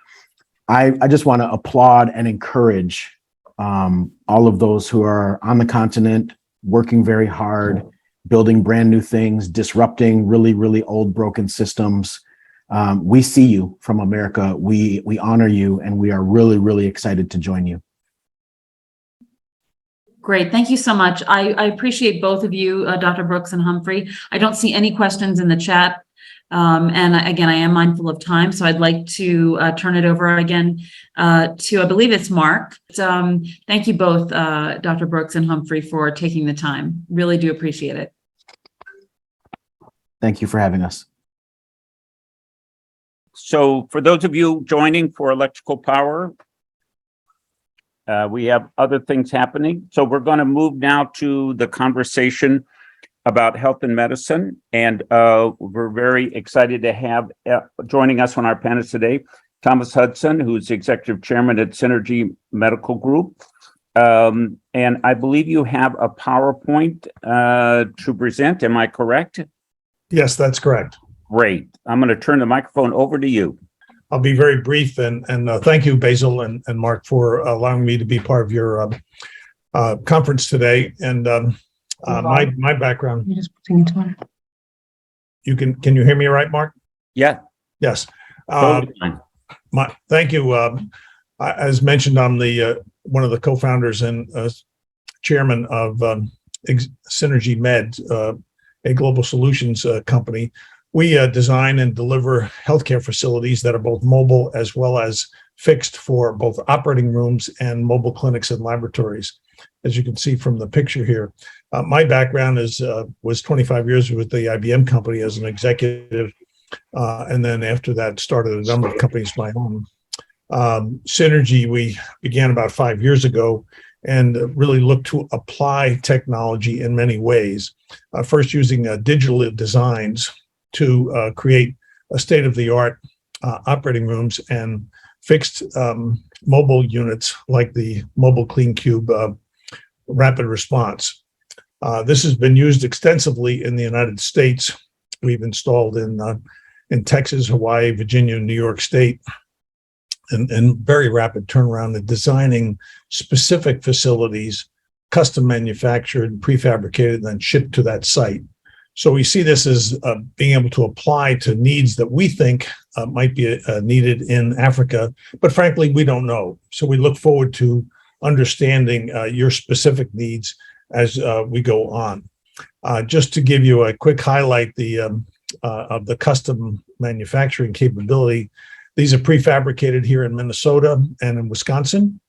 I just want to applaud and encourage all of those who are on the continent, working very hard, building brand new things, disrupting really, really old broken systems. We see you from America. We honor you, and we are really, really excited to join you. Great. Thank you so much. I appreciate both of you, Dr. Brooks and Humphrey. I don't see any questions in the chat. And again, I am mindful of time, so I'd like to turn it over again to, I believe it's Mark. Thank you both, Dr. Brooks and Humphrey, for taking the time. Really do appreciate it. Thank you for having us. So for those of you joining for electrical power, we have other things happening. So we're going to move now to the conversation about health and medicine. And we're very excited to have joining us on our panel today, Thomas Hudson, who's Executive Chairman at Synergy Medical Group. And I believe you have a PowerPoint to present. Am I correct? Yes, that's correct. Great. I'm going to turn the microphone over to you. I'll be very brief, and thank you, Basil and Mark, for allowing me to be part of your conference today. And my background. You're just putting it on. You can you hear me right, Mark? Yeah. Yes. Thank you. As mentioned, I'm the one of the co-founders and chairman of Synergy Med, a global solutions company. We design and deliver healthcare facilities that are both mobile as well as fixed for both operating rooms and mobile clinics and laboratories. As you can see from the picture here, my background was 25 years with the IBM company as an executive, and then after that started a number of companies of my own. Synergy, we began about 5 years ago and really looked to apply technology in many ways. First using digital designs to create a state-of-the-art operating rooms and fixed mobile units like the Mobile Clean Cube rapid response. This has been used extensively in the United States. We've installed in Texas, Hawaii, Virginia, New York State, and very rapid turnaround in designing specific facilities, custom manufactured, prefabricated, and then shipped to that site. So we see this as being able to apply to needs that we think might be needed in Africa, but frankly, we don't know. So we look forward to understanding your specific needs as we go on. Just to give you a quick highlight of the custom manufacturing capability, these are prefabricated here in Minnesota and in Wisconsin.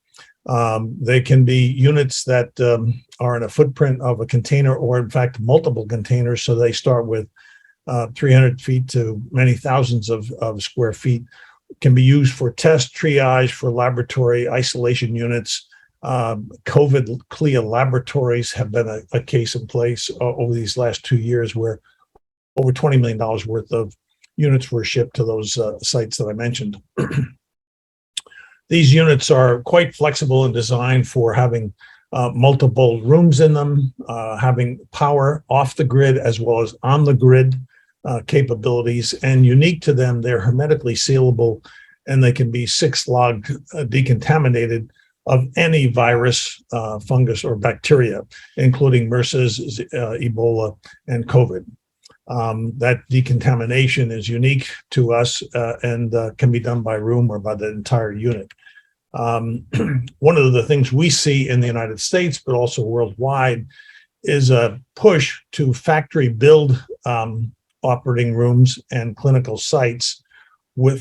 They can be units that are in a footprint of a container or, in fact, multiple containers. So they start with 300 feet to many thousands of square feet. Can be used for test, triage, for laboratory isolation units, COVID CLIA laboratories have been a case in place over these last 2 years, where over $20 million worth of units were shipped to those sites that I mentioned. These units are quite flexible and designed for having multiple rooms in them, having power off the grid as well as on the grid capabilities. And unique to them, they're hermetically sealable, and they can be 6-log decontaminated of any virus, fungus, or bacteria, including MERS, Ebola, and COVID. That decontamination is unique to us and can be done by room or by the entire unit. One of the things we see in the United States, but also worldwide, is a push to factory build operating rooms and clinical sites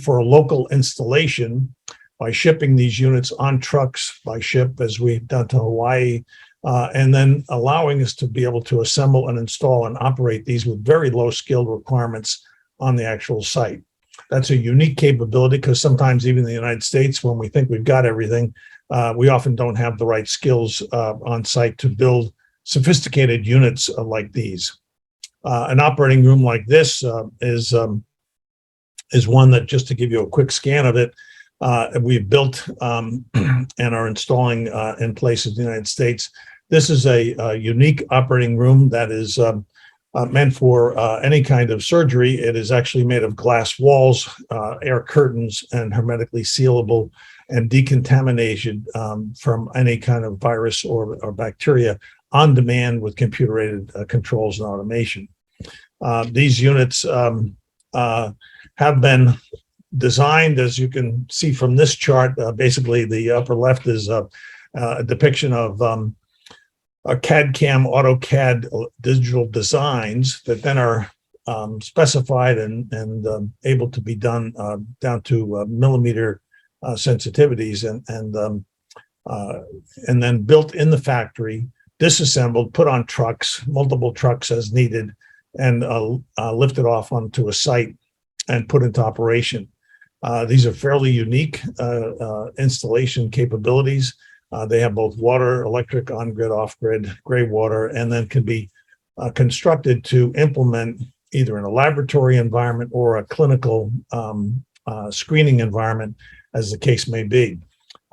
for local installation by shipping these units on trucks by ship, as we've done to Hawaii, and then allowing us to be able to assemble and install and operate these with very low skilled requirements on the actual site. That's a unique capability, because sometimes even in the United States, when we think we've got everything, we often don't have the right skills on site to build sophisticated units like these. An operating room like this is one that, just to give you a quick scan of it, we've built and are installing in places in the United States. This is a unique operating room that is meant for any kind of surgery. It is actually made of glass walls, air curtains, and hermetically sealable and decontaminated from any kind of virus or bacteria on demand with computer-aided controls and automation. These units have been designed, as you can see from this chart. Basically, the upper left is a depiction of a CAD/CAM AutoCAD digital designs that then are specified and able to be done down to millimeter sensitivities and then built in the factory, disassembled, put on trucks, multiple trucks as needed, and lifted off onto a site and put into operation. These are fairly unique installation capabilities. They have both water, electric, on-grid, off-grid, gray water, and then can be constructed to implement either in a laboratory environment or a clinical screening environment, as the case may be.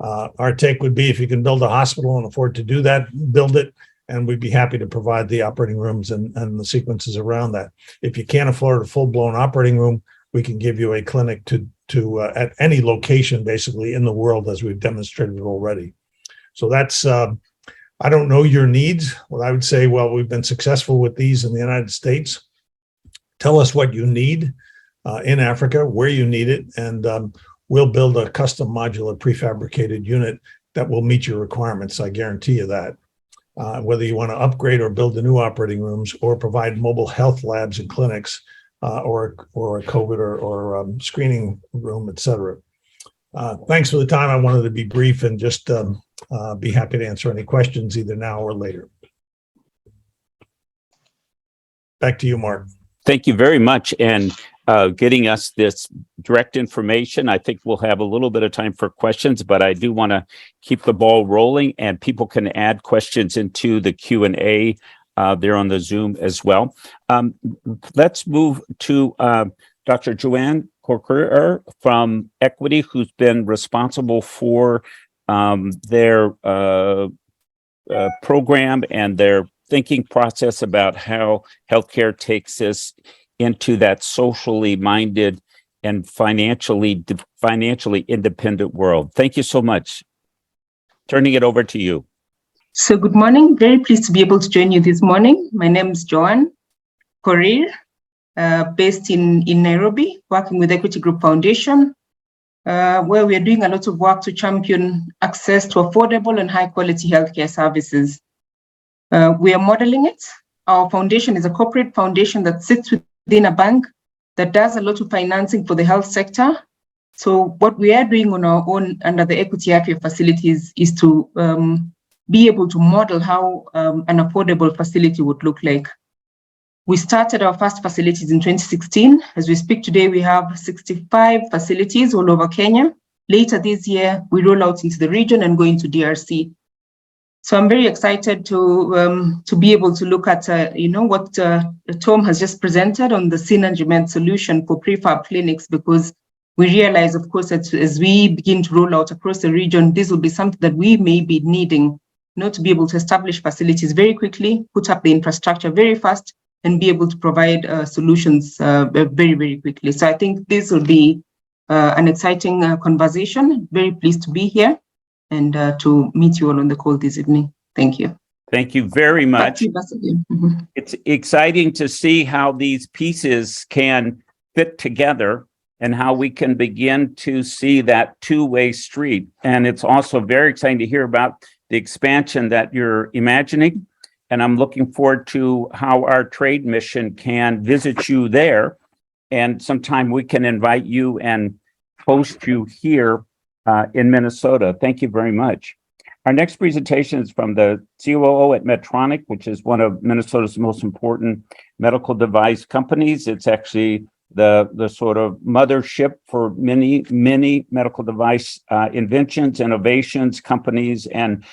Our take would be, if you can build a hospital and afford to do that, build it, and we'd be happy to provide the operating rooms and the sequences around that. If you can't afford a full-blown operating room, we can give you a clinic to at any location, basically, in the world, as we've demonstrated already. So that's, I don't know your needs. Well, I would say, well, we've been successful with these in the United States. Tell us what you need in Africa, where you need it, and we'll build a custom modular prefabricated unit that will meet your requirements. I guarantee you that. Whether you want to upgrade or build the new operating rooms or provide mobile health labs and clinics, or a COVID or screening room, et cetera. Thanks for the time. I wanted to be brief and just be happy to answer any questions either now or later. Back to you, Mark. Thank you very much. And getting us this direct information. I think we'll have a little bit of time for questions, but I do want to keep the ball rolling, and people can add questions into the Q&A there on the Zoom as well. Let's move to Dr. Joanne Corker from Equity, who's been responsible for their program and their thinking process about how healthcare takes us into that socially minded and financially independent world. Thank you so much. Turning it over to you. So good morning. Very pleased to be able to join you this morning. My name is Joanne Korir, based in Nairobi, working with Equity Group Foundation, where we are doing a lot of work to champion access to affordable and high quality healthcare services. We are modeling it. Our foundation is a corporate foundation that sits within a bank that does a lot of financing for the health sector. So what we are doing on our own under the Equity Afya facilities is to be able to model how an affordable facility would look like. We started our first facilities in 2016. As we speak today, we have 65 facilities all over Kenya. Later this year, we roll out into the region and go into DRC. So I'm very excited to be able to look at what Tom has just presented on the Synergy Med solution for prefab clinics, because we realize, of course, that as we begin to roll out across the region, this will be something that we may be needing, to be able to establish facilities very quickly, put up the infrastructure very fast, and be able to provide solutions very, very quickly. So I think this will be an exciting conversation. Very pleased to be here and to meet you all on the call this evening. Thank you. Thank you very much. Mm-hmm. It's exciting to see how these pieces can fit together and how we can begin to see that two-way street. And it's also very exciting to hear about the expansion that you're imagining. And I'm looking forward to how our trade mission can visit you there. And sometime we can invite you and host you here in Minnesota. Thank you very much. Our next presentation is from the COO at Medtronic, which is one of Minnesota's most important medical device companies. It's actually the sort of mothership for many medical device inventions, innovations, companies, and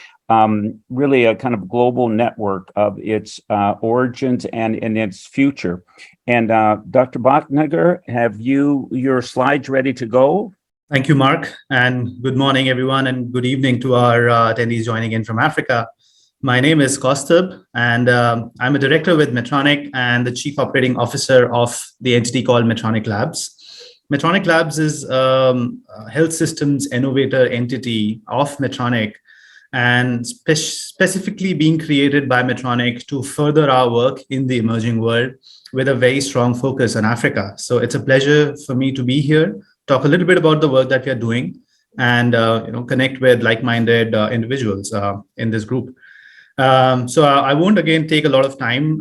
really a kind of global network of its origins and in its future. And Dr. Botniger, have your slides ready to go? Thank you, Mark, and good morning, everyone, and good evening to our attendees joining in from Africa. My name is Kaustubh, and I'm a director with Medtronic and the chief operating officer of the entity called Medtronic Labs. Medtronic Labs is a health systems innovator entity of Medtronic, and specifically being created by Medtronic to further our work in the emerging world with a very strong focus on Africa. So it's a pleasure for me to be here, talk a little bit about the work that we are doing, and connect with like-minded individuals in this group. So I won't again take a lot of time.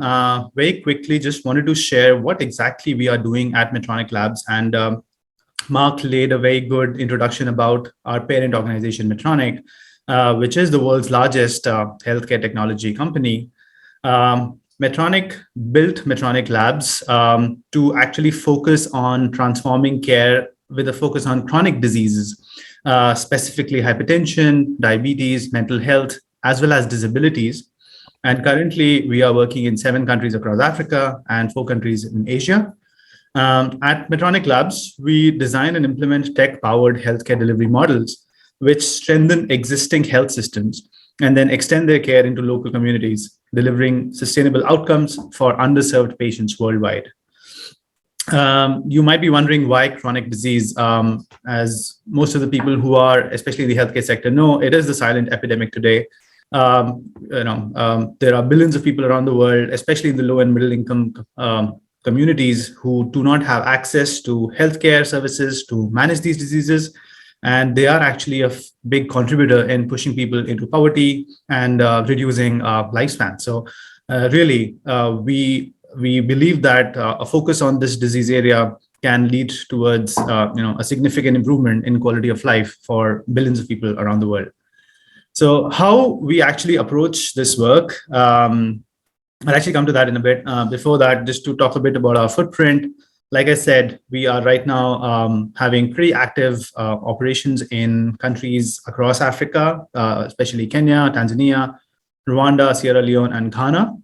Very quickly, just wanted to share what exactly we are doing at Medtronic Labs. And Mark laid a very good introduction about our parent organization, Medtronic, which is the world's largest healthcare technology company. Medtronic built Medtronic Labs to actually focus on transforming care with a focus on chronic diseases, specifically hypertension, diabetes, mental health, as well as disabilities. And currently, we are working in 7 countries across Africa and 4 countries in Asia. At Medtronic Labs, we design and implement tech-powered healthcare delivery models, which strengthen existing health systems and then extend their care into local communities, delivering sustainable outcomes for underserved patients worldwide. You might be wondering why chronic disease, as most of the people who are, especially in the healthcare sector, know, it is the silent epidemic today. There are billions of people around the world, especially in the low and middle income communities, who do not have access to healthcare services to manage these diseases. And they are actually a big contributor in pushing people into poverty and reducing lifespan. So really, we believe that a focus on this disease area can lead towards a significant improvement in quality of life for billions of people around the world. So how we actually approach this work, I'll actually come to that in a bit. Before that, just to talk a bit about our footprint. Like I said, we are right now having pretty active operations in countries across Africa, especially Kenya, Tanzania, Rwanda, Sierra Leone, and Ghana.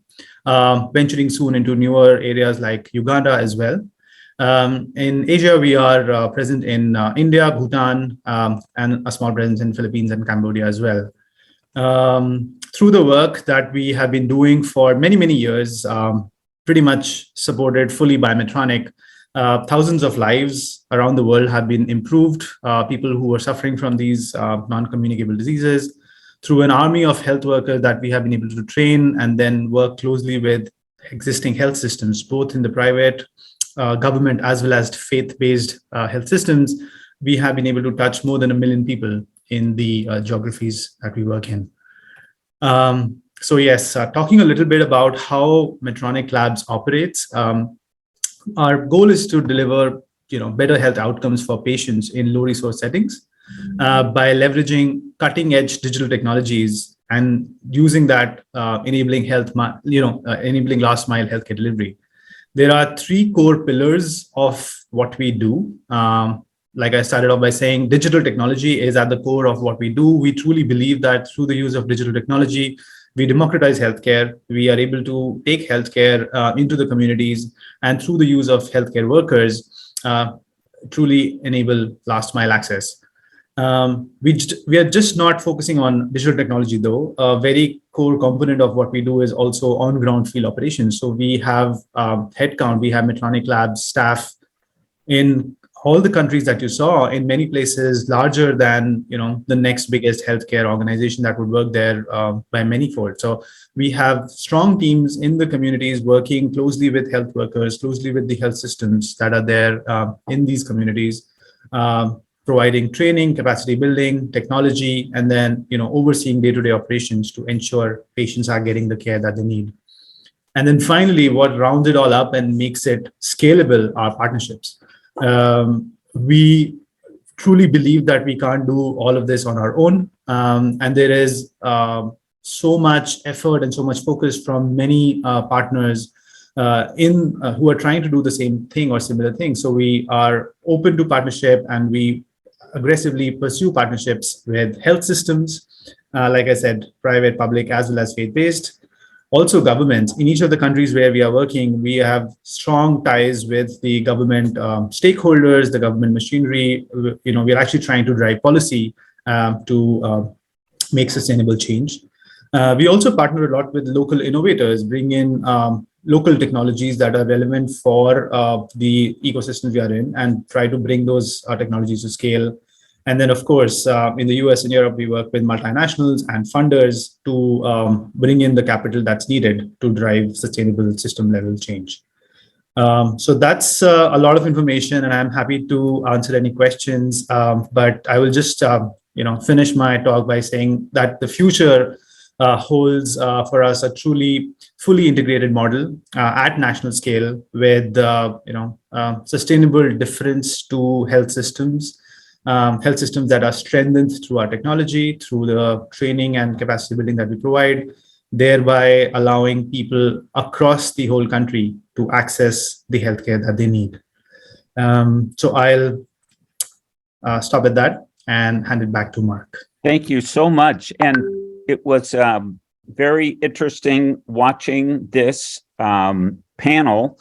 Venturing soon into newer areas like Uganda as well. In Asia, we are present in India, Bhutan, and a small presence in Philippines and Cambodia as well. Through the work that we have been doing for many, many years, pretty much supported fully by Medtronic, thousands of lives around the world have been improved. People who are suffering from these non-communicable diseases, through an army of health workers that we have been able to train and then work closely with existing health systems, both in the private, government, as well as faith-based health systems. We have been able to touch more than 1 million people in the geographies that we work in. So yes, talking a little bit about how Medtronic Labs operates, our goal is to deliver better health outcomes for patients in low-resource settings by leveraging cutting-edge digital technologies and using that, enabling enabling last-mile healthcare delivery. There are 3 core pillars of what we do. like I started off by saying, digital technology is at the core of what we do. We truly believe that through the use of digital technology, we democratize healthcare. We are able to take healthcare into the communities, and through the use of healthcare workers, truly enable last mile access. We are just not focusing on digital technology, though. A very core component of what we do is also on-ground field operations. So we have headcount, we have Medtronic Labs staff in all the countries that you saw, in many places larger than the next biggest healthcare organization that would work there by many-fold. So we have strong teams in the communities working closely with health workers, closely with the health systems that are there in these communities, providing training, capacity building, technology, and then overseeing day-to-day operations to ensure patients are getting the care that they need. And then finally, what rounds it all up and makes it scalable are partnerships. We truly believe that we can't do all of this on our own, and there is so much effort and so much focus from many partners who are trying to do the same thing or similar things. So we are open to partnership, and we aggressively pursue partnerships with health systems, like I said, private, public, as well as faith-based. Also governments. In each of the countries where we are working, we have strong ties with the government stakeholders, the government machinery. We're actually trying to drive policy to make sustainable change. We also partner a lot with local innovators, bring in local technologies that are relevant for the ecosystems we are in, and try to bring those technologies to scale. And then, of course, in the US and Europe, we work with multinationals and funders to bring in the capital that's needed to drive sustainable system level change. So that's a lot of information, and I'm happy to answer any questions. But I will just finish my talk by saying that the future holds for us a truly fully integrated model at national scale with sustainable difference to health systems that are strengthened through our technology, through the training and capacity building that we provide, thereby allowing people across the whole country to access the healthcare that they need. So I'll stop at that and hand it back to Mark. Thank you so much. And it was very interesting watching this panel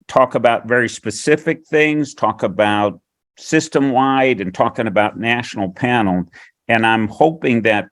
talk about very specific things, talk about system-wide, and talking about national panel. And I'm hoping that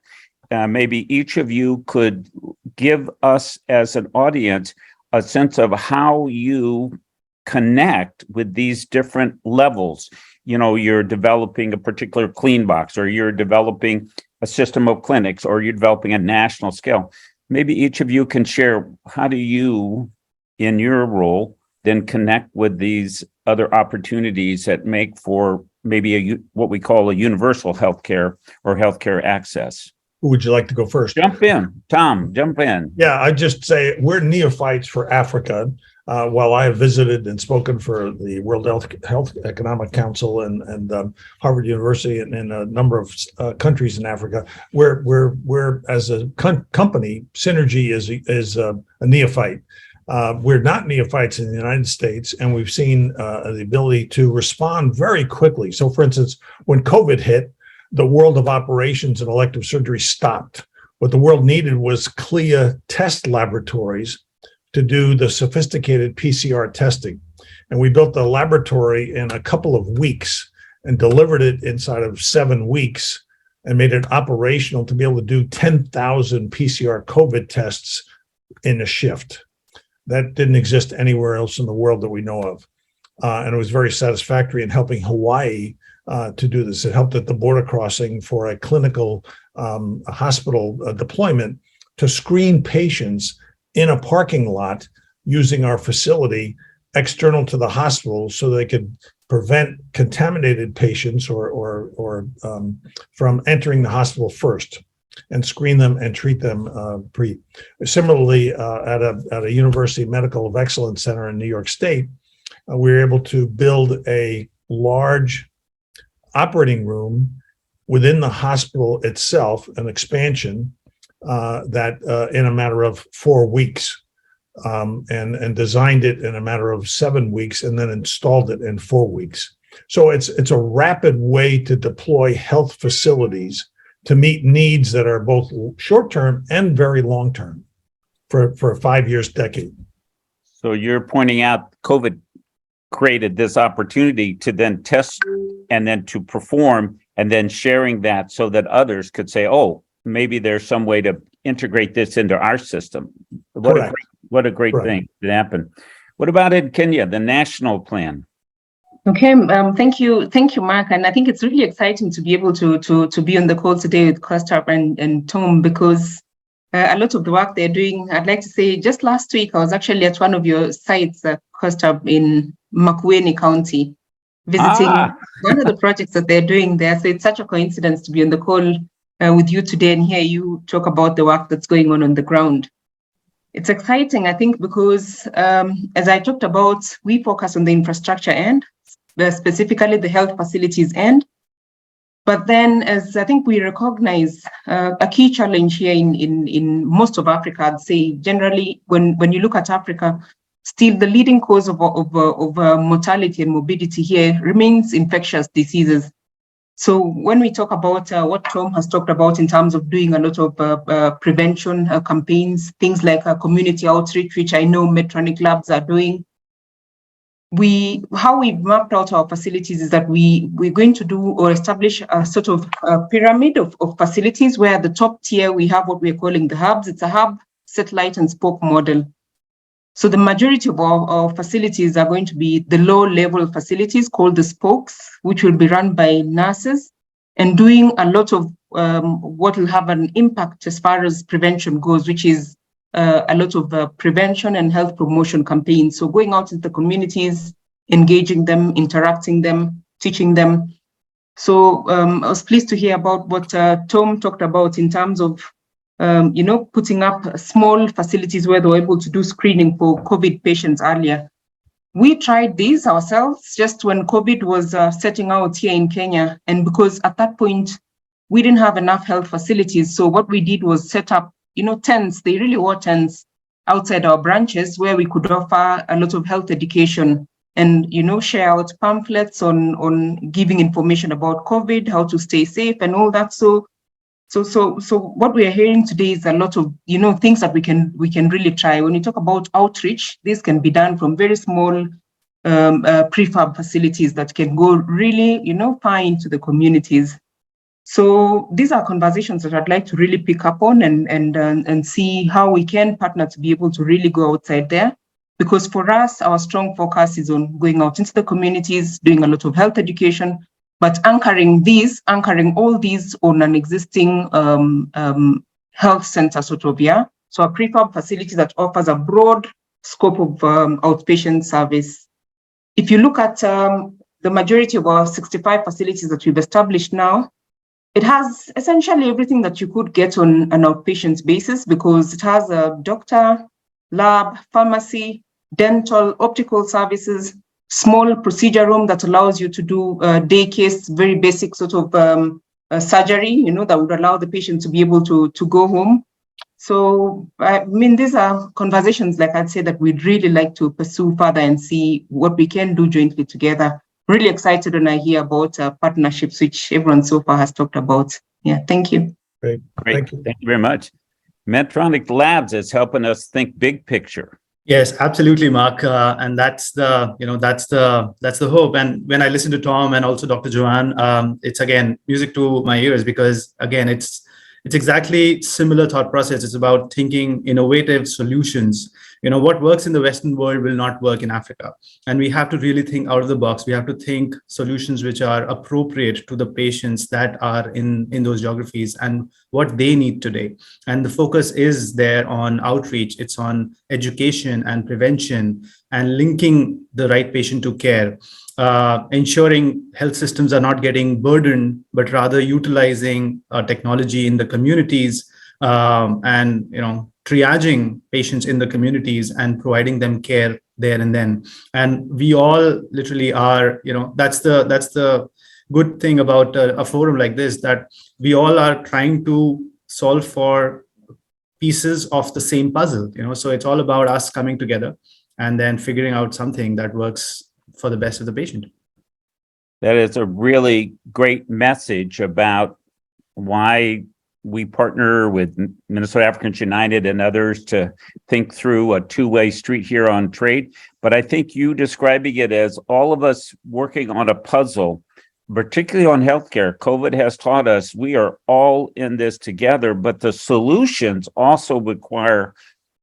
maybe each of you could give us as an audience a sense of how you connect with these different levels. You're developing a particular clean box, or you're developing a system of clinics, or you're developing a national scale. Maybe each of you can share, how do you, in your role, then connect with these other opportunities that make for maybe what we call a universal healthcare or healthcare access? Who would you like to go first? Jump in. Tom, jump in. Yeah, I'd just say we're neophytes for Africa. While I have visited and spoken for the World Health Economic Council and Harvard University and a number of countries in Africa, we're as a company, Synergy is a neophyte. We're not neophytes in the United States, and we've seen the ability to respond very quickly. So, for instance, when COVID hit, the world of operations and elective surgery stopped. What the world needed was CLIA test laboratories to do the sophisticated PCR testing. And we built the laboratory in a couple of weeks and delivered it inside of 7 weeks and made it operational to be able to do 10,000 PCR COVID tests in a shift. That didn't exist anywhere else in the world that we know of. And it was very satisfactory in helping Hawaii to do this. It helped at the border crossing for a clinical hospital deployment to screen patients in a parking lot using our facility external to the hospital so they could prevent contaminated patients or from entering the hospital first, and screen them and treat them pre. Similarly, at a University Medical of Excellence Center in New York State, we were able to build a large operating room within the hospital itself, an expansion that in a matter of 4 weeks, and designed it in a matter of 7 weeks, and then installed it in 4 weeks. So it's a rapid way to deploy health facilities to meet needs that are both short-term and very long-term for 5 years, decade. So you're pointing out COVID created this opportunity to then test and then to perform and then sharing that so that others could say, oh, maybe there's some way to integrate this into our system. What a great thing that happened. What about in Kenya, the national plan? Okay, thank you, Mark. And I think it's really exciting to be able to be on the call today with Kostab and Tom, because a lot of the work they're doing, I'd like to say, just last week, I was actually at one of your sites, Kostab, in Makueni County, visiting one of the projects that they're doing there. So it's such a coincidence to be on the call with you today and hear you talk about the work that's going on the ground. It's exciting, I think, because as I talked about, we focus on the infrastructure end, specifically the health facilities end. But then, as I think we recognize, a key challenge here in most of Africa, I'd say generally, when you look at Africa, still the leading cause of mortality and morbidity here remains infectious diseases. So when we talk about what Tom has talked about in terms of doing a lot of prevention campaigns, things like community outreach, which I know Medtronic labs are doing, how we've mapped out our facilities is that we're going to do or establish a sort of pyramid of facilities where at the top tier we have what we're calling the hubs. It's a hub, satellite, and spoke model. So the majority of our facilities are going to be the low-level facilities called the spokes, which will be run by nurses and doing a lot of what will have an impact as far as prevention goes, which is a lot of prevention and health promotion campaigns. So going out into the communities, engaging them, interacting them, teaching them. So I was pleased to hear about what Tom talked about in terms of putting up small facilities where they were able to do screening for COVID patients earlier. We tried these ourselves just when COVID was setting out here in Kenya. And because at that point, we didn't have enough health facilities. So what we did was set up, tents. They really were tents outside our branches where we could offer a lot of health education and, share out pamphlets on giving information about COVID, how to stay safe and all that. So what we are hearing today is a lot of, things that we can really try. When you talk about outreach, this can be done from very small prefab facilities that can go really, far into the communities. So these are conversations that I'd like to really pick up on and see how we can partner to be able to really go outside there. Because for us, our strong focus is on going out into the communities, doing a lot of health education, but anchoring all these on an existing health center sort of, yeah. So a prefab facility that offers a broad scope of outpatient service. If you look at the majority of our 65 facilities that we've established now, it has essentially everything that you could get on an outpatient basis because it has a doctor, lab, pharmacy, dental, optical services, small procedure room that allows you to do day case, very basic sort of surgery, that would allow the patient to be able to go home. So, these are conversations, like I'd say, that we'd really like to pursue further and see what we can do jointly together. Really excited when I hear about partnerships, which everyone so far has talked about. Yeah, thank you. Great. Thank you very much. Medtronic Labs is helping us think big picture. Yes, absolutely, Mark, and that's the hope. And when I listen to Tom and also Dr. Joanne, it's again music to my ears because again it's exactly similar thought process. It's about thinking innovative solutions. What works in the Western world will not work in Africa, and we have to really think out of the box. We have to think solutions which are appropriate to the patients that are in those geographies and what they need today. And the focus is there on outreach. It's on education and prevention and linking the right patient to care, ensuring health systems are not getting burdened, but rather utilizing technology in the communities and triaging patients in the communities and providing them care there and then. And we all literally are, that's the good thing about a forum like this, that we all are trying to solve for pieces of the same puzzle, so it's all about us coming together and then figuring out something that works for the best of the patient. That is a really great message about why we partner with Minnesota Africans United and others to think through a two-way street here on trade. But I think you describing it as all of us working on a puzzle, particularly on healthcare. COVID has taught us we are all in this together, but the solutions also require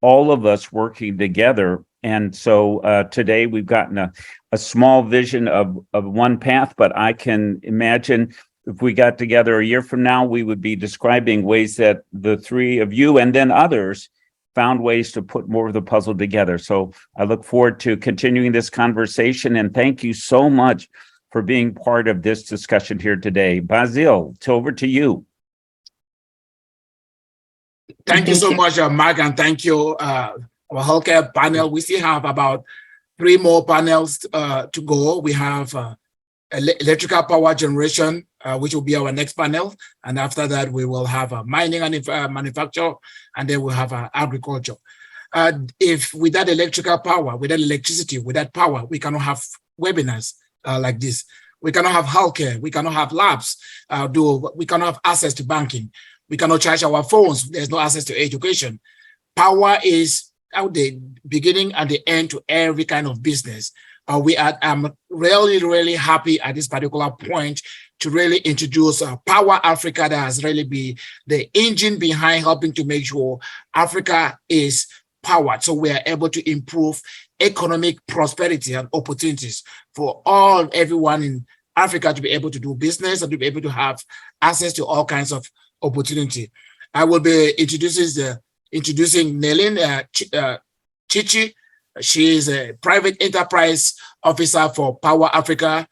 all of us working together. And so today we've gotten a small vision of one path, but I can imagine if we got together a year from now, we would be describing ways that the three of you and then others found ways to put more of the puzzle together. So I look forward to continuing this conversation, and thank you so much for being part of this discussion here today. Basil, it's over to you. Thank you so much, Mark, and thank you, our healthcare panel. We still have about 3 more panels to go. We have electrical power generation, which will be our next panel. And after that, we will have mining and manufacture, and then we'll have agriculture. If without electrical power, without electricity, without power, we cannot have webinars like this. We cannot have healthcare. We cannot have labs. We cannot have access to banking. We cannot charge our phones. There's no access to education. Power is at the beginning and the end to every kind of business. I'm really, really happy at this particular point to really introduce Power Africa, that has really been the engine behind helping to make sure Africa is powered, so we are able to improve economic prosperity and opportunities for everyone in Africa to be able to do business and to be able to have access to all kinds of opportunity. I will be introducing Liliane Ritchie. She is a private enterprise officer for Power Africa.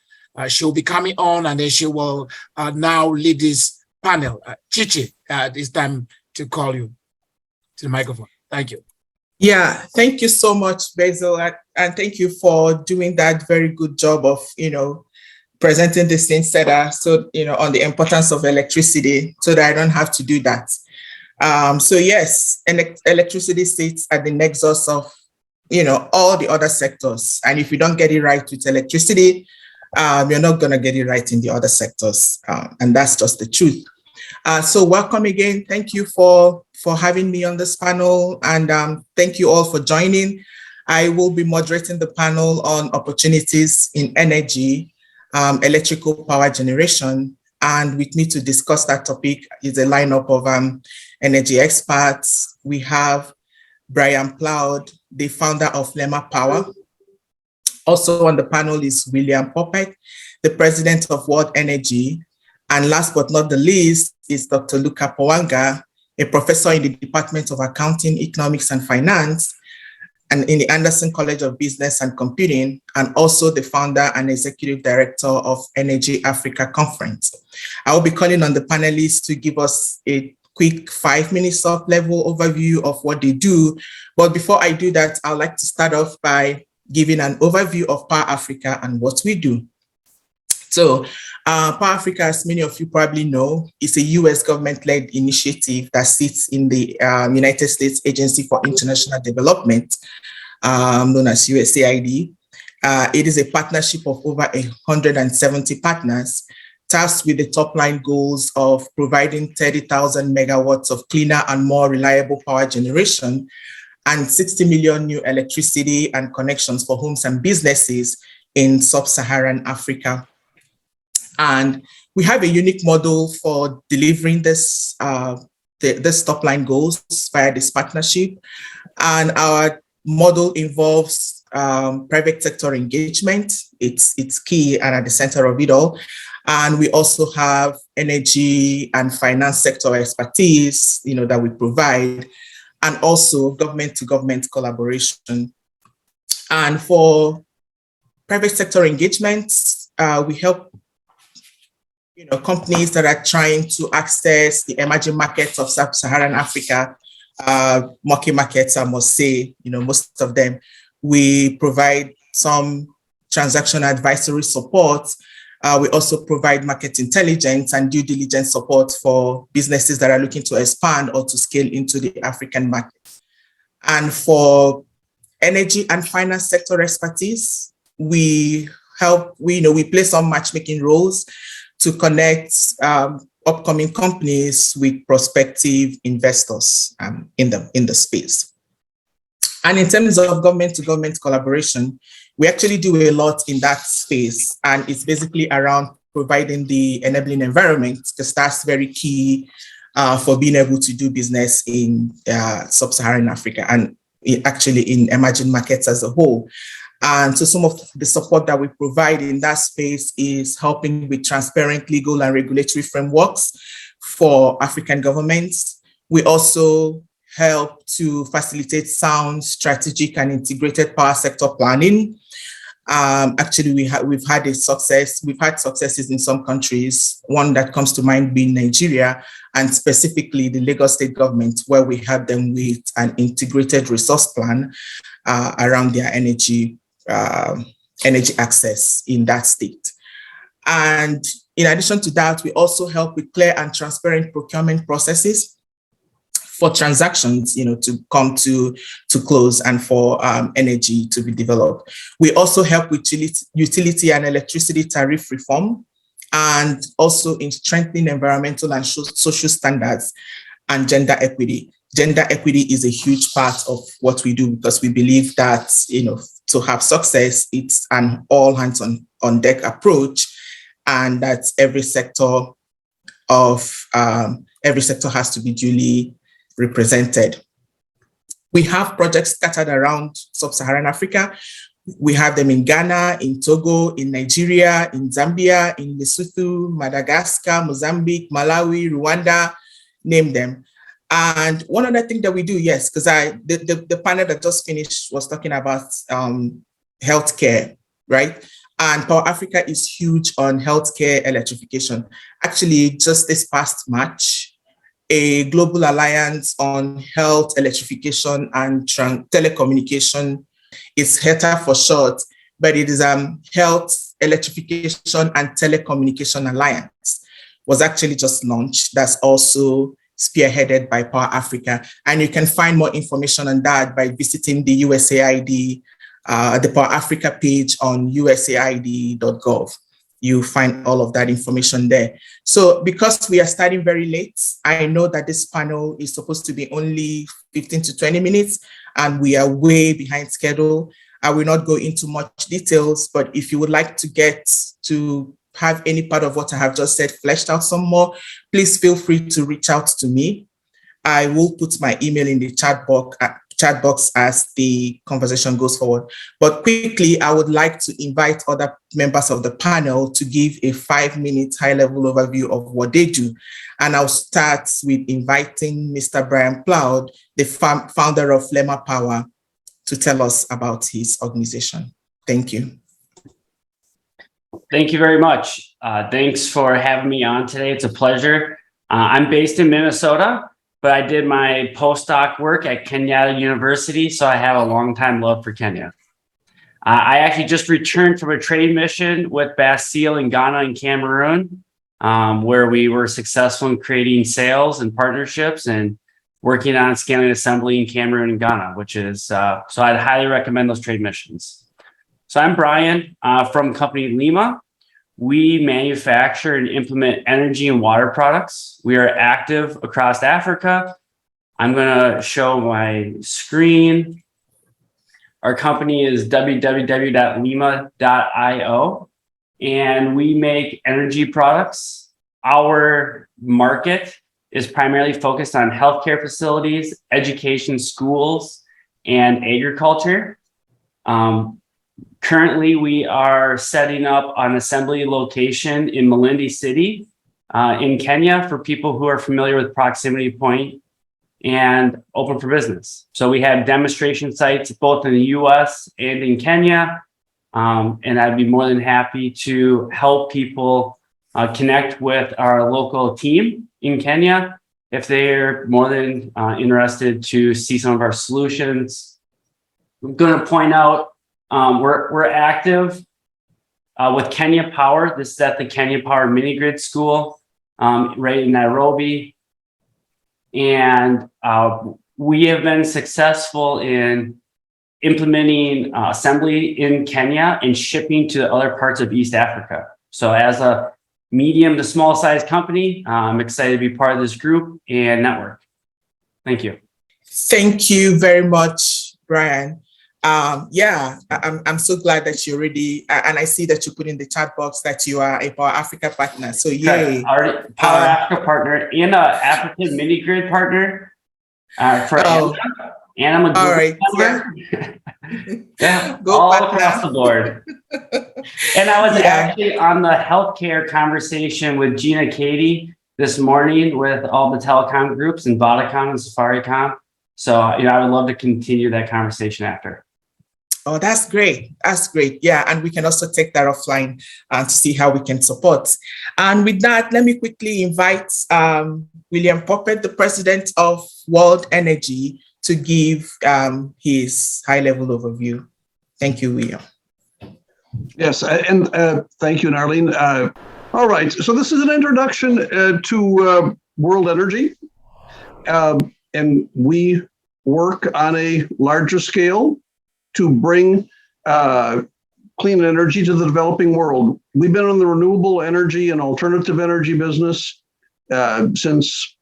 She'll be coming on, and then she will now lead this panel. Ritchie, it's time to call you to the microphone. Thank you. Yeah, thank you so much, Basil, and thank you for doing that very good job of, presenting this instead so, on the importance of electricity, so that I don't have to do that. So yes, electricity sits at the nexus of, all the other sectors. And if you don't get it right with electricity, you're not going to get it right in the other sectors. And that's just the truth. So welcome again. Thank you for having me on this panel. And thank you all for joining. I will be moderating the panel on opportunities in energy, electrical power generation. And with me to discuss that topic is a lineup of energy experts. We have Brian Ploud, the founder of Lema Power. Also on the panel is William Popek, the president of World Energy. And last but not the least is Dr. Luca Pawanga, a professor in the Department of Accounting, Economics, and Finance, and in the Anderson College of Business and Computing, and also the founder and executive director of Energy Africa Conference. I will be calling on the panelists to give us a quick 5 minutes top-level overview of what they do. But before I do that, I'd like to start off by giving an overview of Power Africa and what we do. So Power Africa, as many of you probably know, is a US government-led initiative that sits in the United States Agency for International Development, known as USAID. It is a partnership of over 170 partners, tasked with the top-line goals of providing 30,000 megawatts of cleaner and more reliable power generation and 60 million new electricity and connections for homes and businesses in sub-Saharan Africa. And we have a unique model for delivering this top-line goals via this partnership. And our model involves private sector engagement. It's key and at the center of it all. And we also have energy and finance sector expertise, that we provide, and also government-to-government collaboration. And for private sector engagements, we help companies that are trying to access the emerging markets of sub-Saharan Africa, market markets, I must say, most of them. We provide some transaction advisory support. We also provide market intelligence and due diligence support for businesses that are looking to expand or to scale into the African market. And for energy and finance sector expertise, we help, we play some matchmaking roles to connect upcoming companies with prospective investors in the space. And in terms of government-to-government collaboration, we actually do a lot in that space, and it's basically around providing the enabling environment, because that's very key for being able to do business in sub-Saharan Africa and actually in emerging markets as a whole. And so some of the support that we provide in that space is helping with transparent legal and regulatory frameworks for African governments. We also help to facilitate sound, strategic, and integrated power sector planning. Actually, we've had successes in some countries, one that comes to mind being Nigeria, and specifically the Lagos state government, where we help them with an integrated resource plan around their energy access in that state. And in addition to that, we also help with clear and transparent procurement processes for transactions, to come to close, and for energy to be developed. We also help with utility and electricity tariff reform, and also in strengthening environmental and social standards and gender equity. Gender equity is a huge part of what we do, because we believe that, to have success, it's an all hands on deck approach, and that every sector has to be duly represented. We have projects scattered around sub-Saharan Africa. We have them in Ghana, in Togo, in Nigeria, in Zambia, in Lesotho, Madagascar, Mozambique, Malawi, Rwanda, name them. And one other thing that we do, yes, because the panel that just finished was talking about healthcare, right? And Power Africa is huge on healthcare electrification. Actually, just this past March, a global alliance on health electrification and telecommunication, it's HETA for short, but it is Health Electrification and Telecommunication Alliance, was actually just launched. That's also spearheaded by Power Africa. And you can find more information on that by visiting the USAID, the Power Africa page on usaid.gov. You find all of that information there. So because we are starting very late, I know that this panel is supposed to be only 15 to 20 minutes, and we are way behind schedule. I will not go into much details, but if you would like to get to have any part of what I have just said fleshed out some more, please feel free to reach out to me. I will put my email in the chat box as the conversation goes forward. But quickly, I would like to invite other members of the panel to give a 5-minute high-level overview of what they do. And I'll start with inviting Mr. Brian Ploud, the founder of Lema Power, to tell us about his organization. Thank you. Thank you very much. Thanks for having me on today. It's a pleasure. I'm based in Minnesota, but I did my postdoc work at Kenya University, so I have a long-time love for Kenya. I actually just returned from a trade mission with Basil in Ghana and Cameroon, where we were successful in creating sales and partnerships and working on scaling assembly in Cameroon and Ghana, which is, so I'd highly recommend those trade missions. So I'm Brian from company Lema. We manufacture and implement energy and water products. We are active across Africa. I'm going to show my screen. Our company is www.lema.io, and we make energy products. Our market is primarily focused on healthcare facilities, education, schools, and agriculture. Currently, we are setting up an assembly location in Malindi City in Kenya for people who are familiar with proximity point, and open for business. So we have demonstration sites both in the US and in Kenya. And I'd be more than happy to help people connect with our local team in Kenya if they're more than interested to see some of our solutions. I'm going to point out we're active with Kenya Power. This is at the Kenya Power Mini Grid School right in Nairobi. And we have been successful in implementing assembly in Kenya and shipping to other parts of East Africa. So as a medium to small size company, I'm excited to be part of this group and network. Thank you. Thank you very much, Brian. I'm so glad that you already, and I see that you put in the chat box that you are a Power Africa partner. So yay. Our Power Africa partner and an African mini grid partner for and I'm a group member. Yeah, all across the board. And I was actually on the healthcare conversation with Gina Katie this morning with all the telecom groups and Vodacom and Safaricom. So, I would love to continue that conversation after. Oh, that's great. That's great. Yeah, and we can also take that offline to see how we can support. And with that, let me quickly invite William Poppet, the president of World Energy, to give his high-level overview. Thank you, William. Yes, and thank you, Narlene. All right, so this is an introduction to World Energy. And we work on a larger scale to bring clean energy to the developing world. We've been in the renewable energy and alternative energy business since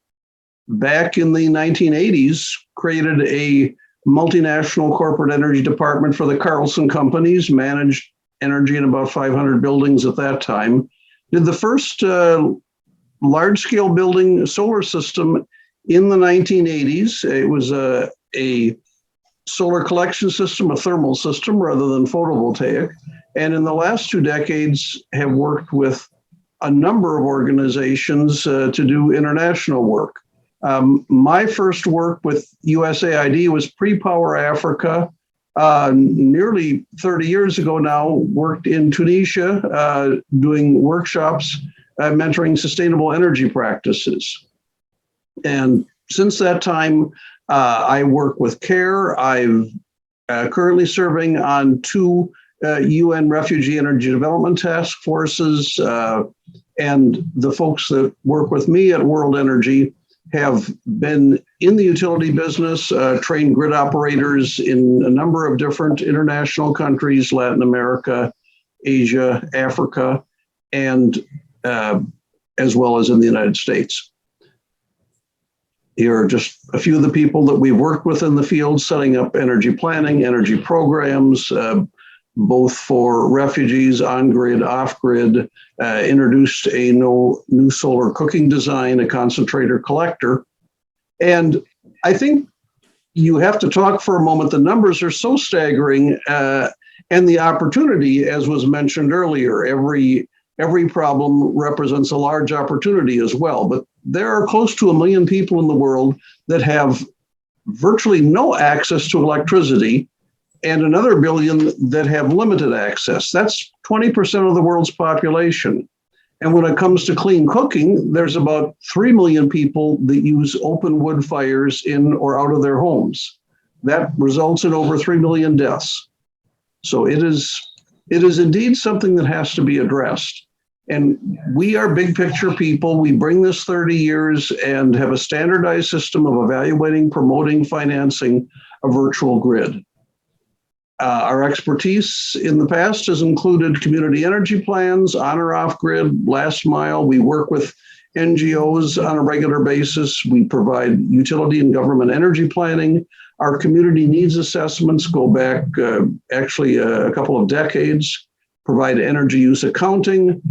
back in the 1980s, created a multinational corporate energy department for the Carlson companies, managed energy in about 500 buildings at that time. Did the first large-scale building solar system in the 1980s. It was a solar collection system, a thermal system rather than photovoltaic. And in the last 2 decades have worked with a number of organizations to do international work. My first work with USAID was pre-Power Africa, nearly 30 years ago now, worked in Tunisia doing workshops, mentoring sustainable energy practices. And since that time, I work with CARE. I'm currently serving on 2 UN Refugee Energy Development Task Forces, and the folks that work with me at World Energy have been in the utility business, trained grid operators in a number of different international countries, Latin America, Asia, Africa, and as well as in the United States. Here are just a few of the people that we've worked with in the field, setting up energy planning, energy programs, both for refugees, on-grid, off-grid, introduced a new solar cooking design, a concentrator collector. And I think you have to talk for a moment. The numbers are so staggering, and the opportunity, as was mentioned earlier, every problem represents a large opportunity as well. But there are close to 1 million people in the world that have virtually no access to electricity, and another billion that have limited access. That's 20% of the world's population. And when it comes to clean cooking, there's about 3 million people that use open wood fires in or out of their homes. That results in over 3 million deaths. So it is indeed something that has to be addressed. And we are big picture people. We bring this 30 years and have a standardized system of evaluating, promoting, financing a virtual grid. Our expertise in the past has included community energy plans, on or off grid, last mile. We work with NGOs on a regular basis. We provide utility and government energy planning. Our community needs assessments go back actually a couple of decades, provide energy use accounting,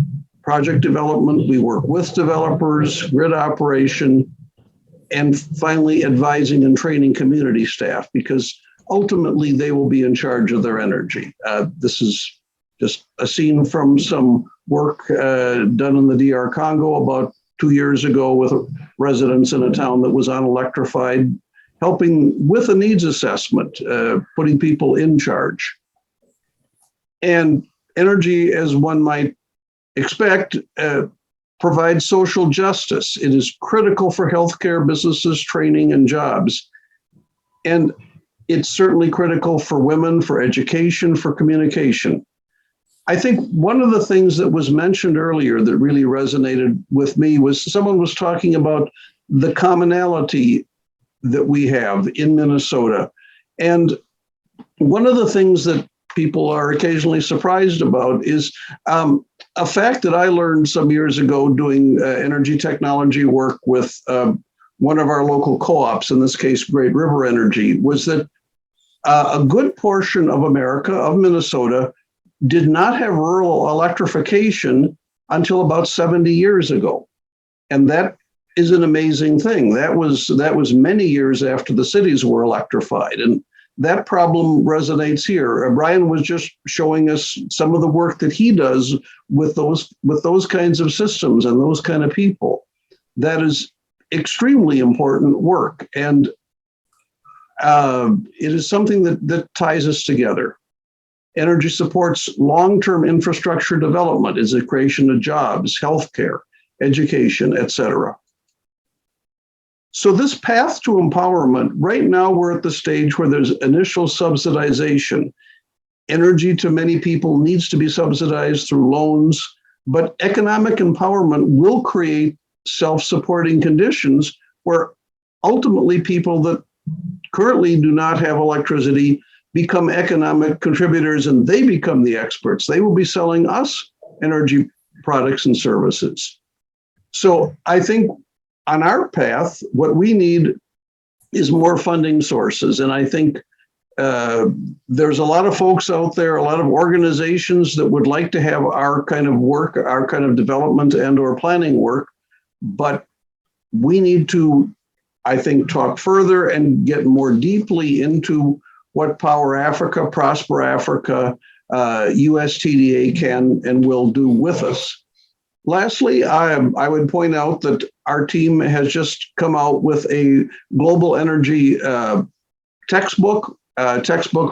project development. We work with developers, grid operation, and finally advising and training community staff, because ultimately they will be in charge of their energy. This is just a scene from some work done in the DR Congo about 2 years ago with residents in a town that was unelectrified, helping with a needs assessment, putting people in charge. And energy, as one might expect, provides social justice. It is critical for healthcare, businesses, training, and jobs. And it's certainly critical for women, for education, for communication. I think one of the things that was mentioned earlier that really resonated with me was someone was talking about the commonality that we have in Minnesota. And one of the things that people are occasionally surprised about is a fact that I learned some years ago doing energy technology work with one of our local co-ops, in this case, Great River Energy, was that a good portion of America, of Minnesota, did not have rural electrification until about 70 years ago. And that is an amazing thing. That was many years after the cities were electrified. And that problem resonates here. Brian was just showing us some of the work that he does with those kinds of systems and those kind of people. That is extremely important work. And it is something that ties us together. Energy supports long-term infrastructure development, is the creation of jobs, healthcare, education, etc. So this path to empowerment, right now we're at the stage where there's initial subsidization. Energy to many people needs to be subsidized through loans, but economic empowerment will create self-supporting conditions where ultimately people that currently do not have electricity become economic contributors and they become the experts. They will be selling us energy products and services. So I think on our path, what we need is more funding sources. And I think there's a lot of folks out there, a lot of organizations that would like to have our kind of work, our kind of development and or planning work, but we need to, I think, talk further and get more deeply into what Power Africa, Prosper Africa, USTDA can and will do with us. Lastly, I would point out that our team has just come out with a global energy textbook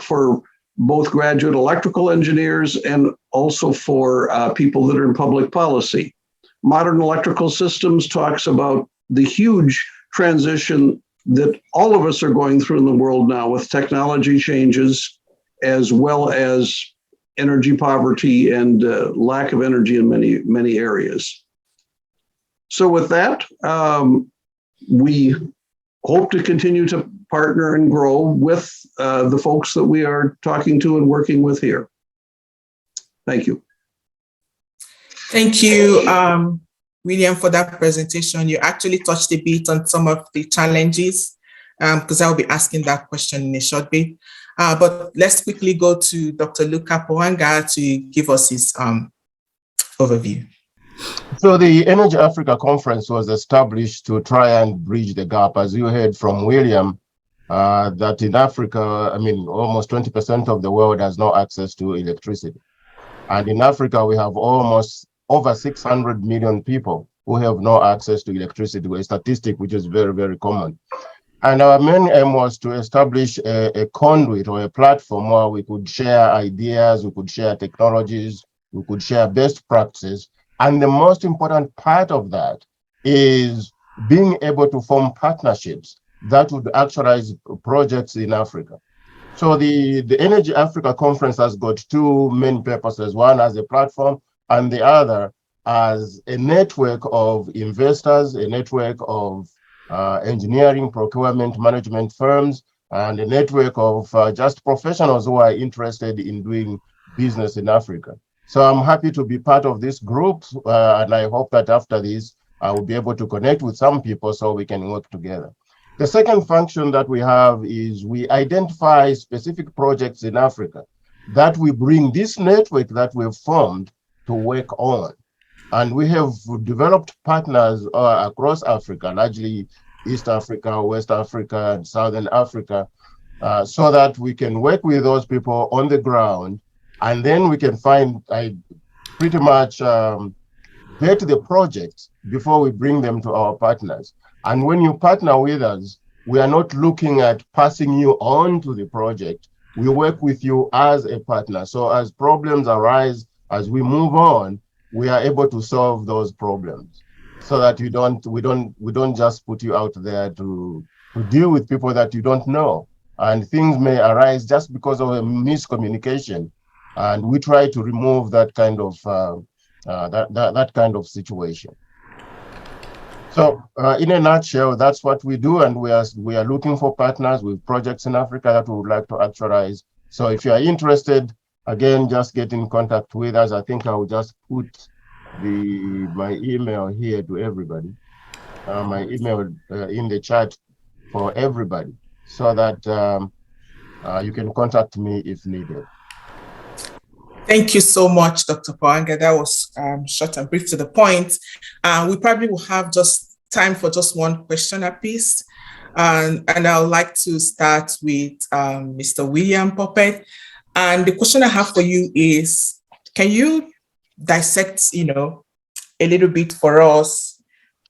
for both graduate electrical engineers and also for people that are in public policy. Modern Electrical Systems talks about the huge transition that all of us are going through in the world now with technology changes, as well as energy poverty and lack of energy in many areas. So with that, we hope to continue to partner and grow with the folks that we are talking to and working with here. Thank you. Thank you, William, for that presentation. You actually touched a bit on some of the challenges, because I'll be asking that question in a short bit. But let's quickly go to Dr. Luca Poanga to give us his overview. So the Energy Africa Conference was established to try and bridge the gap, as you heard from William, that in Africa, I mean, almost 20% of the world has no access to electricity. And in Africa, we have almost over 600 million people who have no access to electricity, a statistic which is very, very common. And our main aim was to establish a conduit or a platform where we could share ideas, we could share technologies, we could share best practices. And the most important part of that is being able to form partnerships that would actualize projects in Africa. So the Energy Africa Conference has got two main purposes, one as a platform and the other as a network of investors, a network of engineering, procurement, management firms, and a network of just professionals who are interested in doing business in Africa. So I'm happy to be part of this group, and I hope that after this, I will be able to connect with some people so we can work together. The second function that we have is we identify specific projects in Africa that we bring this network that we've formed to work on. And we have developed partners across Africa, largely East Africa, West Africa, and Southern Africa, so that we can work with those people on the ground, and then we can find, pretty much vet the projects before we bring them to our partners. And when you partner with us, we are not looking at passing you on to the project. We work with you as a partner. So as problems arise, as we move on, we are able to solve those problems, so that we don't just put you out there to deal with people that you don't know. And things may arise just because of a miscommunication, and we try to remove that kind of that kind of situation. So in a nutshell, that's what we do, and we are looking for partners with projects in Africa that we would like to actualize So if you are interested, again, just get in contact with us. I think I will just put my email here to everybody, my email in the chat for everybody, so that you can contact me if needed. Thank you so much, Dr. Poanga. That was short and brief to the point. We probably will have just time for just one question apiece. And I would like to start with Mr. William Poppet. And the question I have for you is, can you dissect, a little bit for us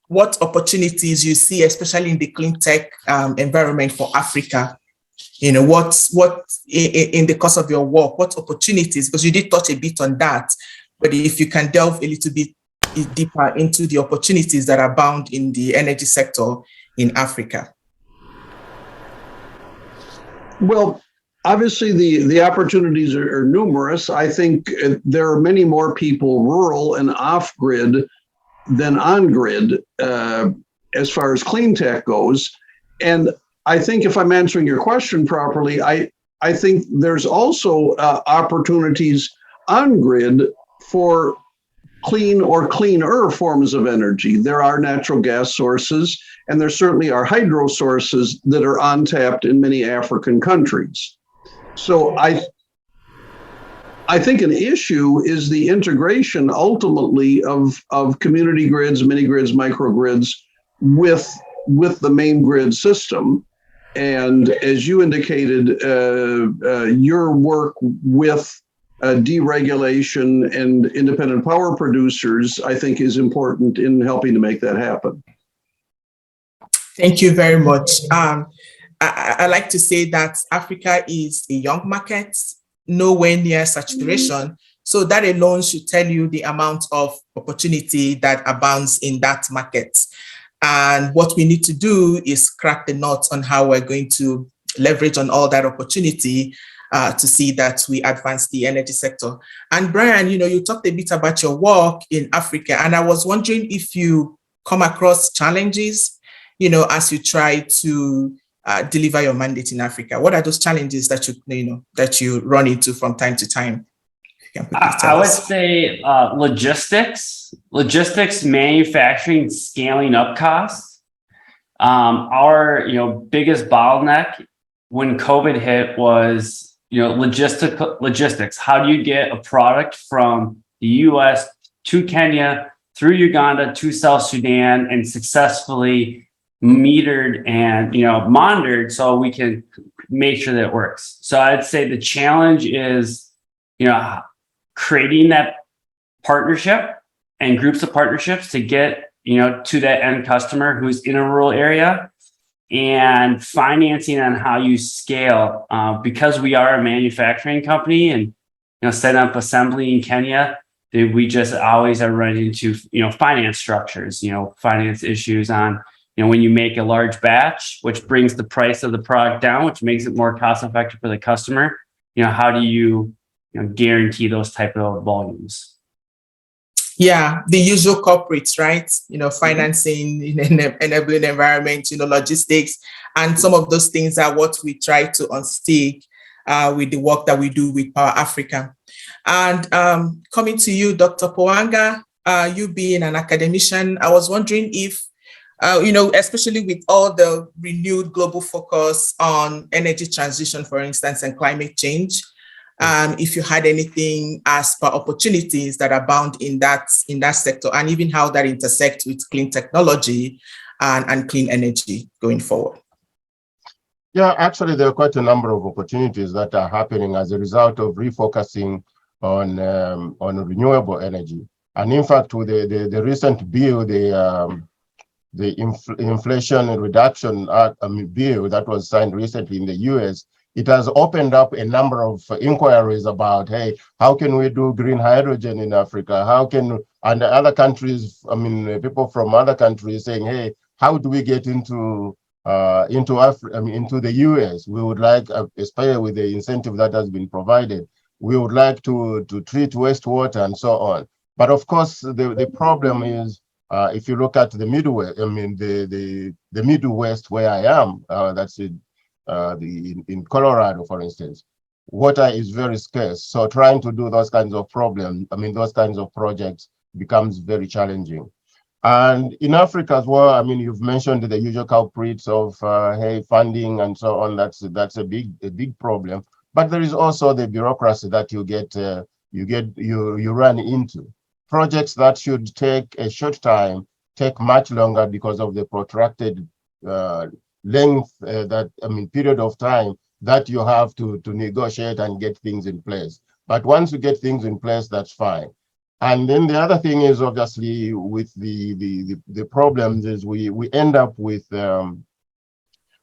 what opportunities you see, especially in the clean tech environment for Africa? What in the course of your work, what opportunities, because you did touch a bit on that, but if you can delve a little bit deeper into the opportunities that are bound in the energy sector in Africa. Well, obviously the opportunities are numerous. I think there are many more people rural and off-grid than on-grid as far as clean tech goes. And I think if I'm answering your question properly, I think there's also opportunities on grid for clean or cleaner forms of energy. There are natural gas sources, and there certainly are hydro sources that are untapped in many African countries. So I think an issue is the integration ultimately of community grids, mini grids, microgrids with the main grid system. And as you indicated, your work with deregulation and independent power producers, I think, is important in helping to make that happen. Thank you very much. I like to say that Africa is a young market, nowhere near saturation. So that alone should tell you the amount of opportunity that abounds in that market. And what we need to do is crack the nut on how we're going to leverage on all that opportunity to see that we advance the energy sector. And Brian, you talked a bit about your work in Africa, and I was wondering if you come across challenges, as you try to deliver your mandate in Africa. What are those challenges that you run into from time to time? I would say logistics, manufacturing, scaling up costs. Our biggest bottleneck when COVID hit was logistics. How do you get a product from the U.S. to Kenya through Uganda to South Sudan and successfully metered and monitored so we can make sure that it works? So I'd say the challenge is creating that partnership and groups of partnerships to get to that end customer who's in a rural area, and financing on how you scale, because we are a manufacturing company and setting up assembly in Kenya. We just always are running into finance structures, finance issues on when you make a large batch, which brings the price of the product down, which makes it more cost effective for the customer. How do you guarantee those type of volumes? Yeah, the usual corporates, right? Financing, enabling environment, logistics, and some of those things are what we try to unstick with the work that we do with Power Africa. And coming to you, Dr. Poanga, you being an academician, I was wondering if, especially with all the renewed global focus on energy transition, for instance, and climate change, if you had anything as per opportunities that are bound in that sector, and even how that intersects with clean technology and clean energy going forward. Yeah, actually, there are quite a number of opportunities that are happening as a result of refocusing on renewable energy. And in fact, with the recent bill, the Inflation Reduction bill that was signed recently in the US, it has opened up a number of inquiries about, hey, how can we do green hydrogen in Africa? How can, and other countries, people from other countries saying, hey, how do we get into the US? We would like, especially with the incentive that has been provided, we would like to treat wastewater and so on. But of course, the problem is, if you look at the Midwest, the Midwest where I am, that's in Colorado, for instance, water is very scarce. So trying to do those kinds of those kinds of projects becomes very challenging. And in Africa as well, I mean, you've mentioned the usual culprits of funding and so on. That's a big problem. But there is also the bureaucracy that you run into. Projects that should take a short time take much longer because of the protracted period of time that you have to negotiate and get things in place. But once you get things in place, that's fine. And then the other thing is, obviously, with the problems is we end up with a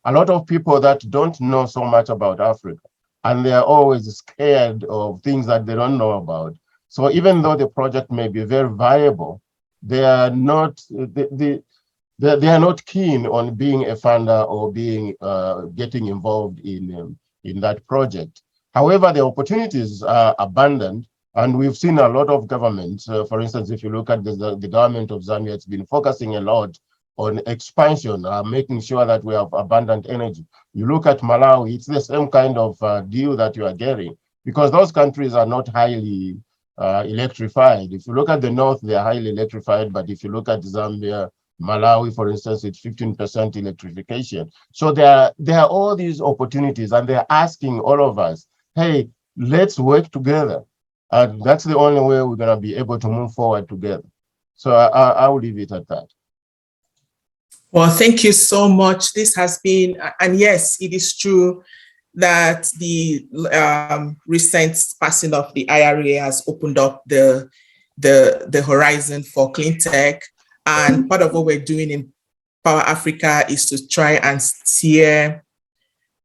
lot of people that don't know so much about Africa, and they're always scared of things that they don't know about. So even though the project may be very viable, they are not keen on being a funder or getting involved in that project. However, the opportunities are abundant. And we've seen a lot of governments, for instance, if you look at the government of Zambia, it's been focusing a lot on expansion, making sure that we have abundant energy. You look at Malawi, it's the same kind of deal that you are getting, because those countries are not highly electrified. If you look at the north, they're highly electrified, but if you look at Zambia, Malawi, for instance, it's 15% electrification. So there are all these opportunities, and they're asking all of us, hey, let's work together. And that's the only way we're going to be able to move forward together. So I will leave it at that. Well, thank you so much. This has been, and yes, it is true that the recent passing of the IRA has opened up the horizon for clean tech. And part of what we're doing in Power Africa is to try and steer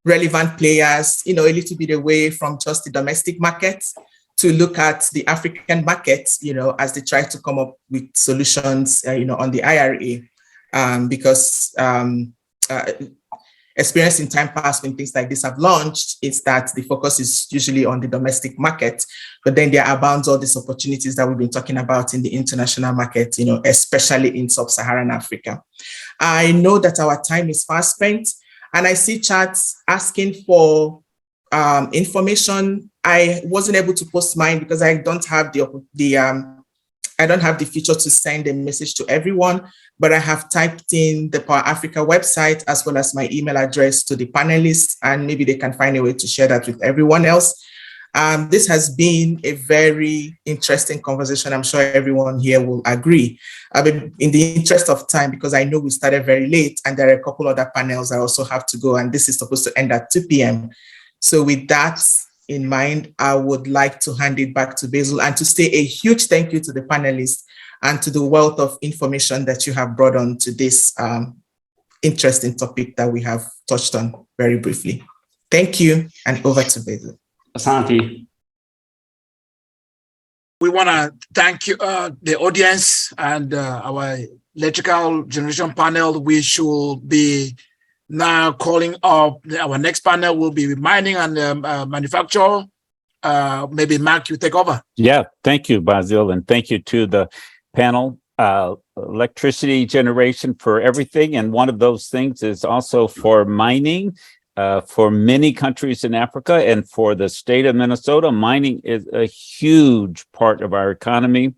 relevant players, a little bit away from just the domestic market, to look at the African market, as they try to come up with solutions, on the IRA, because experience in time past when things like this have launched is that the focus is usually on the domestic market, but then there abounds all these opportunities that we've been talking about in the international market, especially in sub-Saharan Africa. I know that our time is fast spent, and I see chats asking for information. I wasn't able to post mine because I don't have I don't have the feature to send a message to everyone, but I have typed in the Power Africa website as well as my email address to the panelists, and maybe they can find a way to share that with everyone else. This has been a very interesting conversation. I'm sure everyone here will agree. In the interest of time, because I know we started very late and there are a couple other panels I also have to go, and this is supposed to end at 2 p.m. So with that in mind, I would like to hand it back to Basil and to say a huge thank you to the panelists and to the wealth of information that you have brought on to this interesting topic that we have touched on very briefly. Thank you, and over to Basil. Asante. We want to thank you, the audience and our electrical generation panel. We should be now calling up our next panel will be mining and manufacture. Maybe Mark, you take over. Yeah, thank you, Basil, and thank you to the panel. Electricity generation for everything, and one of those things is also for mining. For many countries in Africa and for the state of Minnesota, mining is a huge part of our economy.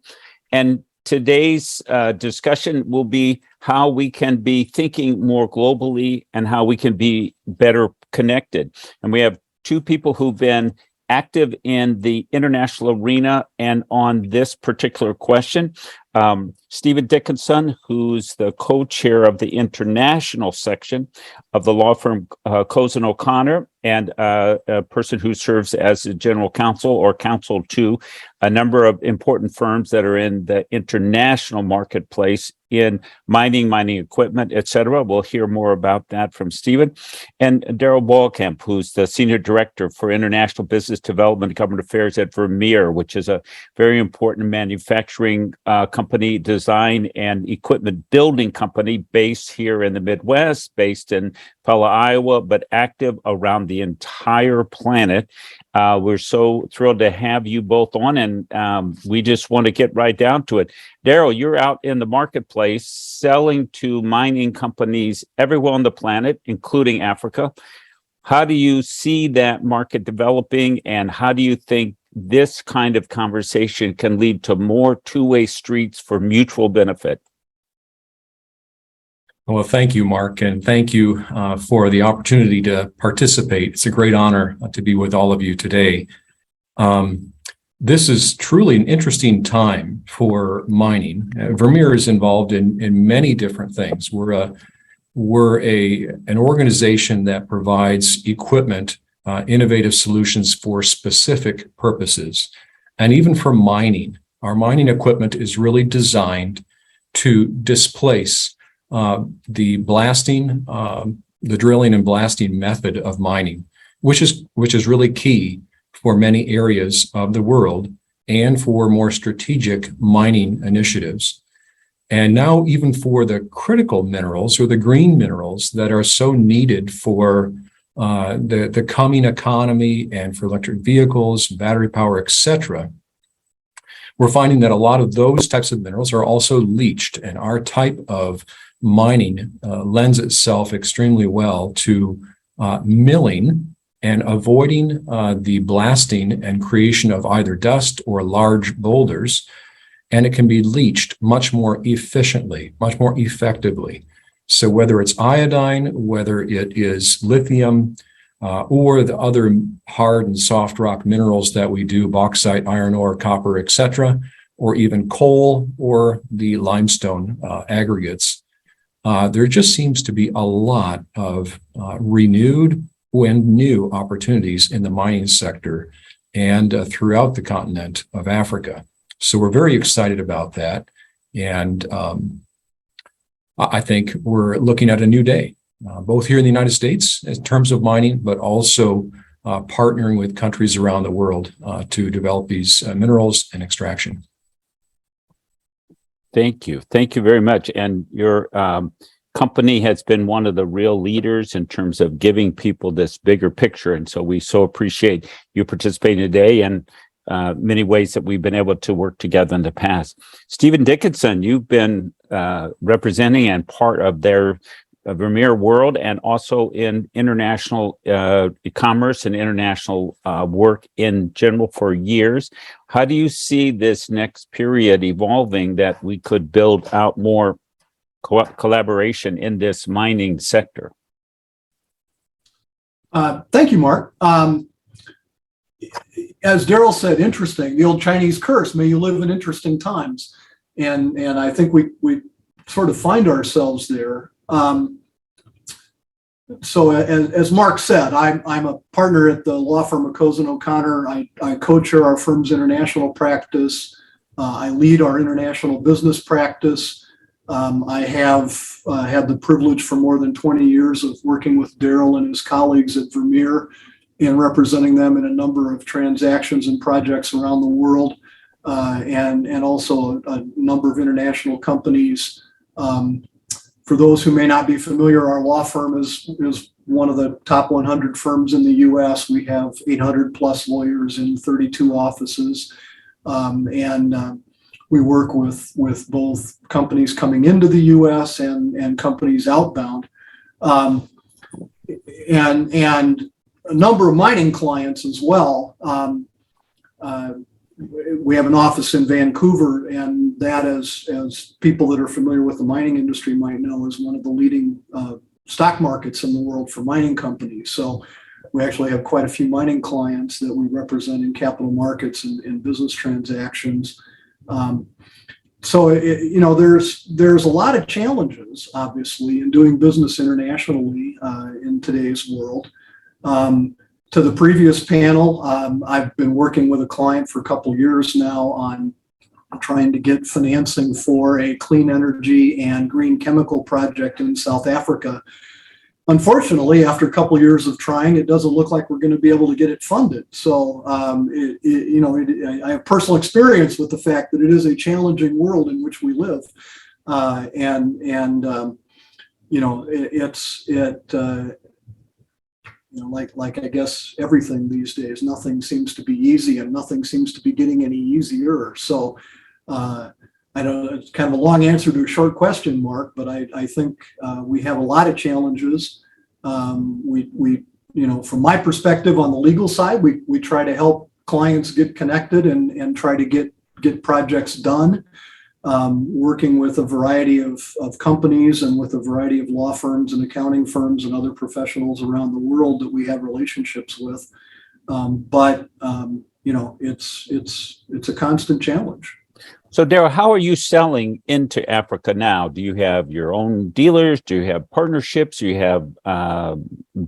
And today's discussion will be how we can be thinking more globally and how we can be better connected. And we have two people who've been active in the international arena and on this particular question. Stephen Dickinson, who's the co-chair of the international section of the law firm Cozen O'Connor, and a person who serves as a general counsel or counsel to a number of important firms that are in the international marketplace in mining equipment, et cetera. We'll hear more about that from Stephen. And Daryl Boelkamp, who's the Senior Director for International Business Development and Government Affairs at Vermeer, which is a very important manufacturing company, design and equipment building company based here in the Midwest, based in Pella, Iowa, but active around the entire planet. We're so thrilled to have you both on, and we just want to get right down to it. Daryl, you're out in the marketplace selling to mining companies everywhere on the planet, including Africa. How do you see that market developing, and how do you think this kind of conversation can lead to more two-way streets for mutual benefit? Well, thank you, Mark, and thank you for the opportunity to participate. It's a great honor to be with all of you today. This is truly an interesting time for mining. Vermeer is involved in many different things. We're an organization that provides equipment, innovative solutions for specific purposes. And even for mining, our mining equipment is really designed to displace the blasting, the drilling and blasting method of mining, which is really key for many areas of the world and for more strategic mining initiatives. And now even for the critical minerals or the green minerals that are so needed for the coming economy and for electric vehicles, battery power, etc., we're finding that a lot of those types of minerals are also leached, and our type of mining lends itself extremely well to milling and avoiding the blasting and creation of either dust or large boulders. And it can be leached much more efficiently, much more effectively. So whether it's iodine, whether it is lithium, or the other hard and soft rock minerals that we do, bauxite, iron ore, copper, etc., or even coal or the limestone aggregates, there just seems to be a lot of renewed and new opportunities in the mining sector and throughout the continent of Africa. So we're very excited about that. And I think we're looking at a new day, both here in the United States in terms of mining, but also partnering with countries around the world to develop these minerals and extraction. Thank you. Thank you very much. And your company has been one of the real leaders in terms of giving people this bigger picture. And so we so appreciate you participating today and many ways that we've been able to work together in the past. Stephen Dickinson, you've been representing and part of their Vermeer world and also in international commerce and international work in general for years. How do you see this next period evolving that we could build out more collaboration in this mining sector? Thank you, Mark. As Daryl said, interesting, the old Chinese curse, may you live in interesting times. And I think we sort of find ourselves there. So as Mark said, I'm a partner at the law firm of Cozen O'Connor. I co-chair our firm's international practice. I lead our international business practice. I have had the privilege for more than 20 years of working with Daryl and his colleagues at Vermeer and representing them in a number of transactions and projects around the world, and also a number of international companies. For those who may not be familiar, our law firm is one of the top 100 firms in the U.S. We have 800 plus lawyers in 32 offices, and we work with both companies coming into the U.S. and companies outbound, and a number of mining clients as well. We have an office in Vancouver, and that, as people that are familiar with the mining industry might know, is one of the leading stock markets in the world for mining companies. So we actually have quite a few mining clients that we represent in capital markets and business transactions. So there's a lot of challenges, obviously, in doing business internationally in today's world. To the previous panel, I've been working with a client for a couple of years now on trying to get financing for a clean energy and green chemical project in South Africa. Unfortunately, after a couple of years of trying, it doesn't look like we're going to be able to get it funded. So, I have personal experience with the fact that it is a challenging world in which we live, like I guess everything these days, nothing seems to be easy and nothing seems to be getting any easier. So I know it's kind of a long answer to a short question, Mark, but I think we have a lot of challenges. We from my perspective on the legal side, we try to help clients get connected and try to get projects done, working with a variety of companies and with a variety of law firms and accounting firms and other professionals around the world that we have relationships with. But it's a constant challenge. So, Daryl, how are you selling into Africa now? Do you have your own dealers? Do you have partnerships? Do you have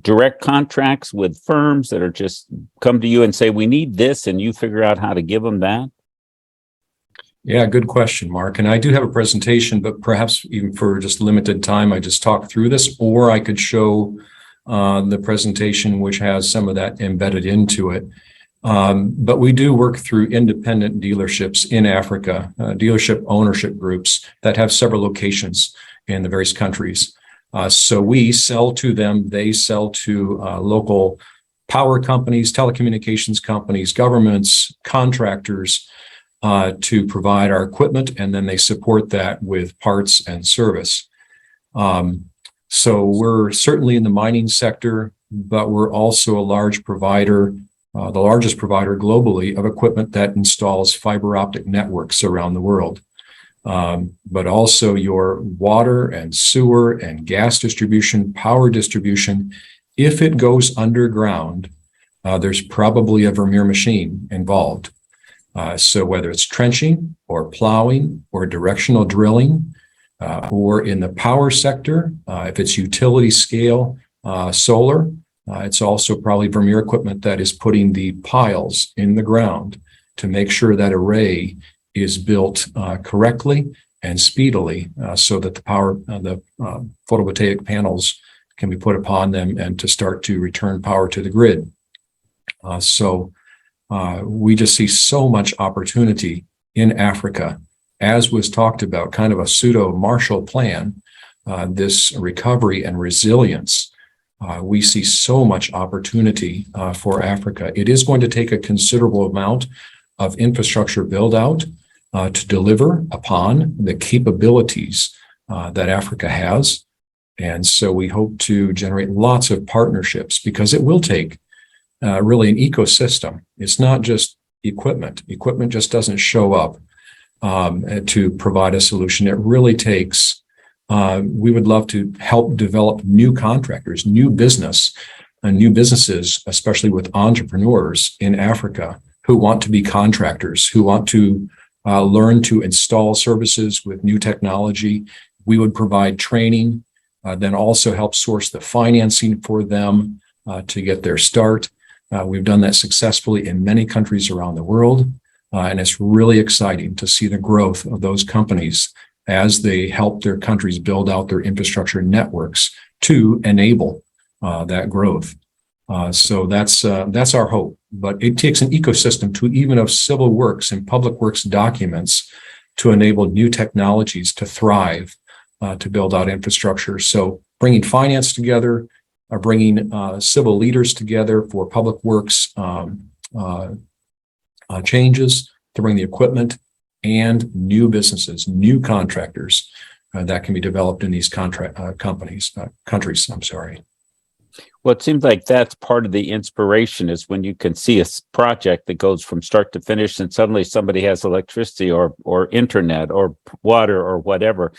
direct contracts with firms that are just come to you and say, we need this, and you figure out how to give them that? Yeah, good question, Mark. And I do have a presentation, but perhaps even for just limited time, I just talk through this, or I could show the presentation, which has some of that embedded into it. But we do work through independent dealerships in Africa, dealership ownership groups that have several locations in the various countries. So we sell to them, they sell to local power companies, telecommunications companies, governments, contractors to provide our equipment, and then they support that with parts and service. So we're certainly in the mining sector, but we're also a large provider, the largest provider globally of equipment that installs fiber optic networks around the world. But also your water and sewer and gas distribution, power distribution. If it goes underground, there's probably a Vermeer machine involved. So whether it's trenching or plowing or directional drilling, or in the power sector, if it's utility scale solar, it's also probably Vermeer equipment that is putting the piles in the ground to make sure that array is built correctly and speedily, so that the photovoltaic panels can be put upon them and to start to return power to the grid. So we just see so much opportunity in Africa, as was talked about, kind of a pseudo Marshall Plan, this recovery and resilience. We see so much opportunity for Africa. It is going to take a considerable amount of infrastructure build out to deliver upon the capabilities that Africa has. And so we hope to generate lots of partnerships, because it will take really an ecosystem. It's not just equipment. Equipment just doesn't show up to provide a solution. It really takes, we would love to help develop new contractors, new businesses, especially with entrepreneurs in Africa who want to be contractors, who want to learn to install services with new technology. We would provide training, then also help source the financing for them to get their start. We've done that successfully in many countries around the world, and it's really exciting to see the growth of those companies as they help their countries build out their infrastructure networks to enable that growth. So that's our hope. But it takes an ecosystem to even of civil works and public works documents to enable new technologies to thrive, to build out infrastructure. So bringing finance together, bringing civil leaders together for public works changes, to bring the equipment and new businesses, new contractors that can be developed in these countries. I'm sorry. Well, it seems like that's part of the inspiration, is when you can see a project that goes from start to finish and suddenly somebody has electricity or internet or water or whatever.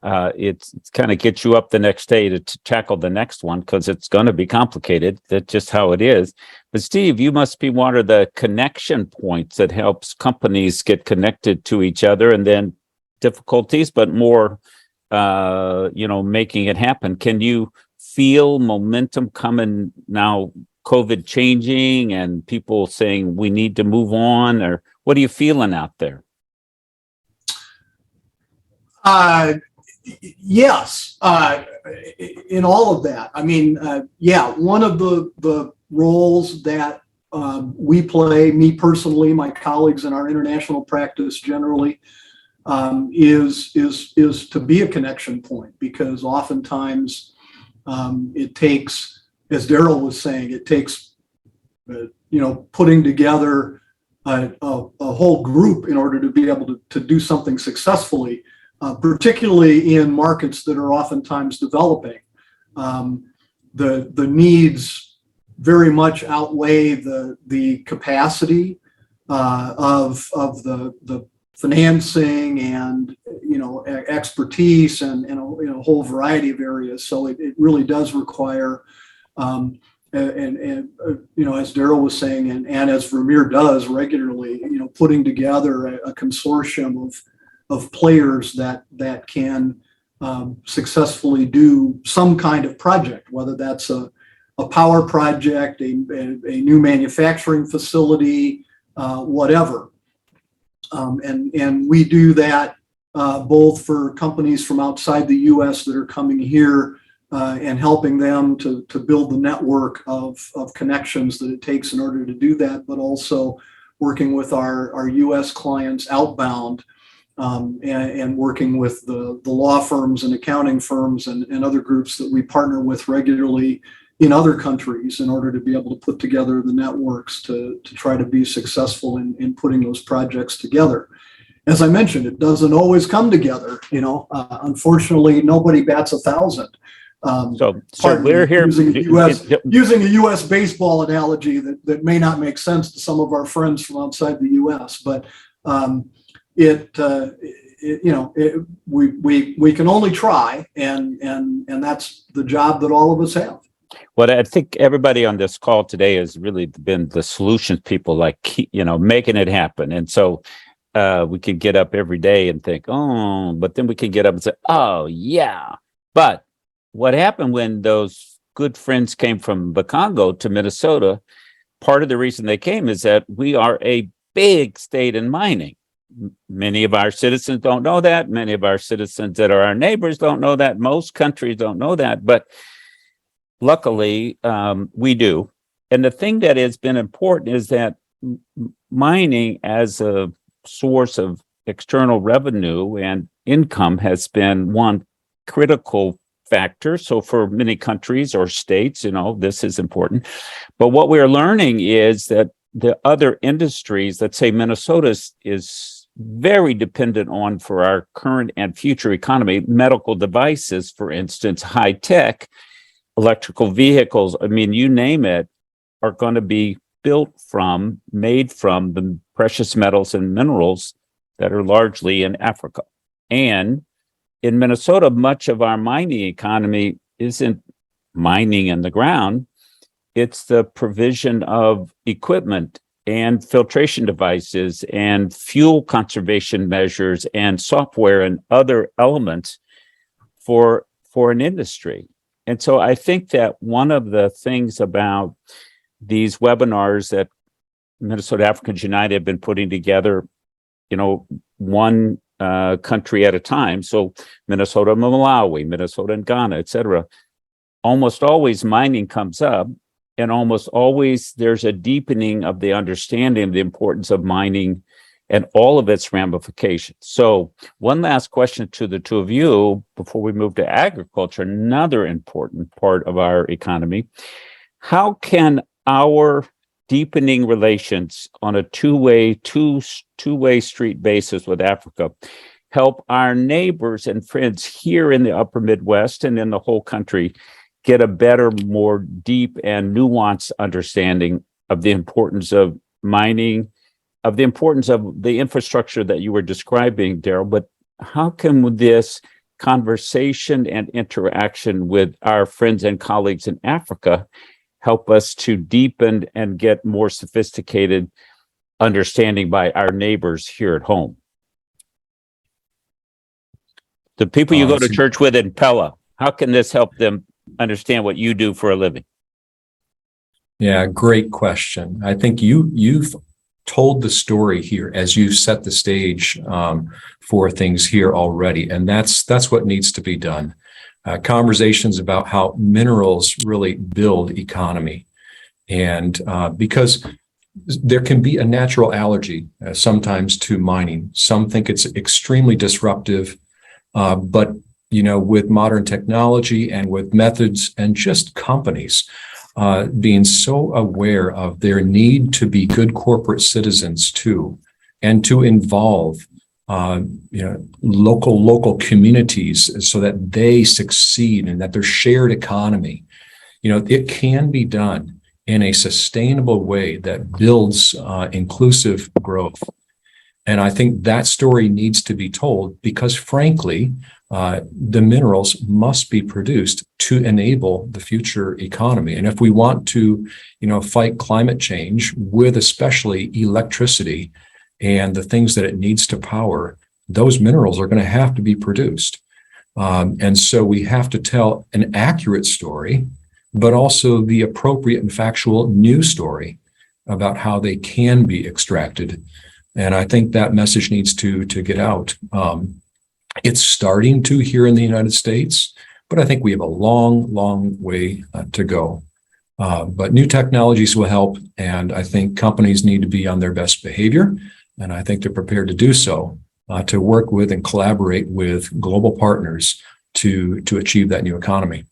It's kind of gets you up the next day to tackle the next one, because it's going to be complicated. That's just how it is. But Steve, you must be one of the connection points that helps companies get connected to each other, and then difficulties, but more, making it happen. Can you feel momentum coming now, COVID changing and people saying we need to move on, or what are you feeling out there? Yes, in all of that. I mean, one of the roles that we play, me personally, my colleagues in our international practice generally, is to be a connection point, because oftentimes it takes, as Daryl was saying, it takes putting together a whole group in order to be able to do something successfully. Particularly in markets that are oftentimes developing. The needs very much outweigh the capacity of the financing and expertise and a whole variety of areas. So it really does require, and as Daryl was saying, and as Vermeer does regularly, putting together a consortium of players that can successfully do some kind of project, whether that's a power project, a new manufacturing facility, whatever. And we do that both for companies from outside the U.S. that are coming here and helping them to build the network of connections that it takes in order to do that, but also working with our U.S. clients outbound and working with the law firms and accounting firms and other groups that we partner with regularly in other countries in order to be able to put together the networks to try to be successful in putting those projects together. As I mentioned, it doesn't always come together. Unfortunately, nobody bats 1,000. So we're here using a U.S. baseball analogy that may not make sense to some of our friends from outside the U.S., but we can only try, and that's the job that all of us have. Well, I think everybody on this call today has really been the solutions people, like, making it happen. And so we can get up every day and think, oh, but then we can get up and say, oh, yeah. But what happened when those good friends came from the Congo to Minnesota, part of the reason they came is that we are a big state in mining. Many of our citizens don't know that. Many of our citizens that are our neighbors don't know that. Most countries don't know that. But luckily, we do. And the thing that has been important is that mining as a source of external revenue and income has been one critical factor. So for many countries or states, this is important. But what we're learning is that the other industries that, say, Minnesota is very dependent on for our current and future economy, medical devices, for instance, high tech, electrical vehicles, you name it, are going to be made from the precious metals and minerals that are largely in Africa. And in Minnesota, much of our mining economy isn't mining in the ground. It's the provision of equipment and filtration devices and fuel conservation measures and software and other elements for an industry. And so I think that one of the things about these webinars that Minnesota Africans United have been putting together, one country at a time. So Minnesota and Malawi, Minnesota and Ghana, et cetera. Almost always mining comes up, and almost always there's a deepening of the understanding of the importance of mining and all of its ramifications. So one last question to the two of you before we move to agriculture, another important part of our economy. How can our deepening relations on a two-way street basis with Africa help our neighbors and friends here in the upper Midwest and in the whole country get a better, more deep and nuanced understanding of the importance of mining, of the importance of the infrastructure that you were describing, Daryl, but how can this conversation and interaction with our friends and colleagues in Africa help us to deepen and get more sophisticated understanding by our neighbors here at home? The people you go to church with in Pella, how can this help them understand what you do for a living? Yeah, great question. I think you've told the story here as you set the stage for things here already, and that's what needs to be done. Conversations about how minerals really build economy, and because there can be a natural allergy sometimes to mining. Some think it's extremely disruptive, but with modern technology and with methods and just companies being so aware of their need to be good corporate citizens too, and to involve local communities so that they succeed and that their shared economy, it can be done. in a sustainable way that builds inclusive growth. And I think that story needs to be told because, frankly, the minerals must be produced to enable the future economy. And if we want to, fight climate change with especially electricity and the things that it needs to power, those minerals are going to have to be produced. And so we have to tell an accurate story, but also the appropriate and factual news story about how they can be extracted. And I think that message needs to get out. It's starting to here in the United States, but I think we have a long, long way to go. But new technologies will help, and I think companies need to be on their best behavior, and I think they're prepared to do so, to work with and collaborate with global partners to achieve that new economy.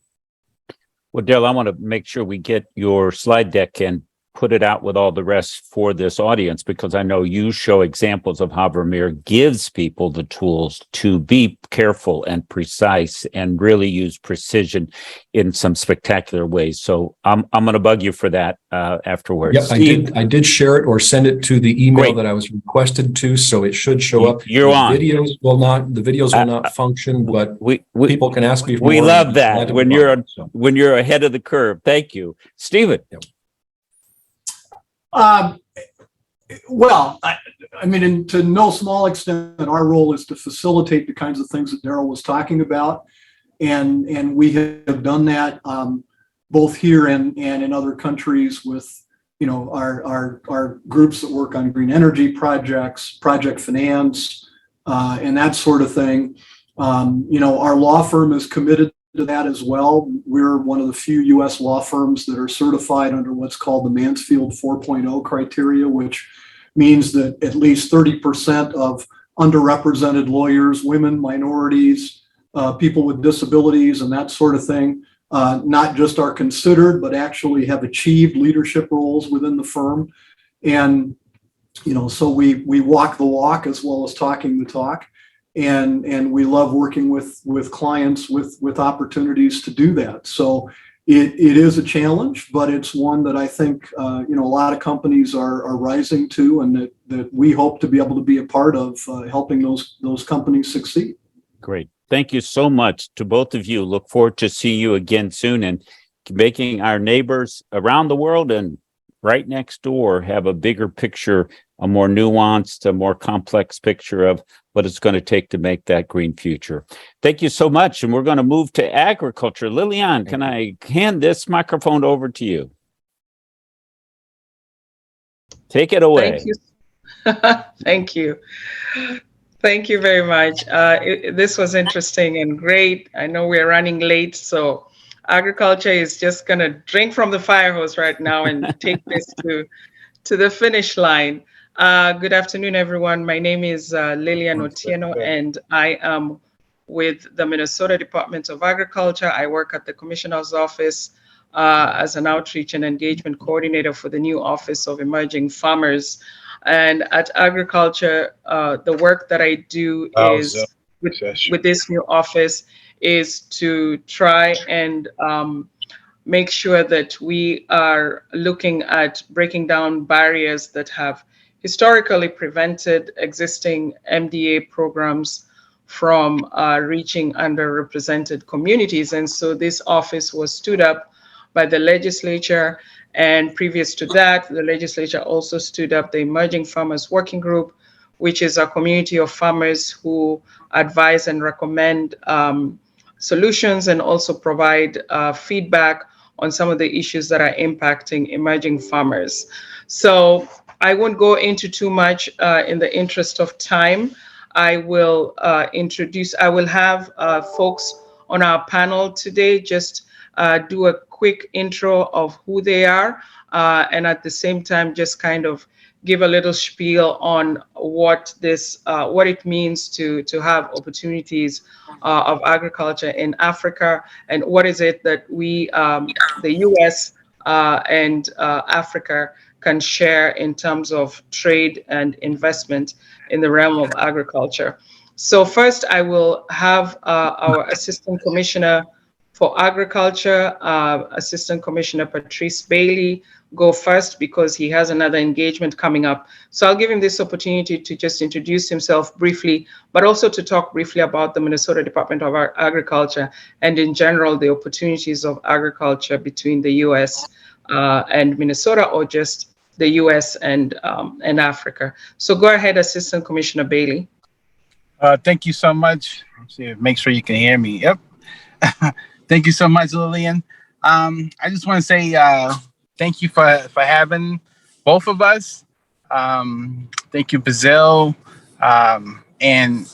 Well, Dale, I want to make sure we get your slide deck and put it out with all the rest for this audience, because I know you show examples of how Vermeer gives people the tools to be careful and precise and really use precision in some spectacular ways. So I'm going to bug you for that afterwards. Yep, I did share it or send it to the email that I was requested to, so it should show up. You're on. The videos will not function, but people can ask me for we more. love that when you're ahead of the curve. Thank you, Stephen. Yep. Well, I mean, to no small extent, our role is to facilitate the kinds of things that Daryl was talking about, and we have done that both here and in other countries with our groups that work on green energy projects, project finance, and that sort of thing. Our law firm is committed to that as well. We're one of the few U.S. law firms that are certified under what's called the Mansfield 4.0 criteria, which means that at least 30% of underrepresented lawyers, women, minorities, people with disabilities, and that sort of thing, not just are considered, but actually have achieved leadership roles within the firm. And, so we walk the walk as well as talking the talk. And we love working with clients with opportunities to do that. So it is a challenge, but it's one that I think a lot of companies are rising to, and that we hope to be able to be a part of helping those companies succeed. Great. Thank you so much to both of you. Look forward to seeing you again soon and making our neighbors around the world and right next door have a bigger picture, a more nuanced, a more complex picture of what it's going to take to make that green future. Thank you so much. And we're going to move to agriculture. Liliane, can I hand this microphone over to you? Take it away. Thank you. Thank you. Thank you very much. This was interesting and great. I know we're running late, so agriculture is just going to drink from the fire hose right now and take this to the finish line. Good afternoon, everyone. My name is Liliane Otieno, and I am with the Minnesota Department of Agriculture. I work at the Commissioner's Office as an outreach and engagement coordinator for the new Office of Emerging Farmers. And at agriculture, the work that I do is with this new office is to try and make sure that we are looking at breaking down barriers that have historically prevented existing MDA programs from reaching underrepresented communities. And so this office was stood up by the legislature. And previous to that, the legislature also stood up the Emerging Farmers Working Group, which is a community of farmers who advise and recommend solutions and also provide feedback on some of the issues that are impacting emerging farmers. So I won't go into too much in the interest of time. I will have folks on our panel today just do a quick intro of who they are, and at the same time just kind of give a little spiel on what it means to have opportunities of agriculture in Africa, and what is it that we, the US and Africa, can share in terms of trade and investment in the realm of agriculture. So first, I will have our Assistant Commissioner for Agriculture, Assistant Commissioner Patrice Bailey, go first because he has another engagement coming up. So I'll give him this opportunity to just introduce himself briefly, but also to talk briefly about the Minnesota Department of Agriculture and in general, the opportunities of agriculture between the US and Minnesota, or just the US and Africa. So go ahead, Assistant Commissioner Bailey. Thank you so much. Let's see, make sure you can hear me. Yep. Thank you so much, Liliane. I just want to say thank you for having both of us. Thank you, Basil, and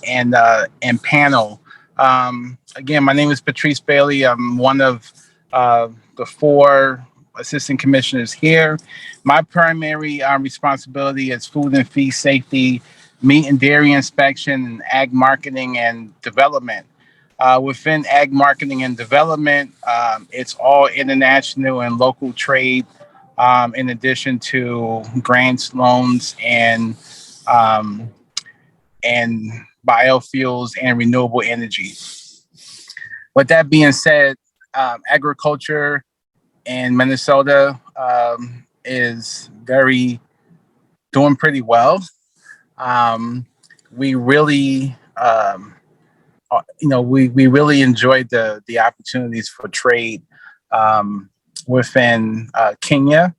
panel. Again, my name is Patrice Bailey. I'm one of the 4 assistant commissioners here. My primary responsibility is food and feed safety, meat and dairy inspection, and ag marketing and development. Within ag marketing and development, it's all international and local trade, in addition to grants, loans, and biofuels and renewable energy. With that being said, agriculture in Minnesota is doing pretty well. We really we really enjoyed the opportunities for trade within Kenya.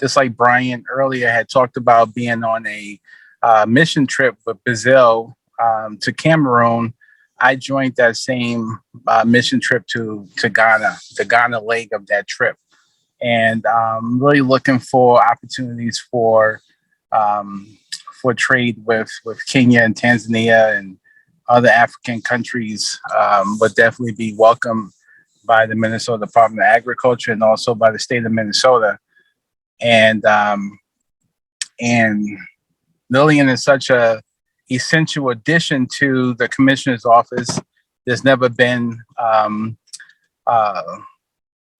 Just like Brian earlier had talked about being on a mission trip with Basil to Cameroon, I joined that same mission trip to Ghana, the Ghana leg of that trip. And really looking for opportunities for trade with Kenya and Tanzania and other African countries would definitely be welcome by the Minnesota Department of Agriculture and also by the state of Minnesota. And Liliane is such a essential addition to the commissioner's office. There's never been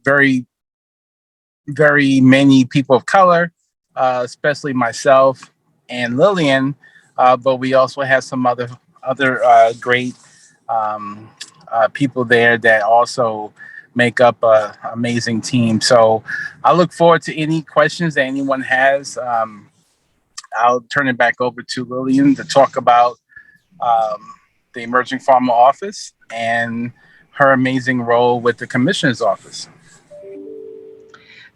very many people of color, especially myself and Liliane, but we also have some other great people there that also make up an amazing team. So I look forward to any questions that anyone has. I'll turn it back over to Liliane to talk about the Emerging Farmer Office and her amazing role with the Commissioner's Office.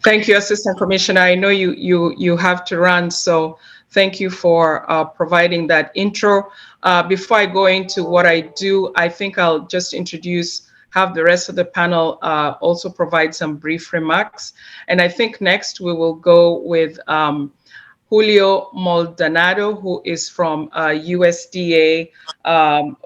Thank you, Assistant Commissioner. I know you have to run, so thank you for providing that intro. Before I go into what I do, I think I'll just have the rest of the panel also provide some brief remarks. And I think next we will go with Julio Maldonado, who is from USDA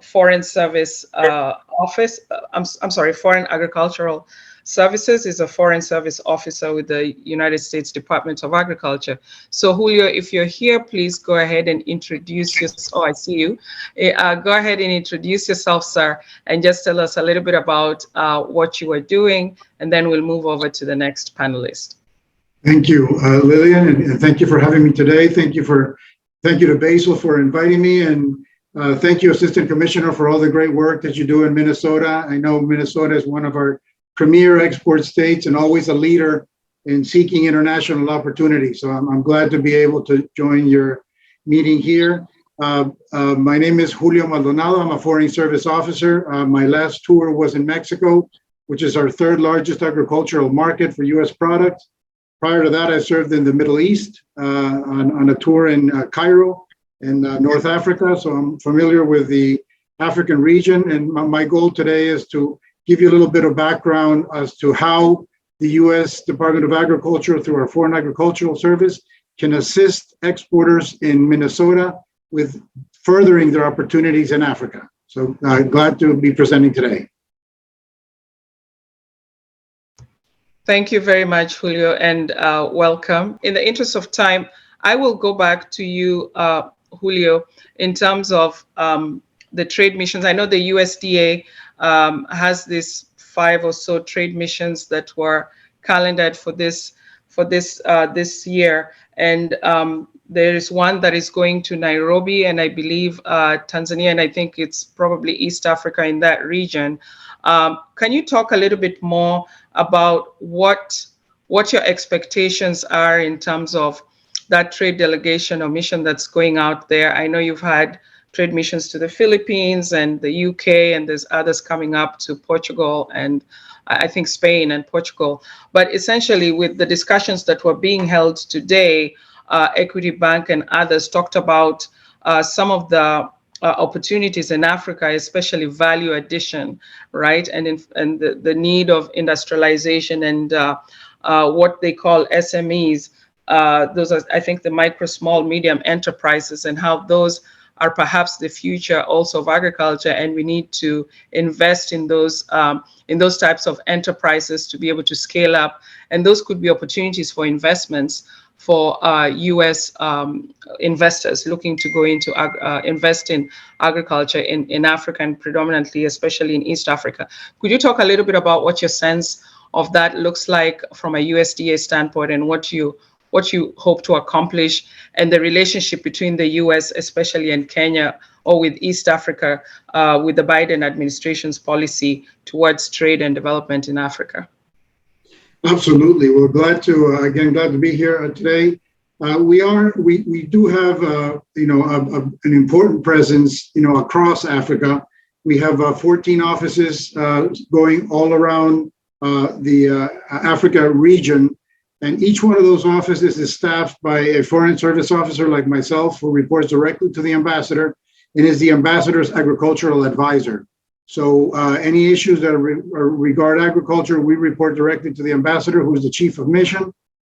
Foreign Service Office. I'm sorry, Foreign Agricultural Services, is a Foreign Service Officer with the United States Department of Agriculture. So Julio, if you're here, please go ahead and introduce yourself. Oh, I see you. Go ahead and introduce yourself, sir, and just tell us a little bit about what you are doing, and then we'll move over to the next panelist. Thank you, Liliane, and thank you for having me today. Thank you to Basil for inviting me, and thank you, Assistant Commissioner, for all the great work that you do in Minnesota. I know Minnesota is one of our premier export states and always a leader in seeking international opportunities. So I'm glad to be able to join your meeting here. My name is Julio Maldonado. I'm a Foreign Service Officer. My last tour was in Mexico, which is our 3rd largest agricultural market for U.S. products. Prior to that, I served in the Middle East on a tour in Cairo in North Africa. So I'm familiar with the African region. And my goal today is to give you a little bit of background as to how the U.S. Department of Agriculture, through our Foreign Agricultural Service, can assist exporters in Minnesota with furthering their opportunities in Africa. So glad to be presenting today. Thank you very much, Julio, and welcome. In the interest of time, I will go back to you, Julio, in terms of the trade missions. I know the USDA has these 5 or so trade missions that were calendared for this year, and there is one that is going to Nairobi, and I believe Tanzania, and I think it's probably East Africa in that region. Can you talk a little bit more about what what your expectations are in terms of that trade delegation or mission that's going out there. I know you've had trade missions to the Philippines and the UK, and there's others coming up to Portugal and I think Spain and Portugal. But essentially, with the discussions that were being held today, Equity Bank and others talked about some of the opportunities in Africa, especially value addition, right? And the need of industrialization and what they call SMEs. Those are, I think, the micro, small, medium enterprises, and how those are perhaps the future also of agriculture, and we need to invest in those types of enterprises to be able to scale up. And those could be opportunities for investments for U.S. Investors looking to go into invest in agriculture in Africa, and predominantly, especially in East Africa. Could you talk a little bit about what your sense of that looks like from a USDA standpoint, and what you hope to accomplish, and the relationship between the US, especially in Kenya, or with East Africa, with the Biden administration's policy towards trade and development in Africa? Absolutely. We're glad to be here today. We do have an important presence across Africa. We have 14 offices going all around the Africa region. And each one of those offices is staffed by a foreign service officer like myself, who reports directly to the ambassador and is the ambassador's agricultural advisor. So any issues that regard agriculture, we report directly to the ambassador, who is the chief of mission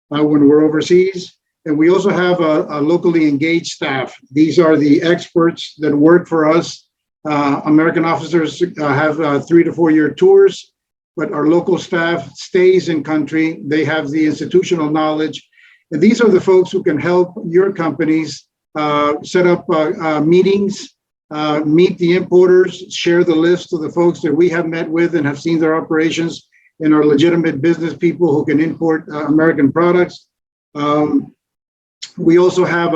when we're overseas. And we also have a locally engaged staff. These are the experts that work for us. American officers have 3 to 4 year tours, but our local staff stays in country. They have the institutional knowledge. And these are the folks who can help your companies set up meetings, meet the importers, share the list of the folks that we have met with and have seen their operations, and are legitimate business people who can import American products. We also have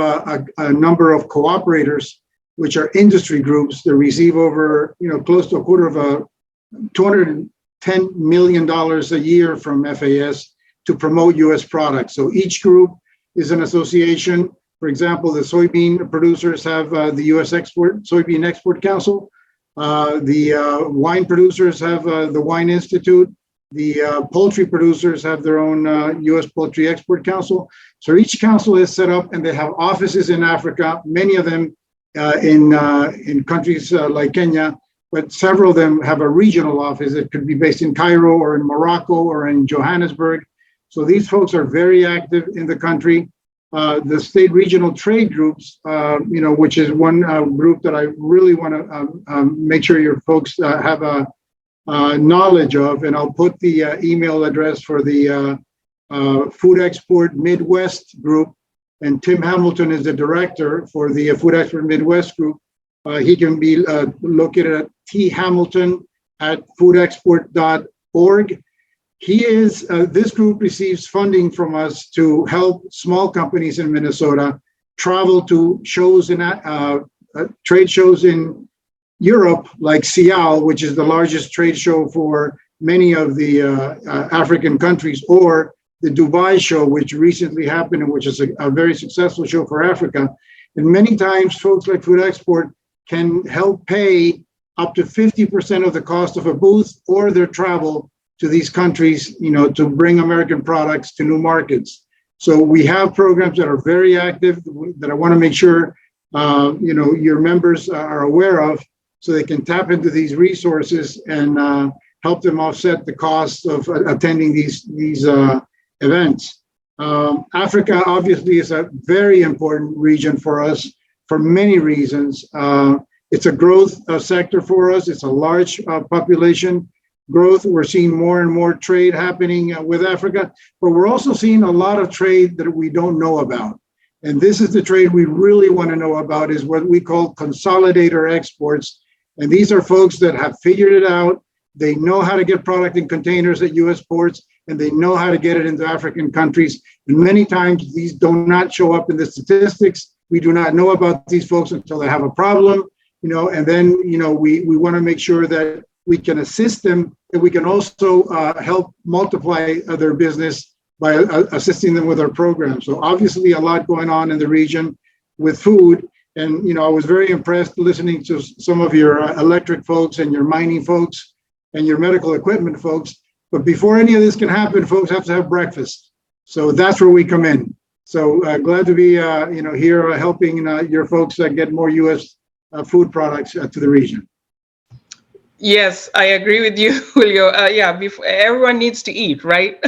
a number of cooperators, which are industry groups that receive over, close to $210 million a year from FAS to promote U.S. products. So each group is an association. For example, the soybean producers have the U.S. Soybean Export Council. The wine producers have the Wine Institute. The poultry producers have their own U.S. Poultry Export Council. So each council is set up, and they have offices in Africa, many of them in countries like Kenya, but several of them have a regional office. It could be based in Cairo or in Morocco or in Johannesburg. So these folks are very active in the country. The state regional trade groups, which is one group that I really want to make sure your folks have a knowledge of, and I'll put the email address for the Food Export Midwest group, and Tim Hamilton is the director for the Food Export Midwest group. He can be located at thamilton@foodexport.org. This group receives funding from us to help small companies in Minnesota travel to shows in trade shows in Europe, like SIAL, which is the largest trade show for many of the African countries, or the Dubai show, which recently happened, and which is a very successful show for Africa. And many times folks like Food Export can help pay up to 50% of the cost of a booth or their travel to these countries, to bring American products to new markets. So we have programs that are very active that I want to make sure, your members are aware of, so they can tap into these resources and help them offset the cost of attending these events. Africa obviously is a very important region for us for many reasons. It's a growth sector for us. It's a large population growth. We're seeing more and more trade happening with Africa, but we're also seeing a lot of trade that we don't know about. And this is the trade we really want to know about, is what we call consolidator exports. And these are folks that have figured it out. They know how to get product in containers at US ports, and they know how to get it into African countries. And many times these do not show up in the statistics. We do not know about these folks until they have a problem, and then, we want to make sure that we can assist them, and we can also help multiply their business by assisting them with our program. So obviously a lot going on in the region with food. And, you know, I was very impressed listening to some of your electric folks and your mining folks and your medical equipment folks. But before any of this can happen, folks have to have breakfast. So that's where we come in. So glad to be, you know, here helping your folks get more U.S. Food products to the region. Yes, I agree with you, Julio. Yeah, everyone needs to eat, right?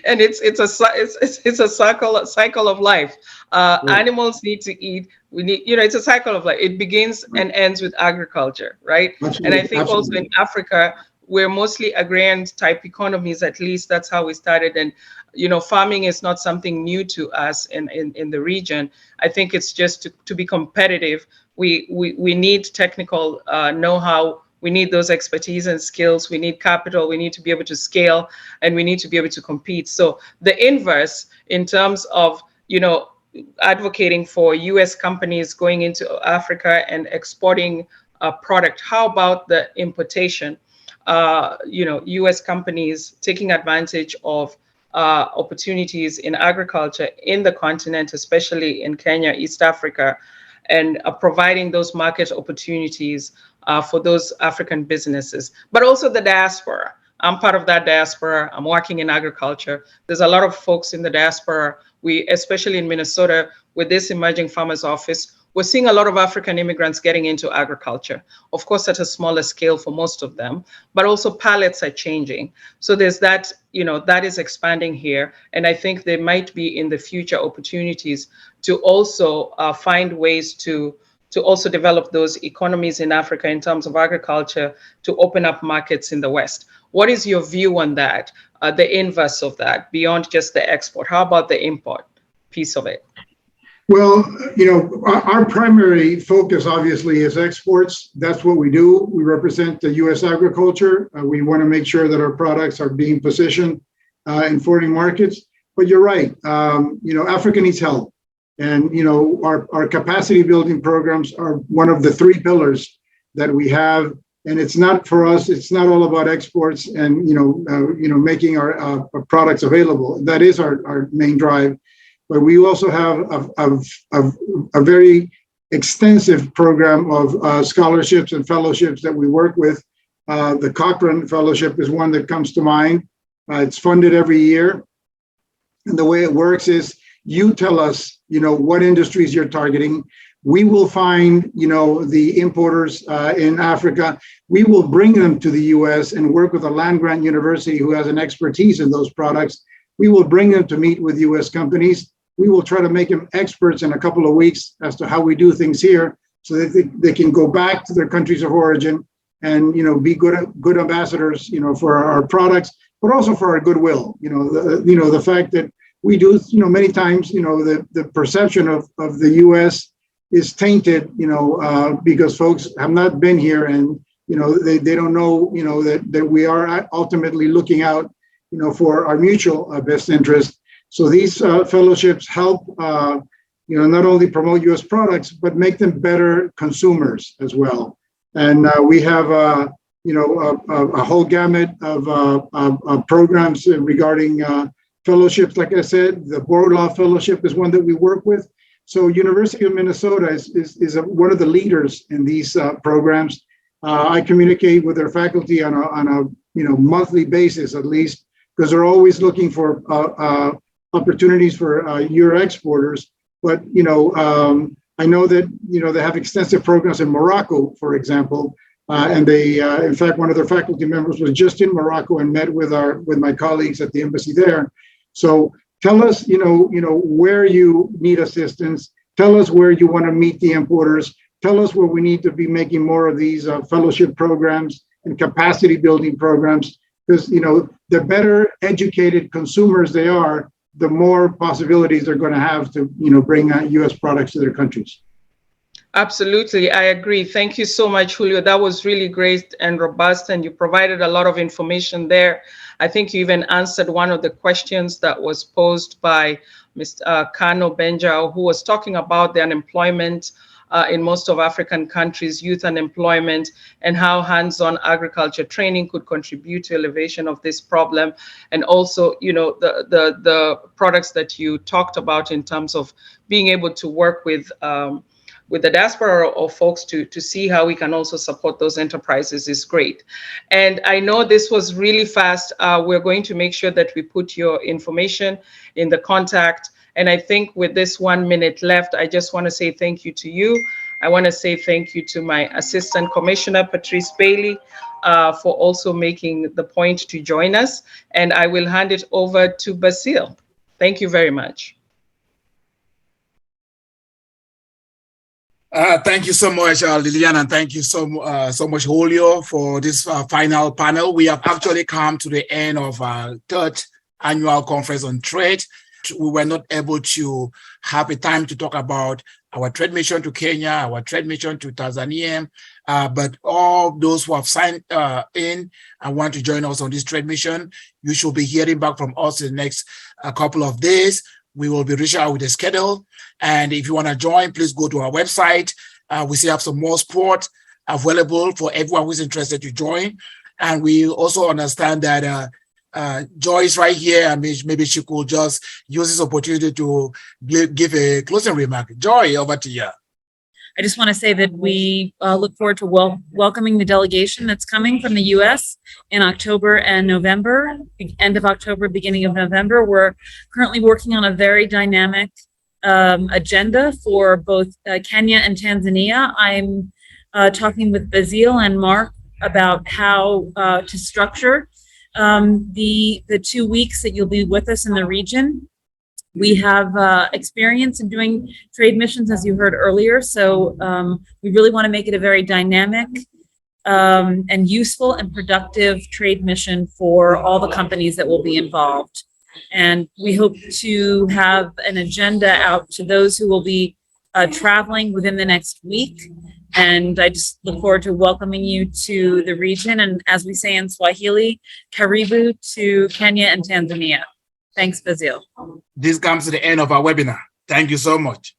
And it's a cycle of life. Animals need to eat. We need, you know, it's a cycle of life. It begins and ends with agriculture, right? Absolutely. And I think also Absolutely. in Africa, we're mostly agrarian type economies. At least that's how we started. And you know, farming is not something new to us in the region. I think it's just to be competitive. We need technical know-how. We need those expertise and skills. We need capital. We need to be able to scale, and we need to be able to compete. So the inverse in terms of, you know, advocating for U.S. companies going into Africa and exporting a product. How about the importation? You know, U.S. companies taking advantage of opportunities in agriculture in the continent, especially in Kenya, East Africa, and providing those market opportunities for those African businesses, but also the diaspora. I'm part of that diaspora. I'm working in agriculture. There's a lot of folks in the diaspora. We, especially in Minnesota, with this emerging farmers office, we're seeing a lot of African immigrants getting into agriculture, of course, at a smaller scale for most of them, but also palettes are changing. So there's that, you know, that is expanding here. And I think there might be in the future opportunities to also find ways to also develop those economies in Africa in terms of agriculture to open up markets in the West. What is your view on that, the inverse of that, beyond just the export? How about the import piece of it? Well, you know, our primary focus obviously is exports. That's what we do. We represent the U.S. agriculture. We want to make sure that our products are being positioned in foreign markets. But you're right. You know, Africa needs help. And, you know, our capacity building programs are one of the three pillars that we have. And it's not for us, it's not all about exports and, you know, making our products available. That is our main drive. But we also have a very extensive program of scholarships and fellowships that we work with. The Cochrane Fellowship is one that comes to mind. It's funded every year. And the way it works is you tell us, you know, what industries you're targeting. We will find, you know, the importers in Africa. We will bring them to the US and work with a land-grant university who has an expertise in those products. We will bring them to meet with US companies. We will try to make them experts in a couple of weeks as to how we do things here so that they can go back to their countries of origin and, you know, be good ambassadors, you know, for our products, but also for our goodwill. You know, the fact that we do, you know, many times, you know, the perception of the US is tainted, you know, because folks have not been here and, you know, they don't know, you know, that we are ultimately looking out, you know, for our mutual best interest. So these fellowships help, you know, not only promote U.S. products, but make them better consumers as well. And we have, you know, a whole gamut of programs regarding fellowships. Like I said, the Board Law Fellowship is one that we work with. So University of Minnesota is one of the leaders in these programs. I communicate with their faculty on a you know, monthly basis at least, because they're always looking for opportunities for your exporters. But, you know, I know that, you know, they have extensive programs in Morocco, for example, and they, in fact, one of their faculty members was just in Morocco and met with my colleagues at the embassy there. So tell us, you know, where you need assistance. Tell us where you want to meet the importers. Tell us where we need to be making more of these fellowship programs and capacity building programs, because, you know, the better educated consumers they are, the more possibilities they're going to have to, you know, bring U.S. products to their countries. Absolutely, I agree. Thank you so much, Julio. That was really great and robust, and you provided a lot of information there. I think you even answered one of the questions that was posed by Mr. Kano Benja, who was talking about the unemployment in most of African countries, youth unemployment, and how hands-on agriculture training could contribute to elevation of this problem. And also, you know, the products that you talked about in terms of being able to work with the diaspora or folks to see how we can also support those enterprises is great. And I know this was really fast. We're going to make sure that we put your information in the contact. And I think with this 1 minute left, I just want to say thank you to you. I want to say thank you to my Assistant Commissioner, Patrice Bailey, for also making the point to join us. And I will hand it over to Basil. Thank you very much. Thank you so much, Liliane, and thank you so much, Julio, for this final panel. We have actually come to the end of our third annual conference on trade. We were not able to have a time to talk about our trade mission to Kenya, our trade mission to Tanzania, but all those who have signed in and want to join us on this trade mission, you should be hearing back from us in the next couple of days. We will be reaching out with a schedule. And if you want to join, please go to our website. We still have some more support available for everyone who's interested to join. And we also understand that Joy is right here, and maybe she could just use this opportunity to give a closing remark. Joy, over to you. I just want to say that we look forward to welcoming the delegation that's coming from the U.S. in October and November, end of October, beginning of November. We're currently working on a very dynamic agenda for both Kenya and Tanzania. I'm talking with Basil and Mark about how to structure the 2 weeks that you'll be with us in the region. We have experience in doing trade missions, as you heard earlier. So we really want to make it a very dynamic and useful and productive trade mission for all the companies that will be involved. And we hope to have an agenda out to those who will be traveling within the next week. And I just look forward to welcoming you to the region. And as we say in Swahili, karibu to Kenya and Tanzania. Thanks, Basil. This comes to the end of our webinar. Thank you so much.